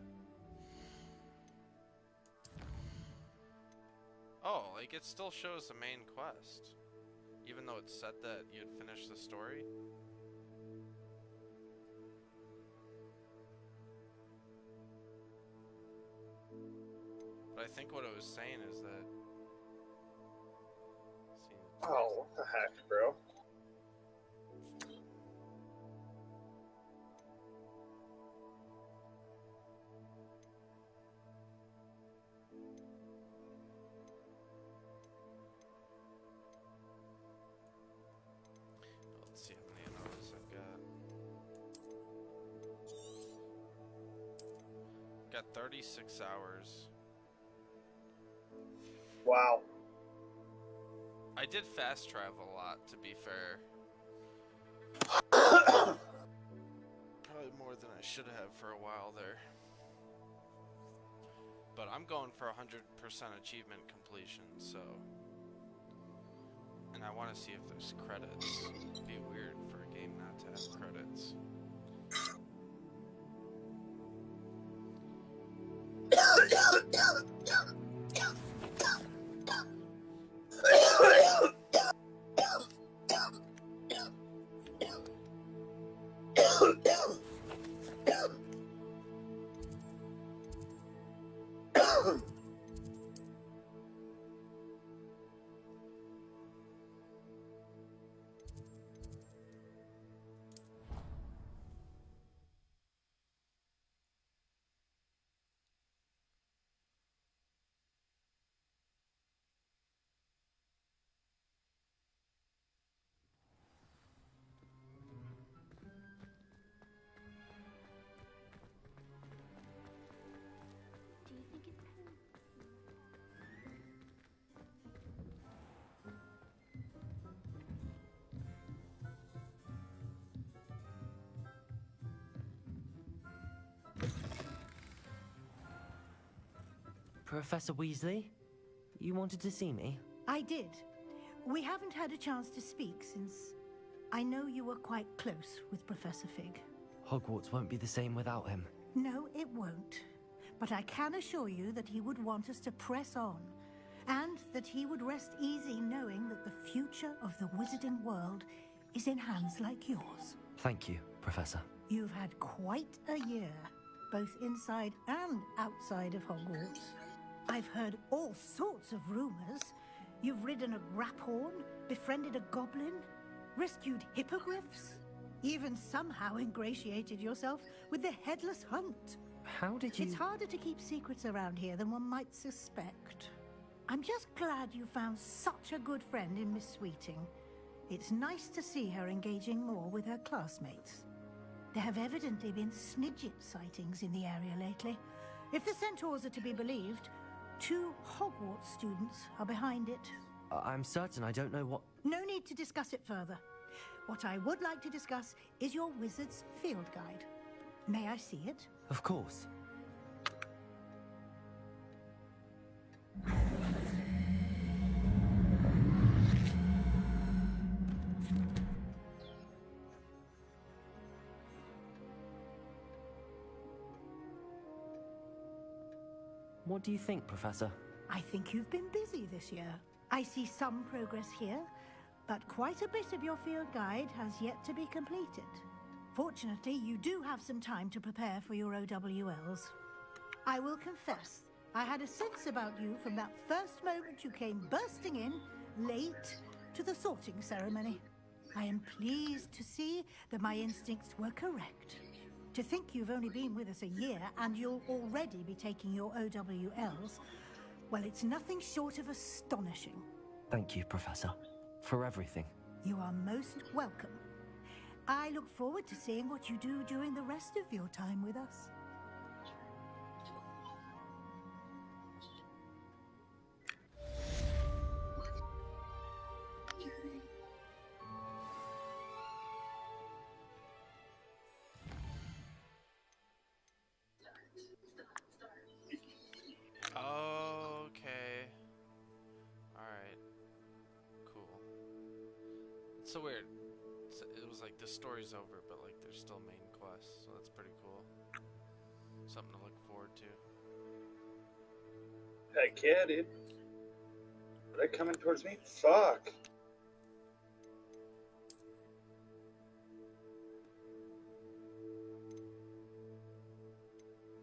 S2: Oh, like it still shows the main quest, even though it said that you'd finished the story. But I think what it was saying is that.
S1: Oh, what the heck, bro?
S2: Let's see how many of those I've got. Got 36 hours.
S1: Wow.
S2: I did fast travel a lot, to be fair. Probably more than I should have for a while there. But I'm going for 100% achievement completion, so... And I want to see if there's credits. It'd be weird for a game not to have credits.
S3: Professor Weasley? You wanted to see me?
S22: I did. We haven't had a chance to speak since I know you were quite close with Professor Fig.
S3: Hogwarts won't be the same without him.
S22: No, it won't. But I can assure you that he would want us to press on, and that he would rest easy knowing that the future of the wizarding world is in hands like yours.
S3: Thank you, Professor.
S22: You've had quite a year, both inside and outside of Hogwarts. I've heard all sorts of rumors. You've ridden a Graphorn, befriended a goblin, rescued hippogriffs, even somehow ingratiated yourself with the Headless Hunt.
S3: How did you...
S22: It's harder to keep secrets around here than one might suspect. I'm just glad you found such a good friend in Miss Sweeting. It's nice to see her engaging more with her classmates. There have evidently been Snidget sightings in the area lately. If the Centaurs are to be believed, 2 Hogwarts students are behind it.
S3: I'm certain I don't know what...
S22: No need to discuss it further. What I would like to discuss is your wizard's field guide. May I see it?
S3: Of course. What do you think, Professor?
S22: I think you've been busy this year. I see some progress here, but quite a bit of your field guide has yet to be completed. Fortunately, you do have some time to prepare for your OWLs. I will confess, I had a sense about you from that first moment you came bursting in, late, to the sorting ceremony. I am pleased to see that my instincts were correct. To think you've only been with us a year and you'll already be taking your OWLs, well, it's nothing short of astonishing.
S3: Thank you, Professor, for everything.
S22: You are most welcome. I look forward to seeing what you do during the rest of your time with us.
S2: Okay. Alright. Cool. It's so weird. It was like the story's over, but like there's still main quests, so that's pretty cool. Something to look forward to.
S1: Heck yeah, dude. Are they coming towards me? Fuck.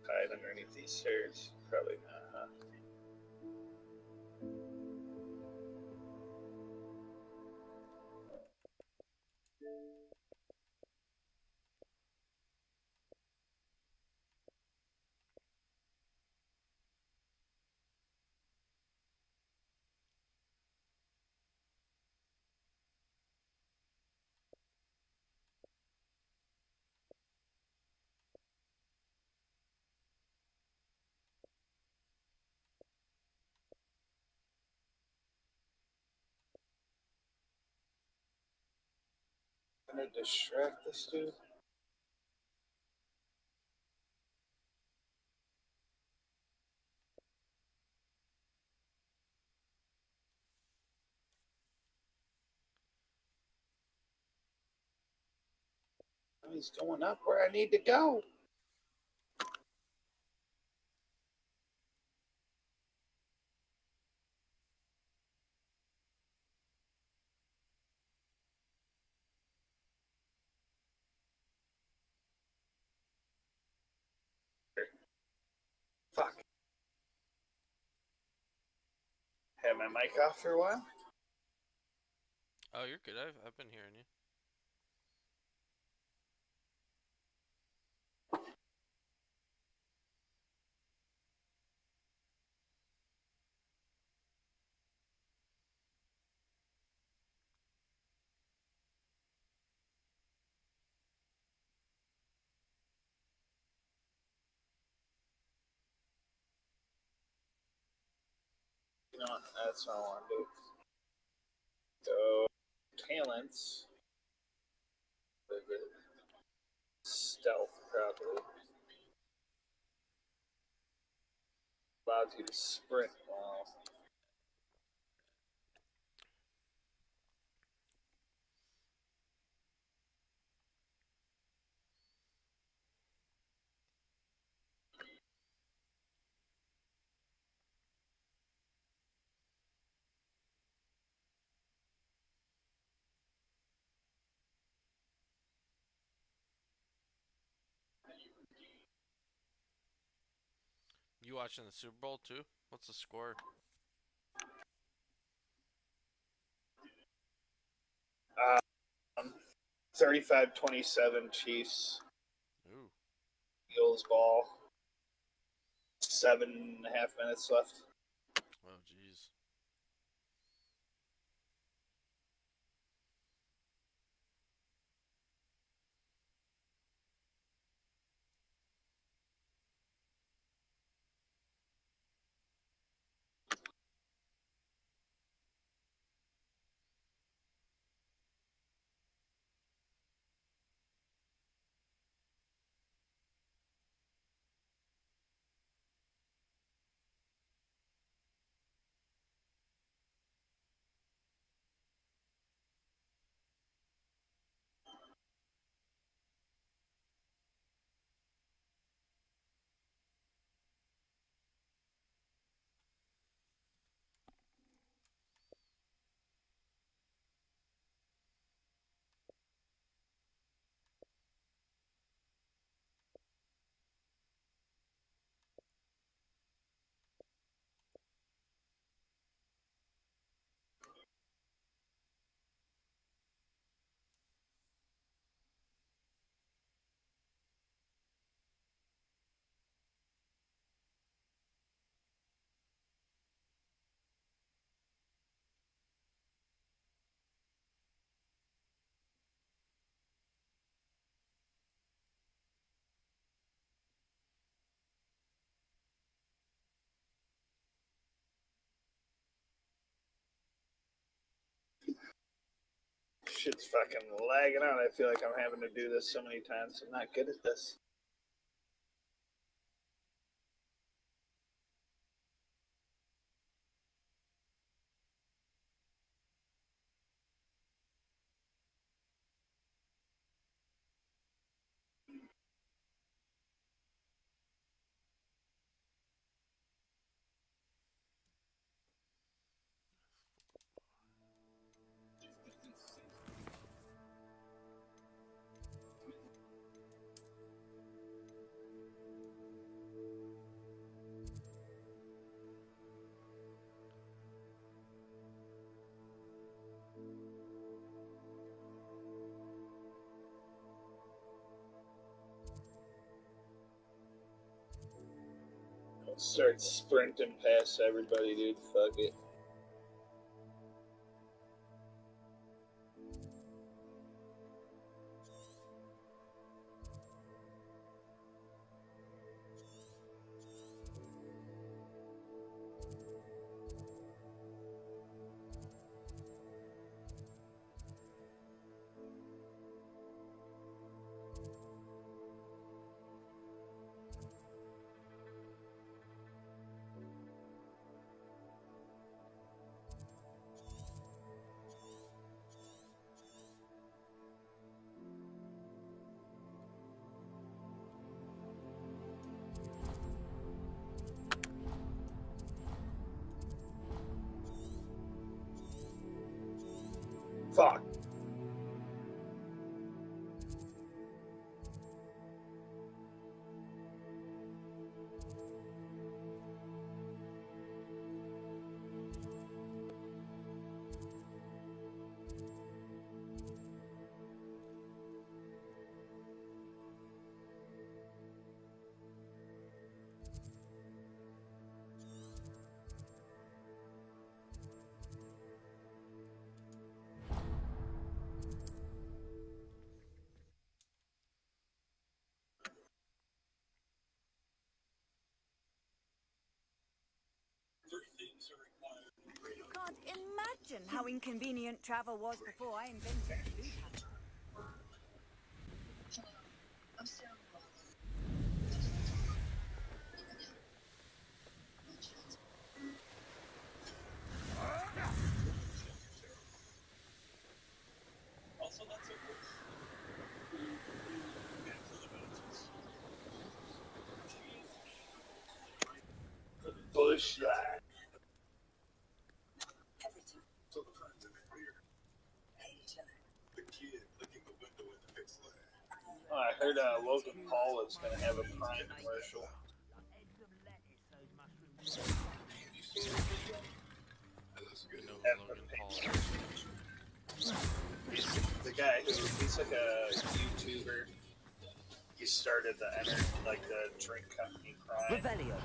S1: Hide underneath these stairs. Probably not, huh? Gonna distract this dude. He's going up where I need to go. Fuck. Have my mic off for a while?
S2: Oh, you're good. I've been hearing you.
S1: You know what? That's what I want to do. So, talents. Stealth, probably. Allows you to sprint. Wow.
S2: You watching the Super Bowl too? What's the score?
S1: 35-27 Chiefs.
S2: Ooh.
S1: Eagles ball. 7.5 minutes left.
S2: Oh, jeez.
S1: Shit's fucking lagging out. I feel like I'm having to do this so many times. I'm not good at this. Start sprinting past everybody, dude. Fuck it. Fuck.
S5: Can't imagine how inconvenient travel was before I invented food.
S1: shit. Oh, I heard Logan Paul is going to have a Prime commercial. The guy he's like a YouTuber. He started the drink company Prime.
S3: Revelio.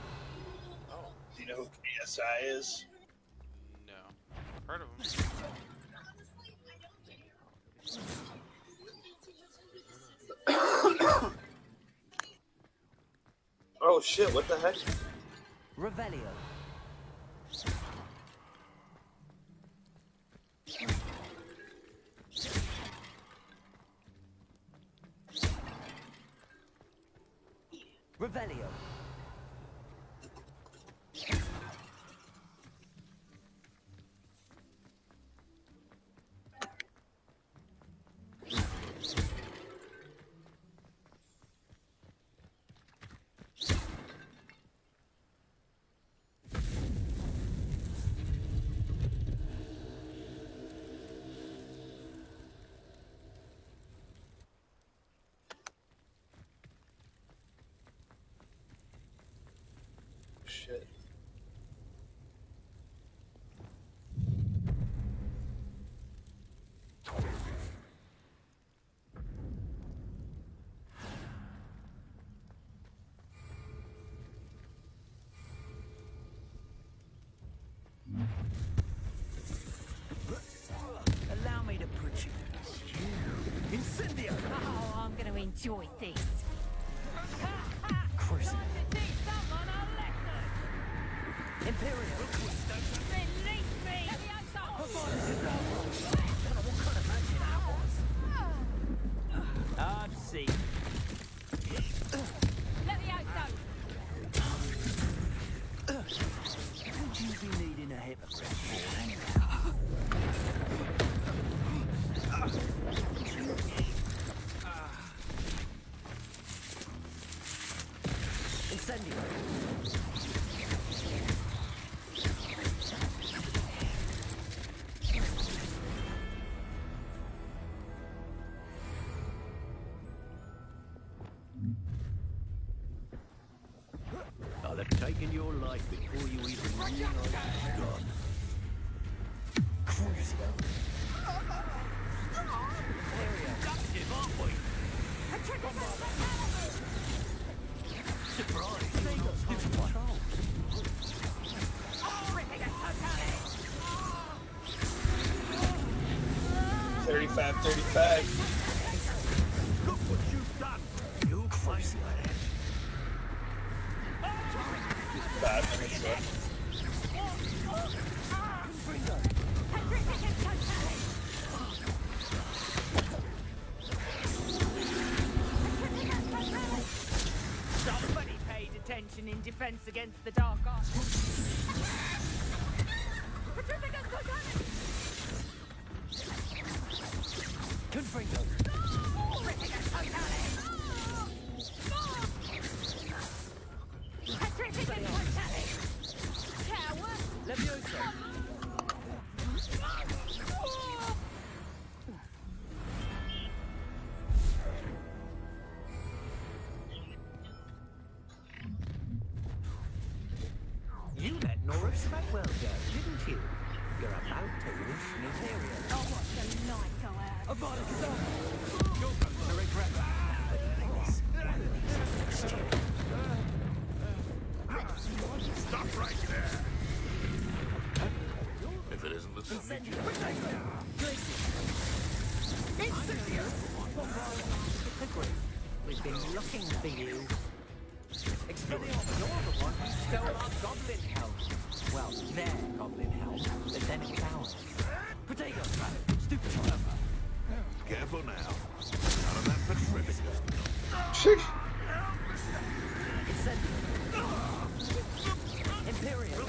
S1: Oh, do you know who KSI is?
S2: No. Heard of him.
S1: Oh shit, what the heck?
S3: Revelio. Revelio.
S1: Shit.
S15: Allow me to put you. Incendio!
S18: Oh, I'm going to enjoy this.
S15: Crucible.
S18: Imperial! Release me!
S15: I've seen.
S18: Let me out,
S15: Would you be needing a hypocrite for anyhow?
S3: Incendio.
S17: I'll have taken your life before you even realize it's gone.
S15: Crucio.
S17: Captive, aren't we? Surprise! They got stupid controls.
S1: 35-35.
S17: Look what you've done. You crazy.
S1: 5 minutes left.
S15: Somebody paid attention in defense against the dark arts.
S3: Confringo. Levioso.
S15: You let Nora Smakwell go, didn't you? You're about to reach Natalia.
S18: I'll watch the light go out.
S15: A body stop! You're going to regret that.
S8: Stop right there! If it isn't the
S15: Incendio! We've been looking for you. Expelliarmus, you're the one who stole our goblin helm. Well, their goblin helm, but then it's ours. Protego, stupid whatever.
S8: Careful now. None of that Petrificus.
S3: Incendio. Imperial.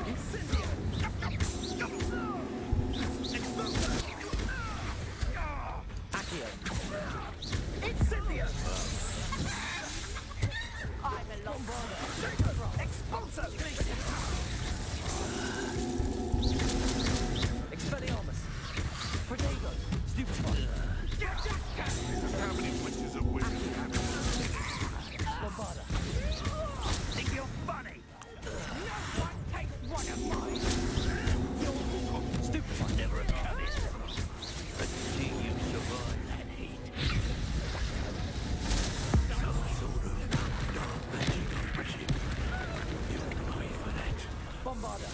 S15: Incendio! Accio! Incendio! Bombarda.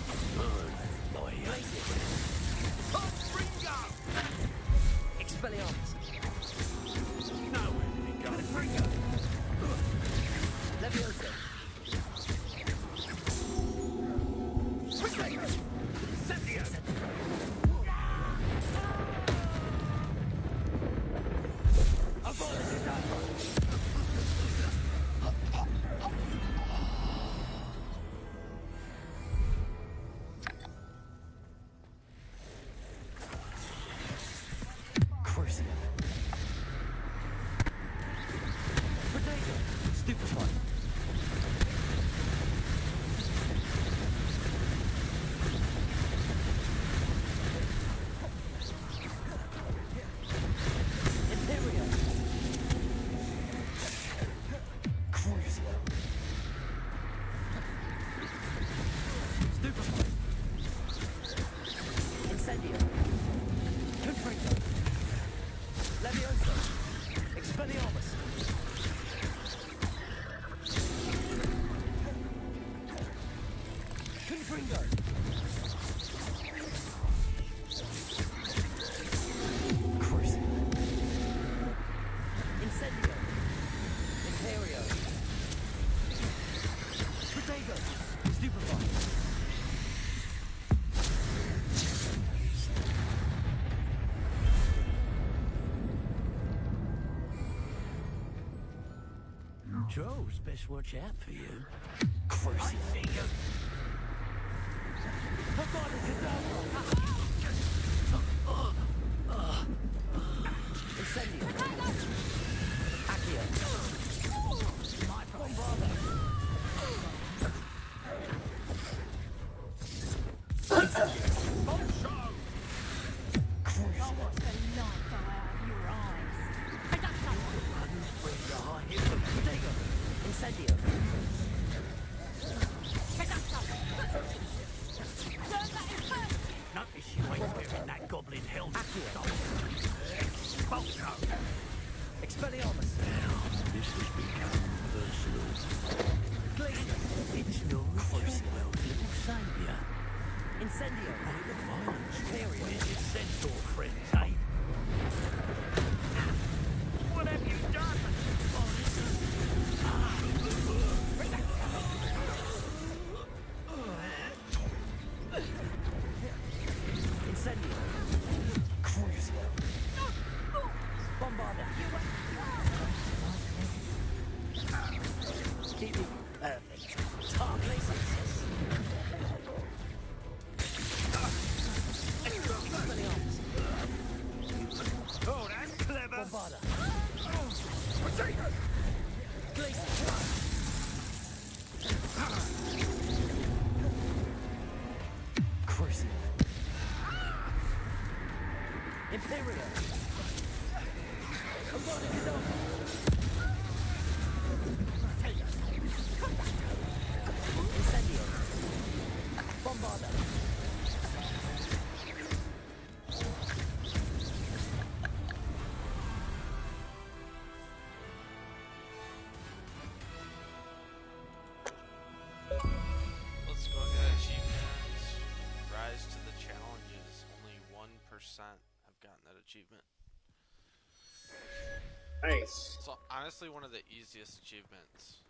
S15: Expelliarmus.
S8: Now where did he go?
S15: Levioso.
S8: Incendio.
S15: Crucio. Potato. Stupefy. Imperial. Crucio. Stupefy. Incendio. Confringo. Levioso. Expelliarmus. Confringo. Crucio. Incendio. Imperio. Protego. Stupefy.
S17: Joe's best watch out for you.
S15: Crucio. Incendio. Accio. Bombarda. Incendio.
S17: Notice you ain't wearing that goblin helmet. Expulso.
S15: Expelliarmus.
S17: This has become personal. It's no Crucio's little saviour.
S15: Incendio.
S17: By the violence. Where's your centaur friends, eh? What have you done?
S15: Incendio. Crucio. Bombarda. Keep it perfect. Tar places. Expelliarmus.
S8: Oh, that's clever.
S15: Bombarda.
S8: Potato.
S15: Crucio. Imperio. Incendio. Bombarda.
S2: Let's go get achievements. Rise to the challenges. Only 1% have gotten that achievement.
S1: Nice.
S2: So honestly, one of the easiest achievements.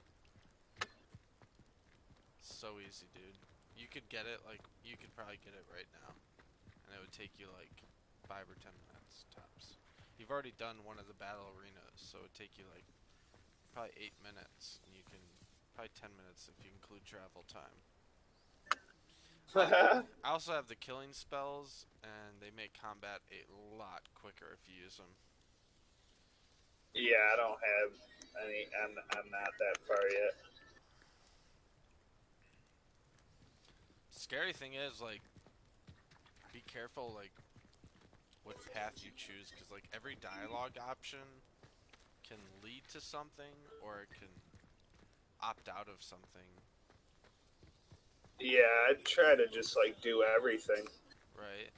S2: So easy, dude. You could get it, like, you could probably get it right now. And it would take you like 5 or 10 minutes tops. You've already done one of the battle arenas, so it would take you like probably 8 minutes. And you can, probably 10 minutes if you include travel time. I also have the killing spells, and they make combat a lot quicker if you use them.
S1: Yeah, I don't have any. I'm not that far yet.
S2: Scary thing is, like, be careful, like, what path you choose, because, like, every dialogue option can lead to something, or it can opt out of something.
S1: Yeah, I try to just like do everything.
S2: Right.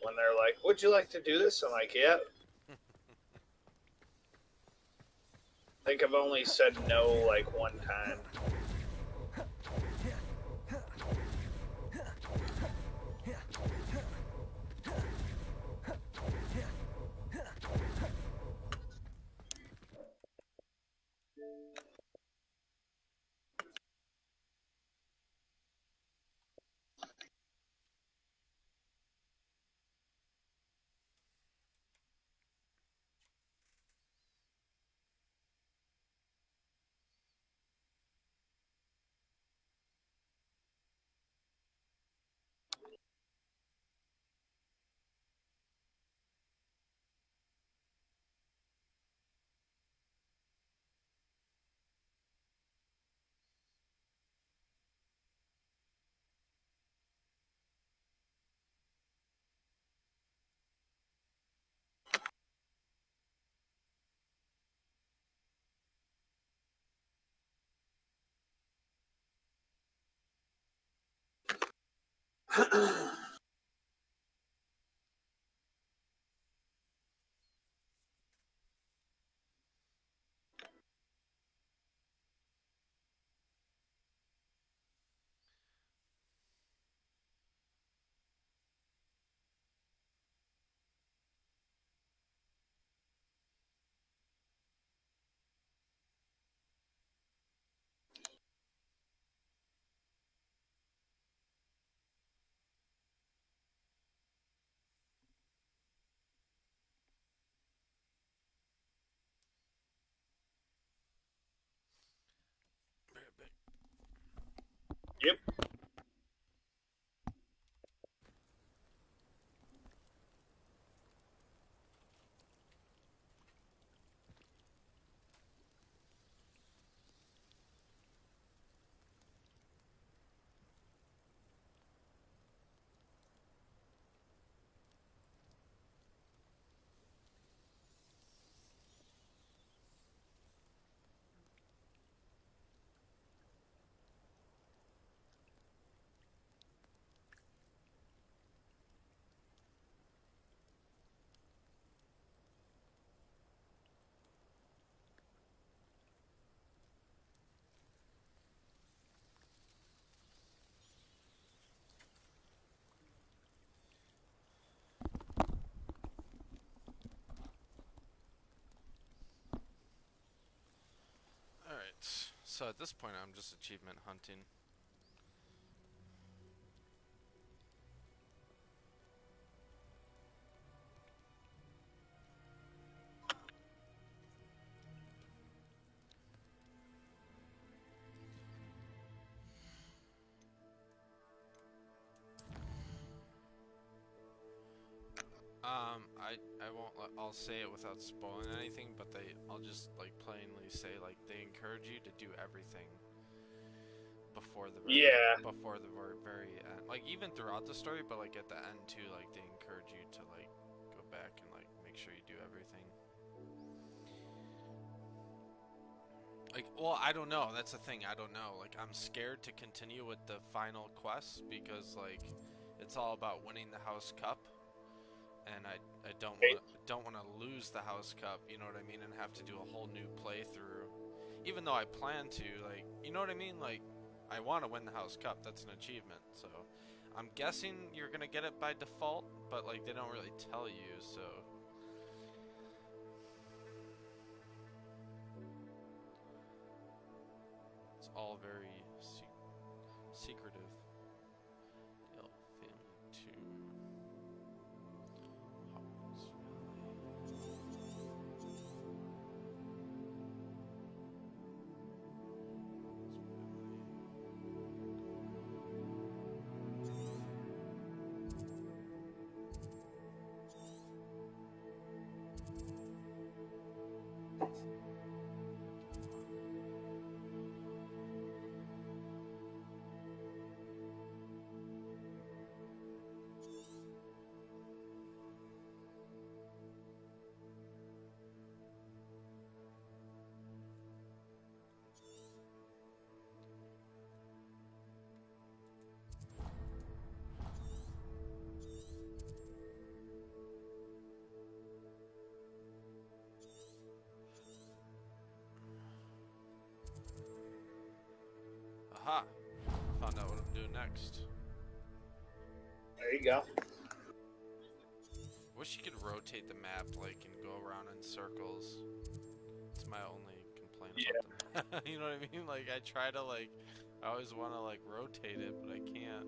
S1: When they're like, "Would you like to do this?" I'm like, "Yeah." I think I've only said no like one time. Yep.
S2: Alright, so at this point I'm just achievement hunting. I won't I'll say it without spoiling anything, but I'll just like plainly say like they encourage you to do everything before the very end. Like even throughout the story, but like at the end too, like they encourage you to like go back and like make sure you do everything. Like, well, I don't know. That's the thing. I don't know. Like, I'm scared to continue with the final quests because like it's all about winning the House Cup. And I don't want to lose the House Cup, you know what I mean, and have to do a whole new playthrough. Even though I plan to, like, you know what I mean? Like, I want to win the House Cup. That's an achievement. So, I'm guessing you're gonna get it by default, but like they don't really tell you. So, it's all very secretive. Aha! Found out what I'm doing next.
S1: There you go.
S2: Wish you could rotate the map, like, and go around in circles. It's my only complaint about them. You know what I mean? Like, I try to, like, I always want to, like, rotate it, but I can't.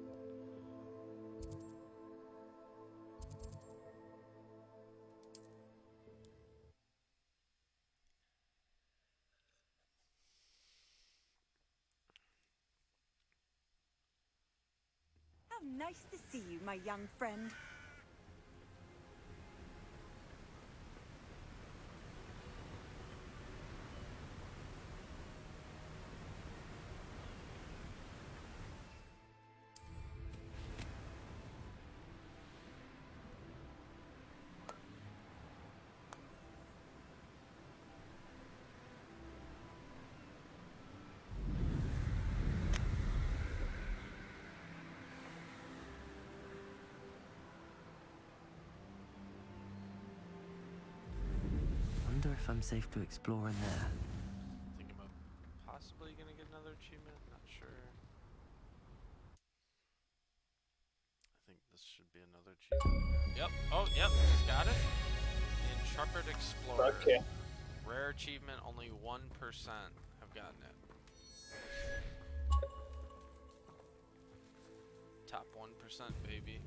S5: How nice to see you, my young friend.
S3: if I'm safe to explore in there.
S2: Thinking about possibly gonna get another achievement. Not sure. I think this should be another achievement. Yep. Oh, yep. Just got it. Intrepid Explorer.
S1: Okay.
S2: Rare achievement. Only 1% have gotten it. Top 1%, baby.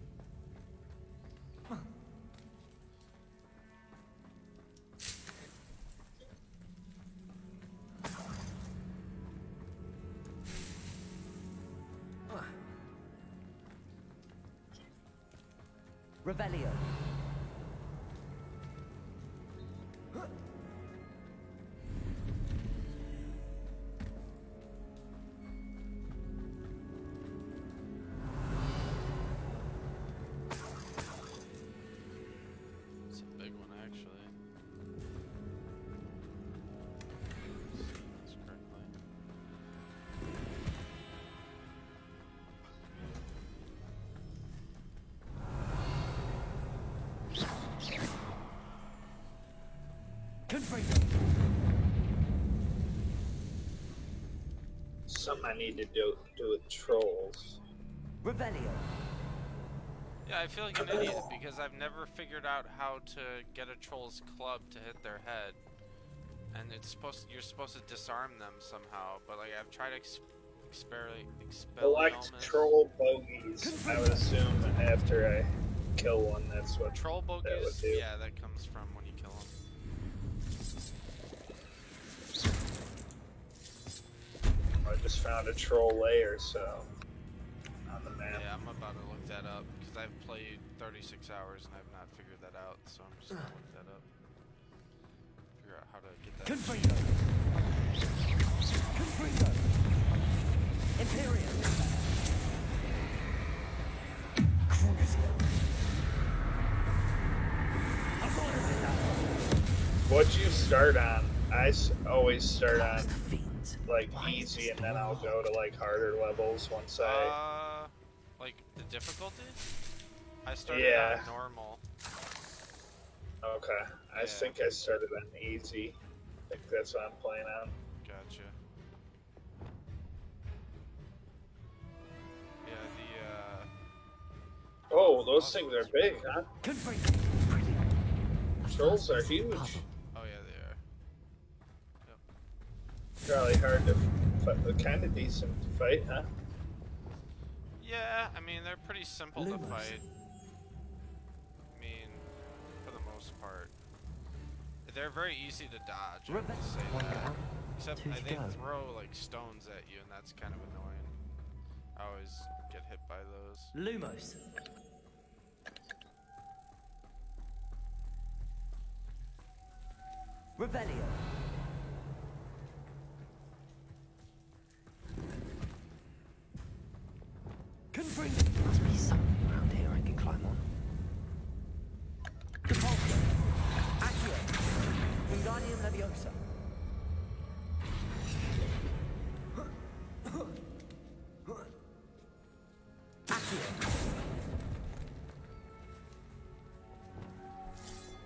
S3: Revelio.
S2: It's a big one, actually. That's correctly.
S1: Something I need to do with trolls.
S3: Revelio.
S2: Yeah, I feel like an idiot because I've never figured out how to get a troll's club to hit their head, and you're supposed to disarm them somehow. But like I've tried
S1: Collect troll bogeys. I would assume after I kill one, that's what
S2: troll
S1: that would
S2: bogeys.
S1: do.
S2: Yeah, that comes from when you kill them.
S1: I just found a troll lair, so on the map.
S2: Yeah, I'm about to look that up because I've played 36 hours and I've not figured that out. So I'm just gonna look that up. Figure out how to get that.
S3: Confringo. Imperium.
S1: What'd you start on? I always start on like easy, and then I'll go to like harder levels once I.
S2: Like the difficulty? I started on normal.
S1: Okay, I think I started on easy. I think that's what I'm playing on.
S2: Gotcha. Yeah, the
S1: Oh, those things are big, huh? Trolls are huge.
S2: Oh yeah, they are. Yep.
S1: Probably hard to fight, kind of decent to fight, huh?
S2: Yeah, I mean they're pretty simple to fight. I mean, for the most part, they're very easy to dodge. I will say that. Except they throw like stones at you, and that's kind of annoying. I always get hit by those.
S3: Lumos. Revelio. Confringo. Must be something around here I can climb on. Compulso. Accio. Wingardium Leviosa. Accio.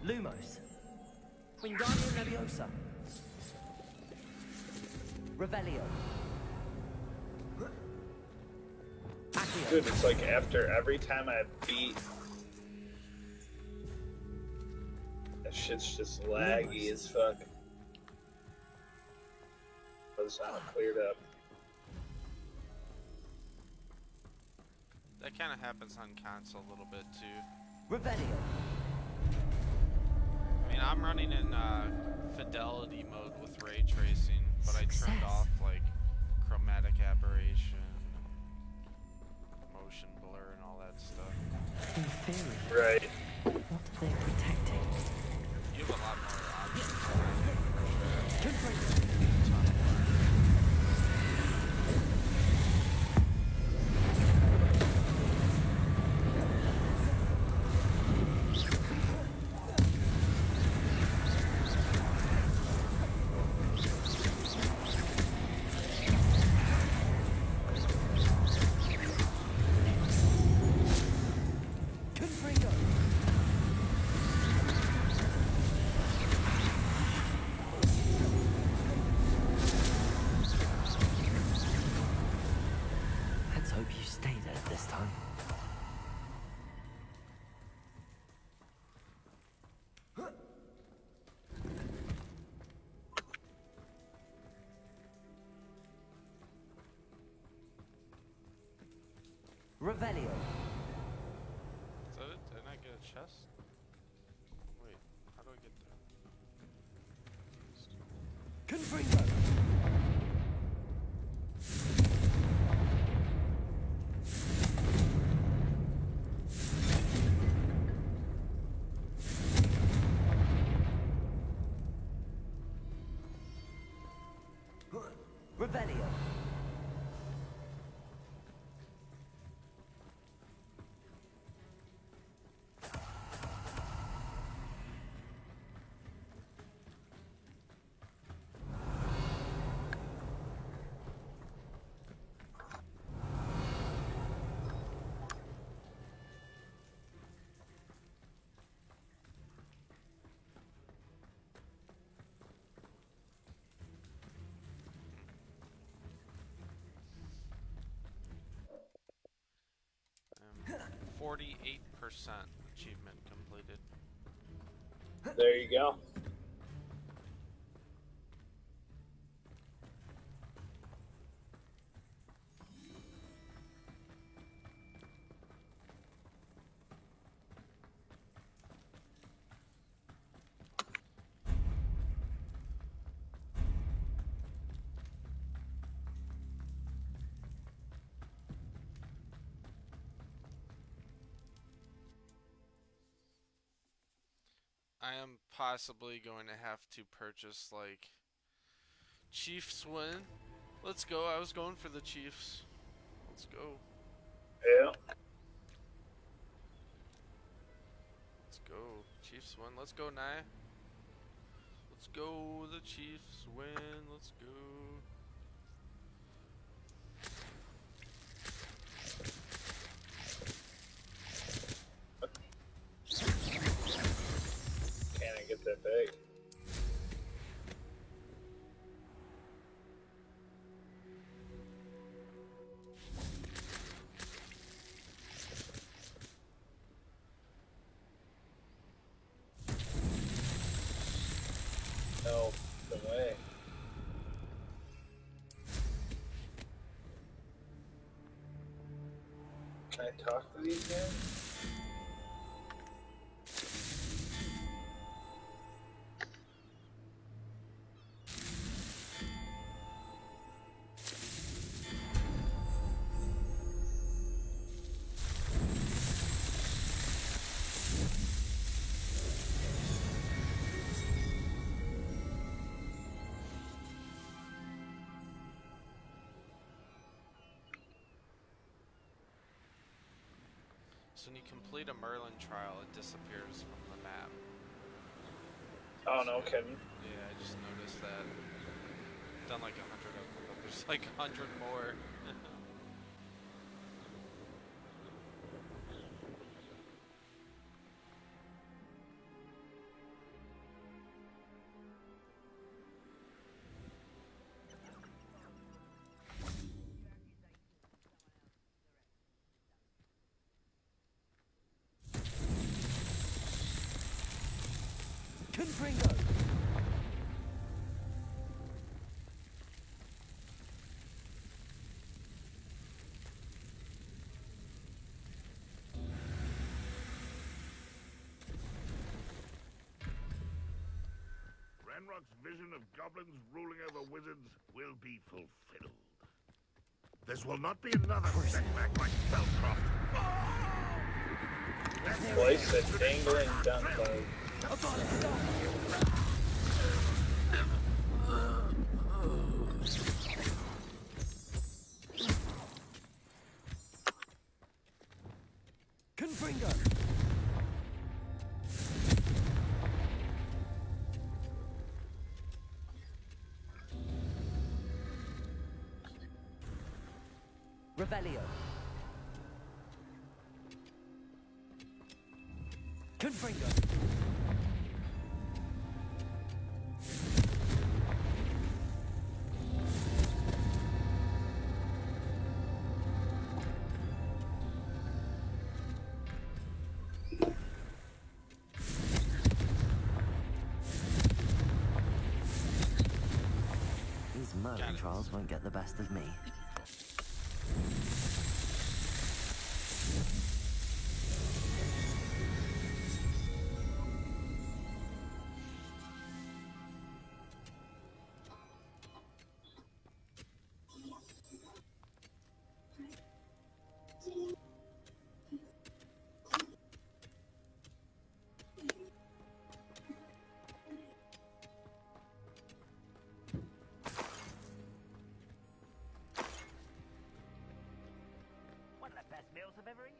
S3: Lumos. Wingardium Leviosa. Revelio.
S1: Dude, it's like after every time I beat, that shit's just laggy as fuck. It's not cleared up.
S2: That kind of happens on console a little bit too.
S3: Revelio.
S2: I mean, I'm running in fidelity mode with ray tracing, but I turned off like chromatic aberration, motion blur, and all that stuff.
S3: In theory.
S1: Right.
S3: What are they protecting?
S2: You have a lot more options.
S3: Revelio.
S2: Is that it? Did I not get a chest? Wait, how do I get there?
S3: Confringo. Revelio.
S2: I'm 48% achievement completed.
S1: There you go.
S2: I am possibly going to have to purchase, like, Chiefs win. Let's go. I was going for the Chiefs. Let's go.
S1: Yeah.
S2: Let's go. Chiefs win. Let's go, Nye. Let's go. The Chiefs win. Let's go.
S1: Can I get that big? No, no way. Can I talk to these guys?
S2: So when you complete a Merlin trial, it disappears from the map.
S1: Oh, no kidding.
S2: Yeah, I just noticed that. I've done like 100 of them, but there's like 100 more.
S3: Confringo.
S8: Ranrock's vision of goblins ruling over wizards will be fulfilled. This will not be another setback like Spellcroft.
S1: Place a dangling gunpowder.
S3: Confringo. Revelio. Confringo. These Merlin trials won't get the best of me.
S15: else I've ever eaten.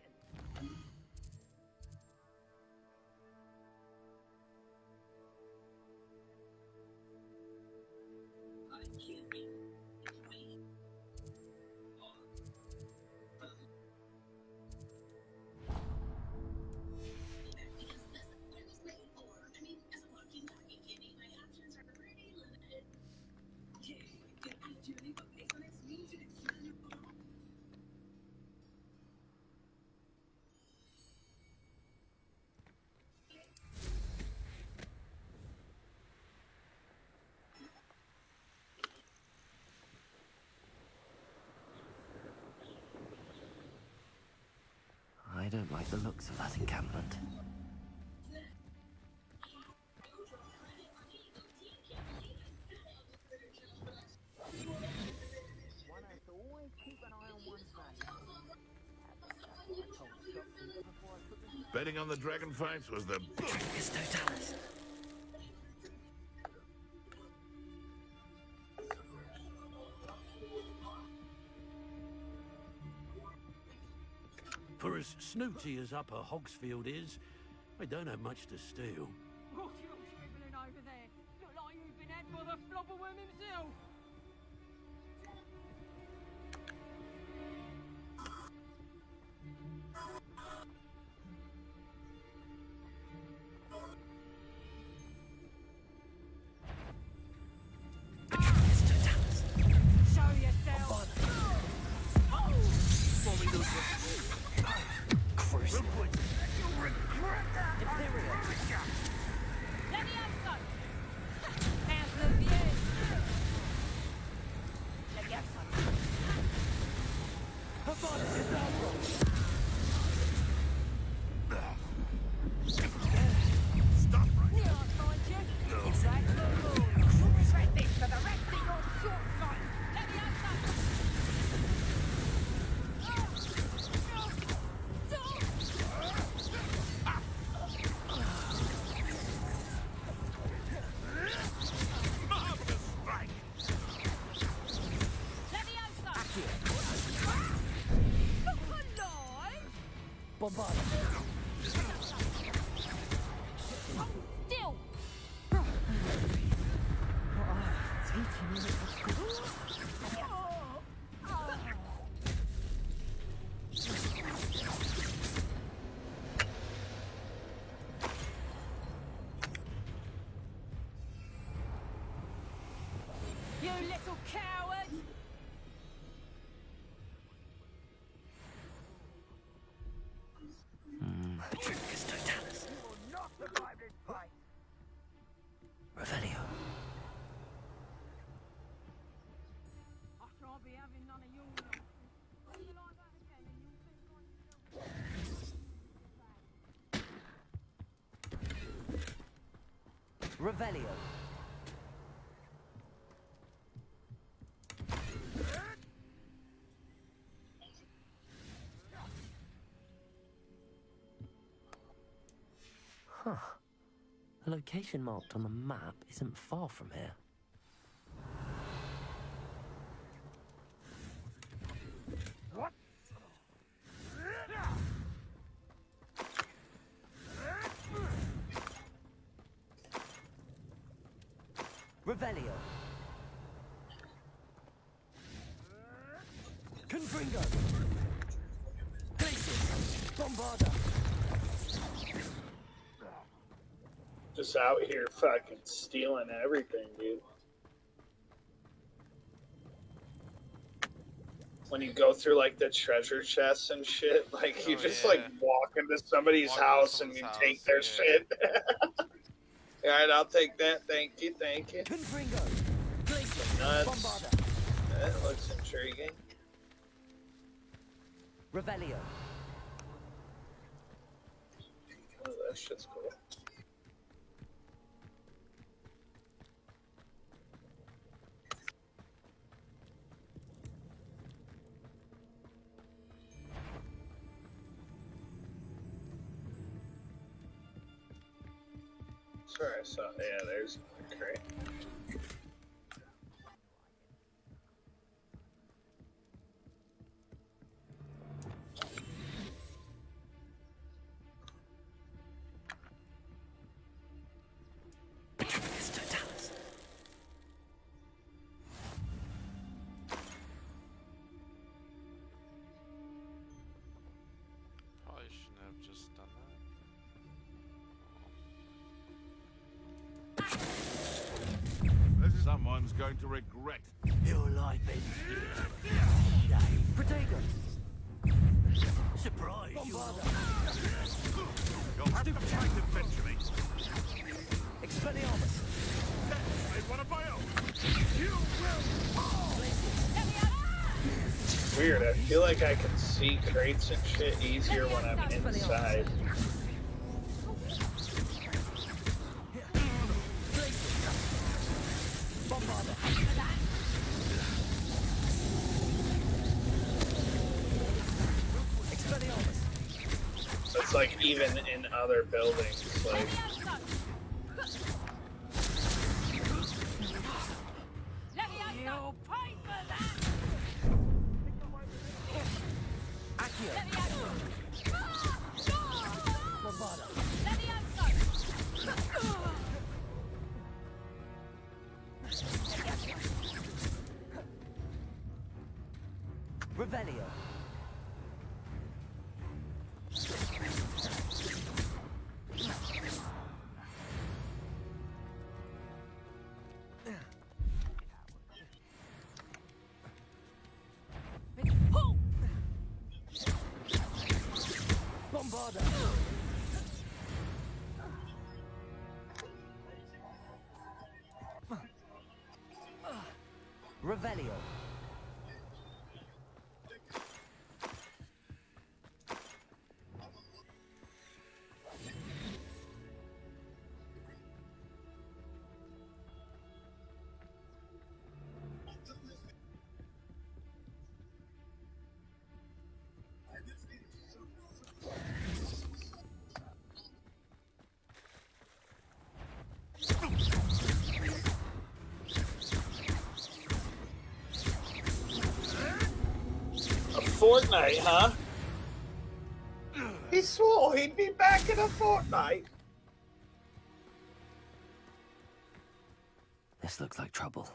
S3: I don't like the looks of that encampment.
S15: One has to always keep an eye on one's value. I told Scott before I put them.
S8: Betting on the dragon fights was the
S3: Trincus Totalis.
S6: For as snooty as Upper Hogsfield is, I don't have much to steal.
S18: What you scribbling over there? Look like you've been had by the flobberworm himself. Show yourself.
S3: Crucible.
S18: You'll regret that.
S3: Diphtheria.
S18: Let me have some. How's the view? Let me have some.
S8: Stop right
S18: Near I'll find you. It's like you'll regret this for the rest of your short life. Let me have some.
S8: marvelous strike.
S18: Let me have some. Not alive.
S3: Bombard.
S18: Still.
S3: Teaching me
S18: You little coward!
S3: Trincus Totalis.
S18: You will not survive this fight!
S3: Revelio.
S18: After I'll be having none of your nonsense. You like that again and you'll think like yourself.
S3: Revelio. Huh. The location marked on the map isn't far from here.
S18: What?
S3: Revelio. Confringo. Glacius. Bombarda.
S1: Just out here fucking stealing everything, dude. When you go through like the treasure chests and shit, like you just like walk into somebody's house and you take their shit. All right, I'll take that. Thank you, thank you.
S3: Confringo. Glacius.
S1: Nuts.
S3: Bombarda.
S1: That looks intriguing.
S3: Revelio.
S1: Oh, that shit's cool. Sorry, I saw. Yeah, there's the crate.
S8: Everyone's going to regret.
S17: Your life ends here. Shame.
S3: Protego!
S17: Surprise you.
S8: You'll have to fight eventually.
S3: Expelliarmus!
S8: Made one of my own. You will fall!
S1: Weird, I feel like I can see crates and shit easier when I'm inside. It's like even in other buildings, like...
S18: You'll pay for that!
S3: Revelio. Bombarda. Revelio.
S1: A fortnight, huh? He swore he'd be back in a fortnight.
S3: This looks like trouble.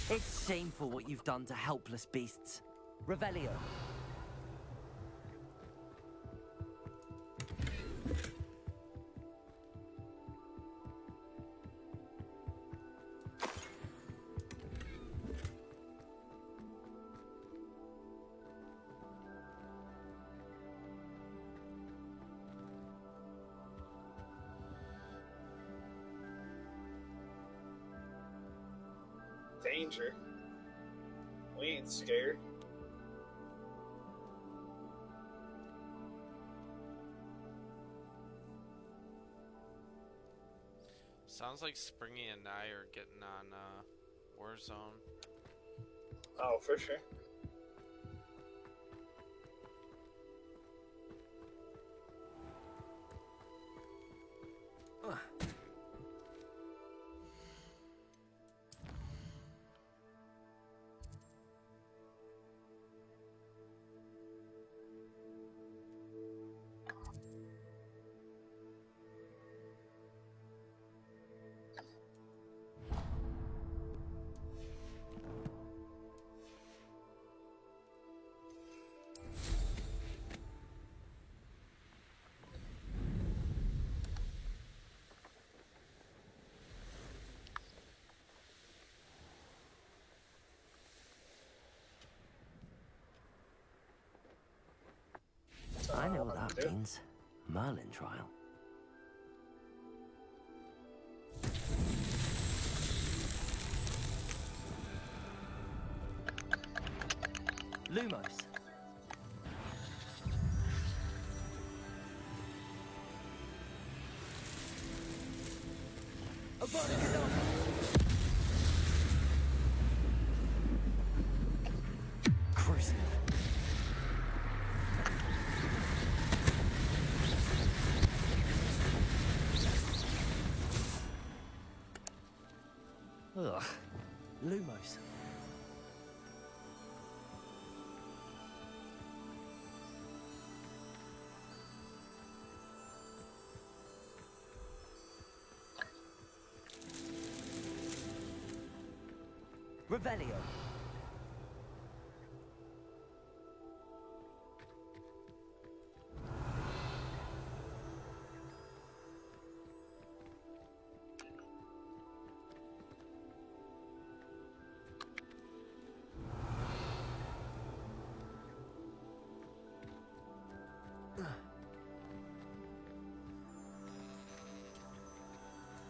S3: It's shameful what you've done to helpless beasts. Revelio.
S1: Danger. We ain't scared.
S2: Sounds like Springy and I are getting on Warzone.
S1: Oh, for sure.
S3: I know what that means. Merlin trial. Lumos. Crucible. Ugh. Lumos. Revelio.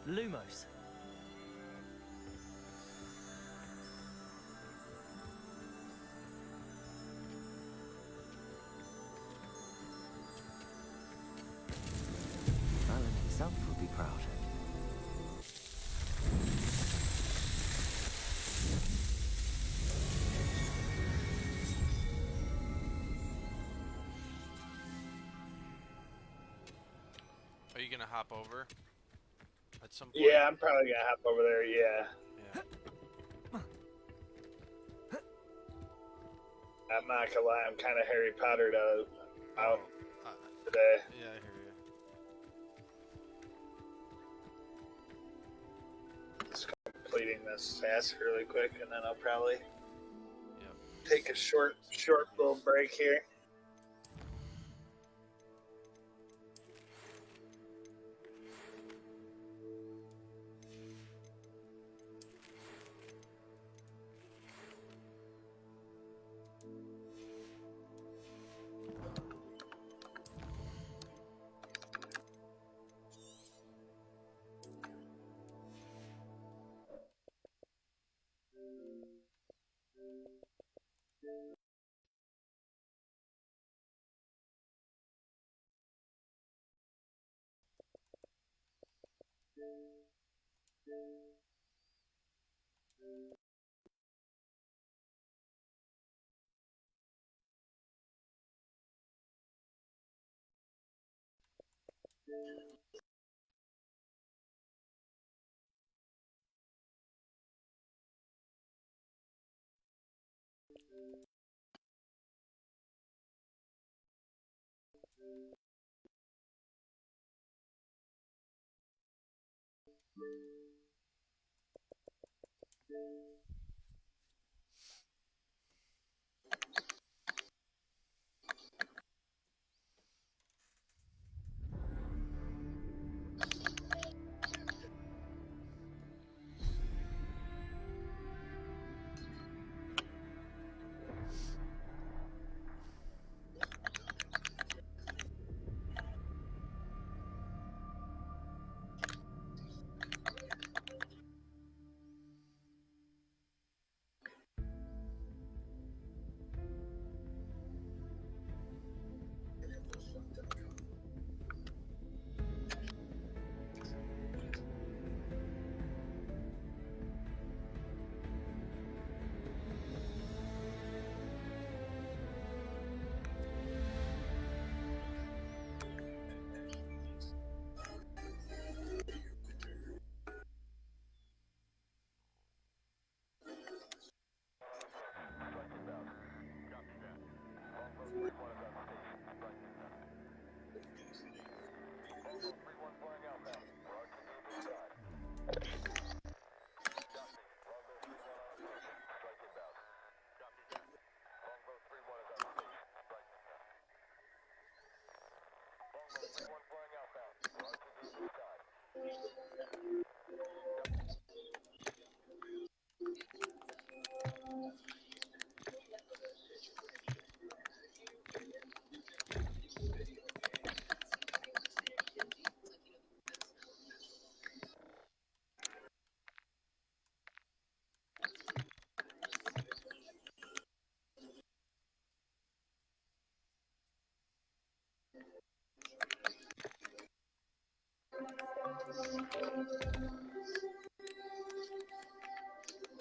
S3: Lumos. Alan himself would be proud.
S2: Are you gonna hop over at some point?
S1: Yeah, I'm probably gonna hop over there. Yeah. I'm not gonna lie, I'm kind of Harry Pottered out today.
S2: Yeah, I hear you.
S1: Just completing this task really quick, and then I'll probably take a short little break here.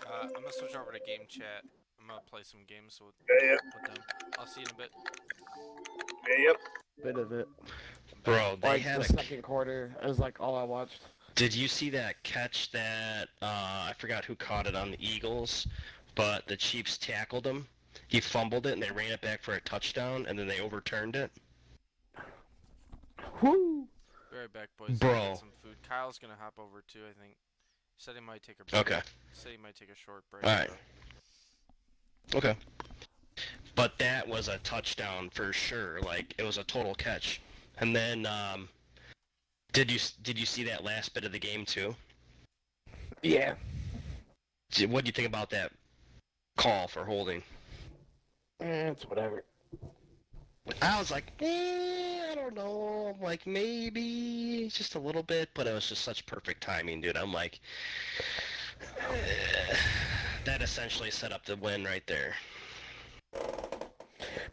S2: I'm gonna switch over to game chat. I'm gonna play some games with them. I'll see you in a bit.
S1: Yep.
S11: Bit of it.
S16: Bro, they
S11: like
S16: had
S11: the second quarter is like all I watched.
S16: Did you see that catch that, I forgot who caught it on the Eagles, but the Chiefs tackled him? He fumbled it and they ran it back for a touchdown and then they overturned it?
S11: Whoo!
S2: Be right back, boys.
S16: Bro.
S2: I'll get some food. Kyle's gonna hop over too, I think. He said he might take a break.
S16: Okay.
S2: Said he might take a short break.
S16: Alright. Okay. But that was a touchdown for sure. Like, it was a total catch. And then, did you see that last bit of the game too?
S11: Yeah.
S16: What do you think about that call for holding?
S11: It's whatever.
S16: I was like, I don't know, like maybe just a little bit, but it was just such perfect timing, dude. I'm like, that essentially set up the win right there.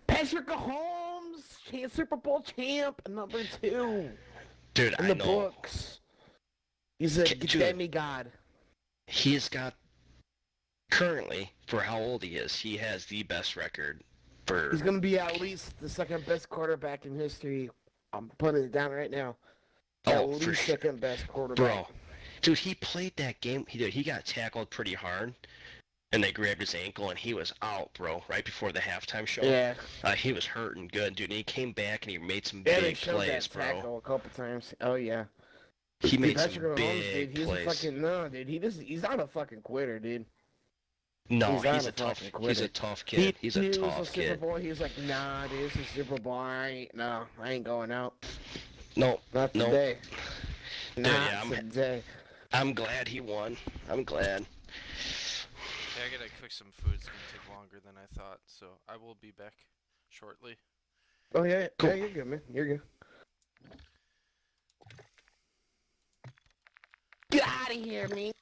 S11: Patrick Mahomes, Super Bowl champ, number 2.
S16: Dude,
S11: in
S16: I
S11: the
S16: know.
S11: books. He's a demigod.
S16: He's got, currently, for how old he is, he has the best record for...
S11: He's going to be at least the second best quarterback in history. I'm putting it down right now. At least second best quarterback.
S16: Bro, dude, he played that game. He got tackled pretty hard, and they grabbed his ankle, and he was out, bro, right before the halftime show.
S11: Yeah.
S16: He was hurting good, dude. And he came back, and he made some
S11: Yeah, they
S16: big
S11: showed
S16: plays,
S11: that
S16: bro.
S11: tackle a couple times. Oh, yeah.
S16: He made some
S11: Patrick Mahomes,
S16: big
S11: dude, he's
S16: plays.
S11: a fucking... No, dude, he's not a fucking quitter, dude.
S16: No,
S11: not
S16: he's a tough.
S11: fucking
S16: He's
S11: quitter.
S16: a tough kid. He's a
S11: He was
S16: tough
S11: Super
S16: kid.
S11: Bowl, he was like, nah, dude, it's a Super Bowl. I ain't going out.
S16: No,
S11: Not
S16: no.
S11: today.
S16: Dude,
S11: Not
S16: yeah,
S11: today.
S16: I'm glad he won. I'm glad.
S2: Yeah, I gotta cook some food. It's gonna take longer than I thought, so I will be back shortly.
S11: Oh, yeah,
S16: Cool.
S11: yeah, you're good, man. You're good. Get out of here, man.